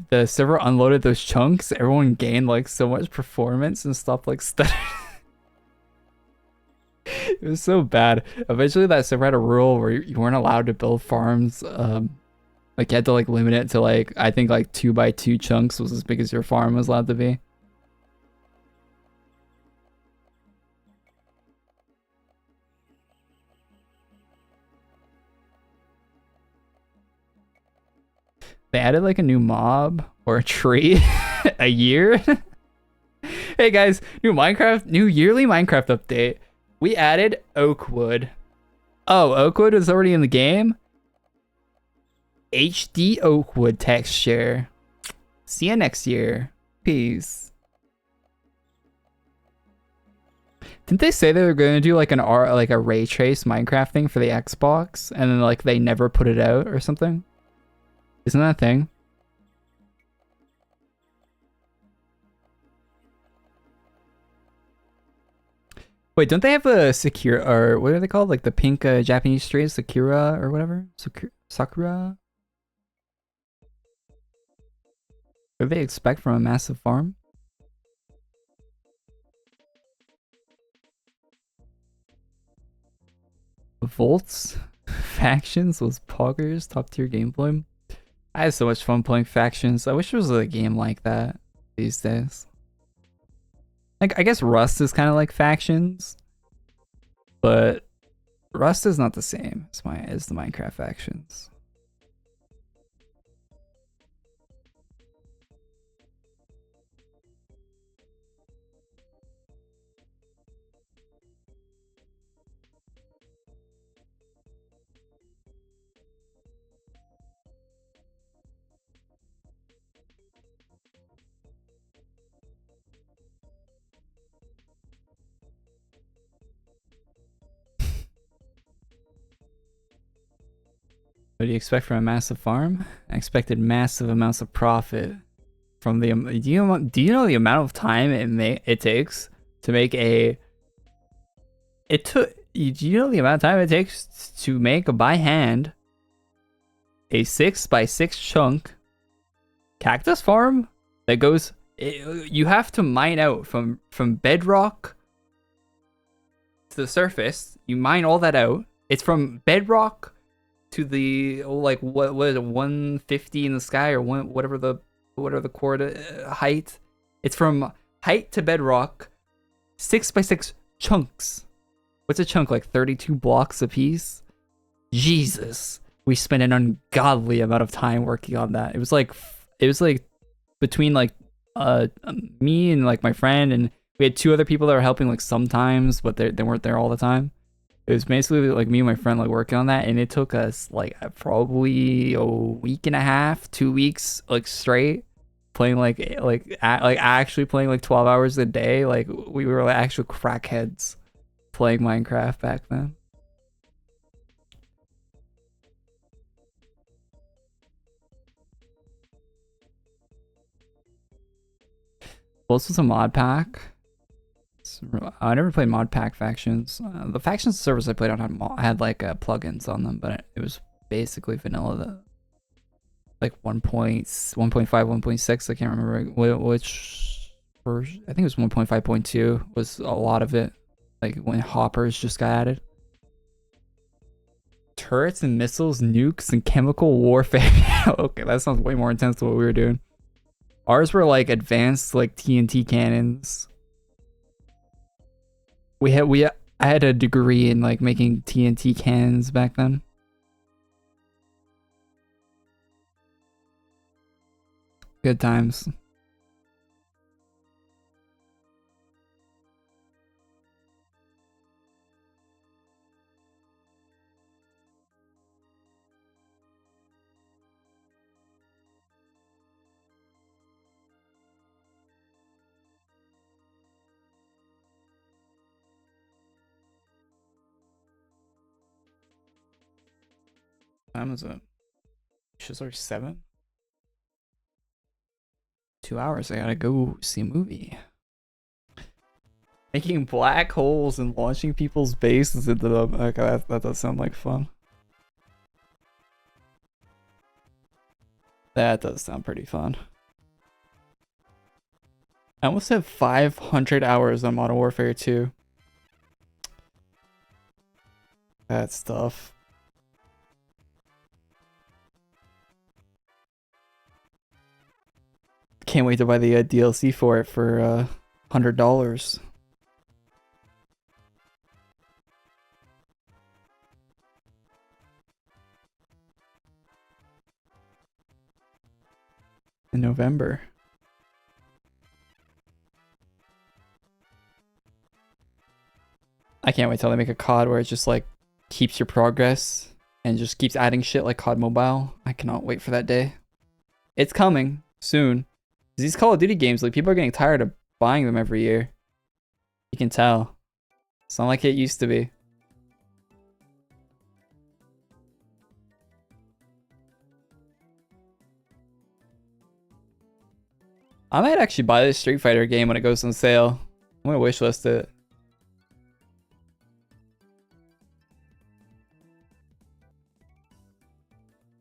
the server unloaded those chunks, everyone gained like so much performance and stuff like stutter. It was so bad. Eventually that server had a rule where you weren't allowed to build farms. Like you had to like limit it to like, I think like 2x2 chunks was as big as your farm was allowed to be. They added like a new mob or a tree a year. Hey guys, new yearly Minecraft update. We added Oakwood. Oh, Oakwood is already in the game? HD Oakwood texture. See you next year. Peace. Didn't they say they were going to do like a ray trace Minecraft thing for the Xbox, and then like they never put it out or something? Isn't that a thing? Wait, don't they have a Sakura, or what are they called? Like the pink Japanese trees, Sakura or whatever? Sakura? What do they expect from a massive farm? Volts? Factions was poggers, top tier gameplay. I had so much fun playing Factions. I wish there was a game like that these days. Like, I guess Rust is kind of like Factions, but Rust is not the same as the Minecraft Factions. What do you expect from a massive farm? I expected massive amounts of profit from the. Do you know the amount of time it takes to make a? Do you know the amount of time it takes to make by hand a 6x6 chunk cactus farm that goes? You have to mine out from bedrock to the surface. You mine all that out. It's from bedrock to the like what is it, 150 in the sky, or whatever the height. It's from height to bedrock, 6x6 chunks. What's a chunk, like 32 blocks a piece? Jesus, we spent an ungodly amount of time working on that. It was like between like me and like my friend, and we had two other people that were helping like sometimes, but they weren't there all the time. It was basically like me and my friend like working on that, and it took us like probably a week and a half, 2 weeks like straight playing actually playing like 12 hours a day. Like we were like actual crackheads playing Minecraft back then. This was a mod pack. I never played mod pack Factions. The Factions servers I played on had like plugins on them, but it was basically vanilla. Like 1.5, 1.6. I can't remember which version. I think it was 1.5.2 was a lot of it. Like when hoppers just got added. Turrets and missiles, nukes, and chemical warfare. Okay, that sounds way more intense than what we were doing. Ours were like advanced like TNT cannons. I had a degree in like making TNT cannons back then. Good times. Time is it? She's already 7. 2 hours. I gotta go see a movie. Making black holes and launching people's bases into them. Okay, that does sound like fun. That does sound pretty fun. I almost have 500 hours on Modern Warfare 2. That's tough. Can't wait to buy the DLC for it for $100. In November. I can't wait till they make a COD where it just like keeps your progress and just keeps adding shit like COD Mobile. I cannot wait for that day. It's coming soon. These Call of Duty games, like people are getting tired of buying them every year. You can tell. It's not like it used to be. I might actually buy this Street Fighter game when it goes on sale. I'm gonna wishlist it.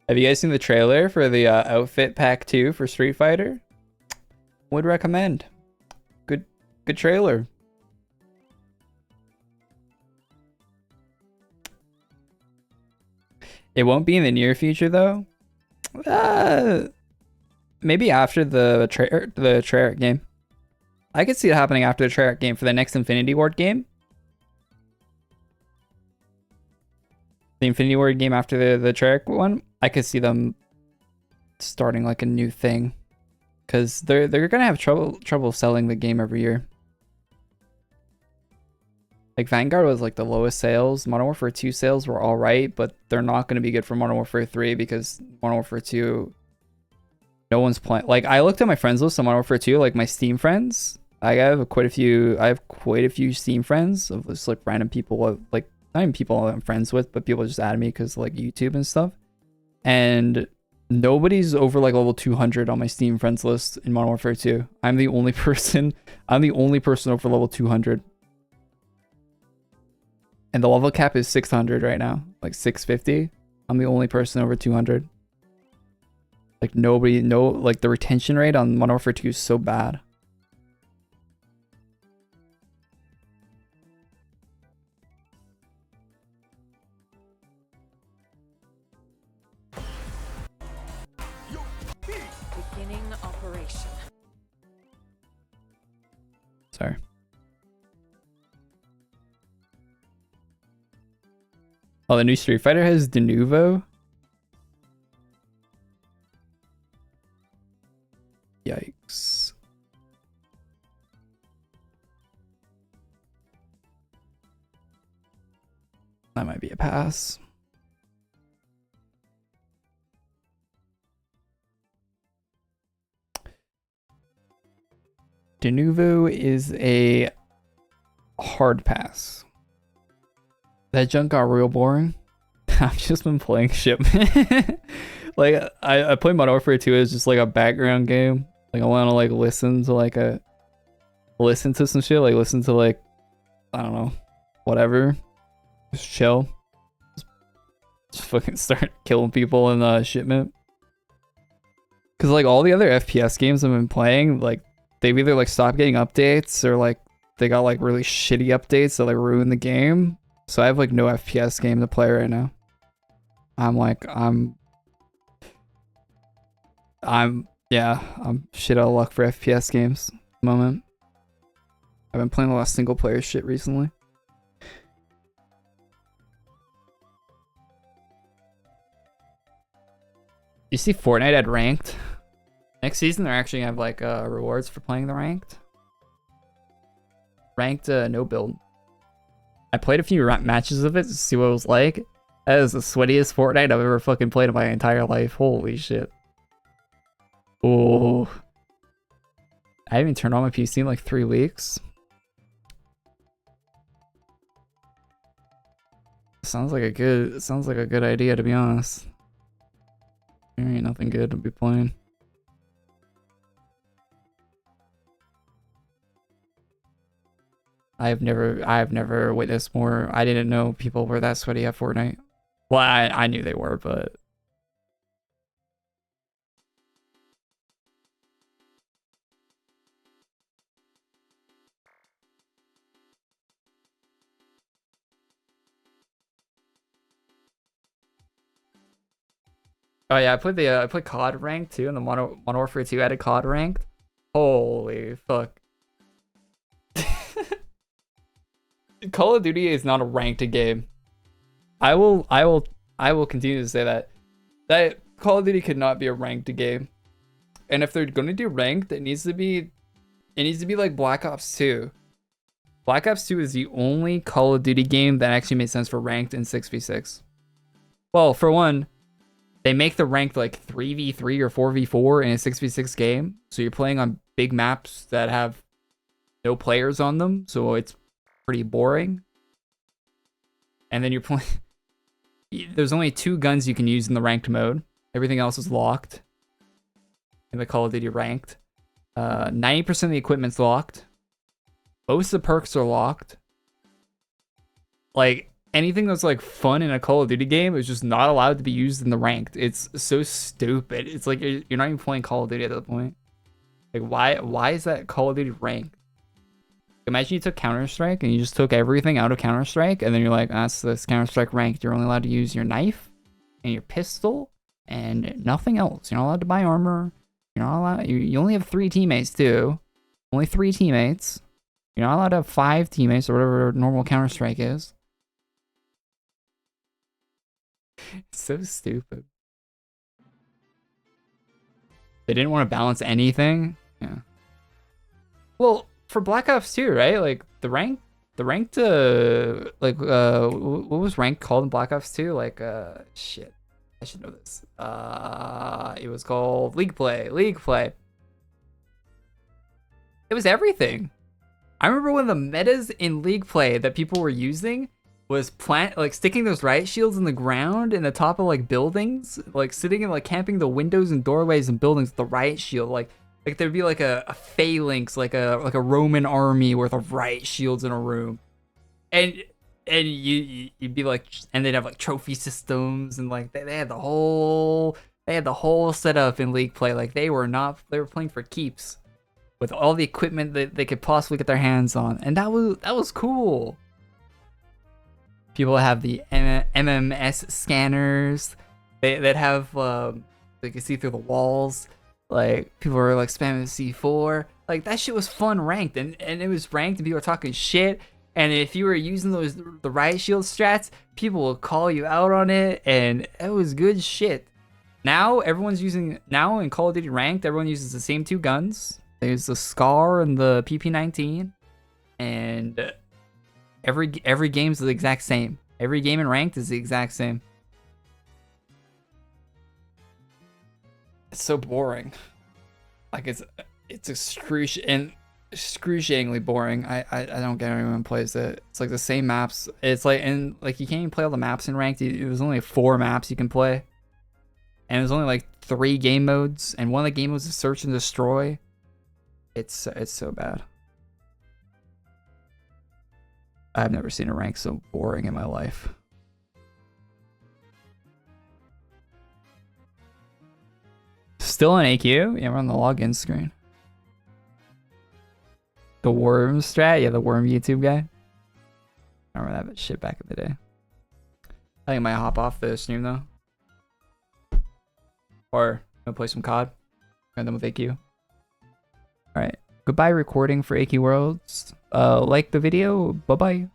Have you guys seen the trailer for the outfit pack 2 for Street Fighter? Would recommend. Good trailer. It won't be in the near future though. Maybe after the Treyarch game. I could see it happening after the Treyarch game for the next Infinity Ward game. The Infinity Ward game after the Treyarch one, I could see them starting like a new thing, because they're gonna have trouble selling the game every year. Like Vanguard was like the lowest sales. Modern Warfare 2 sales were all right, but they're not gonna be good for Modern Warfare 3 because Modern Warfare 2, no one's playing. Like I looked at my friends list on Modern Warfare 2, like my Steam friends. I have quite a few Steam friends of just like random people, like not even people I'm friends with, but people just add me because like YouTube and stuff. And nobody's over like level 200 on my Steam friends list in Modern Warfare 2. I'm the only person over level 200. And the level cap is 600 right now, like 650. I'm the only person over 200. Like like the retention rate on Modern Warfare 2 is so bad. Beginning operation. Sorry. Oh, the new Street Fighter has de nouveau. Yikes. That might be a pass. De nouveau is a hard pass. That junk got real boring. I've just been playing shipment. Like I play Modern Warfare 2 as just like a background game. Like I want to like listen to some shit. Like listen to like, I don't know, whatever. Just chill. Just fucking start killing people in shipment. Cause like all the other FPS games I've been playing, like they've either like stopped getting updates or like they got like really shitty updates that like ruin the game. So I have like no FPS game to play right now. I'm shit out of luck for FPS games at the moment. I've been playing a lot of single player shit recently. You see Fortnite at ranked? Next season they're actually gonna have like rewards for playing the ranked. Ranked no build. I played a few matches of it to see what it was like. That is the sweatiest Fortnite I've ever fucking played in my entire life. Holy shit. Oh. I haven't turned on my PC in like 3 weeks. Sounds like a good idea, to be honest. There ain't nothing good to be playing. I've never witnessed more. I didn't know people were that sweaty at Fortnite. Well, I knew they were, but oh yeah, I played COD ranked too, and the Modern Warfare 2 added COD ranked. Holy fuck. Call of Duty is not a ranked game. I will continue to say that Call of Duty could not be a ranked game. And if they're going to do ranked, it needs to be like Black Ops 2. Black Ops 2 is the only Call of Duty game that actually made sense for ranked in 6v6. Well, for one, they make the ranked like 3v3 or 4v4 in a 6v6 game. So you're playing on big maps that have no players on them. So it's pretty boring. And then you're playing... There's only 2 guns you can use in the ranked mode. Everything else is locked in the Call of Duty ranked. 90% of the equipment's locked. Most of the perks are locked. Like, anything that's like fun in a Call of Duty game is just not allowed to be used in the ranked. It's so stupid. It's like you're not even playing Call of Duty at that point. Like, why is that Call of Duty ranked? Imagine you took Counter-Strike and you just took everything out of Counter-Strike, and then you're like, that's this Counter-Strike ranked. You're only allowed to use your knife and your pistol and nothing else. You're not allowed to buy armor. You're not allowed. You only have 3 teammates too. Only 3 teammates. You're not allowed to have 5 teammates or whatever normal Counter-Strike is. It's so stupid. They didn't want to balance anything. Yeah. Well, for Black Ops 2, right? Like the ranked what was ranked called in Black Ops 2? Like shit. I should know this. It was called League Play. It was everything. I remember one of the metas in League Play that people were using was sticking those riot shields in the ground in the top of like buildings, like sitting and like camping the windows and doorways and buildings with the riot shield. Like there'd be like a phalanx, like a Roman army worth of riot shields in a room, and you'd be like, and they'd have like trophy systems and like they had the whole setup in League Play. Like they were playing for keeps with all the equipment that they could possibly get their hands on, and that was cool. People have the MMS scanners that have they can see through the walls. Like people are like spamming C4. Like that shit was fun ranked, and it was ranked, and people were talking shit. And if you were using the riot shield strats, people will call you out on it, and it was good shit. Now in Call of Duty ranked, everyone uses the same 2 guns. They use the SCAR and the PP19, and every game's the exact same. Every game in ranked is the exact same. It's so boring. Like it's excruciatingly boring. I don't get anyone plays it. It's like the same maps. It's like, and like you can't even play all the maps in ranked. It was only 4 maps you can play, and there's only like 3 game modes, and one of the game modes is search and destroy. It's so bad. I've never seen a rank so boring in my life. Still on AQ? Yeah, we're on the login screen. The worm strat? Yeah, the worm YouTube guy. I remember that shit back in the day. I think I might hop off the stream though. Or I'll play some COD. And then with AQ. Alright. Goodbye recording for AQ Worlds. Like the video. Bye-bye.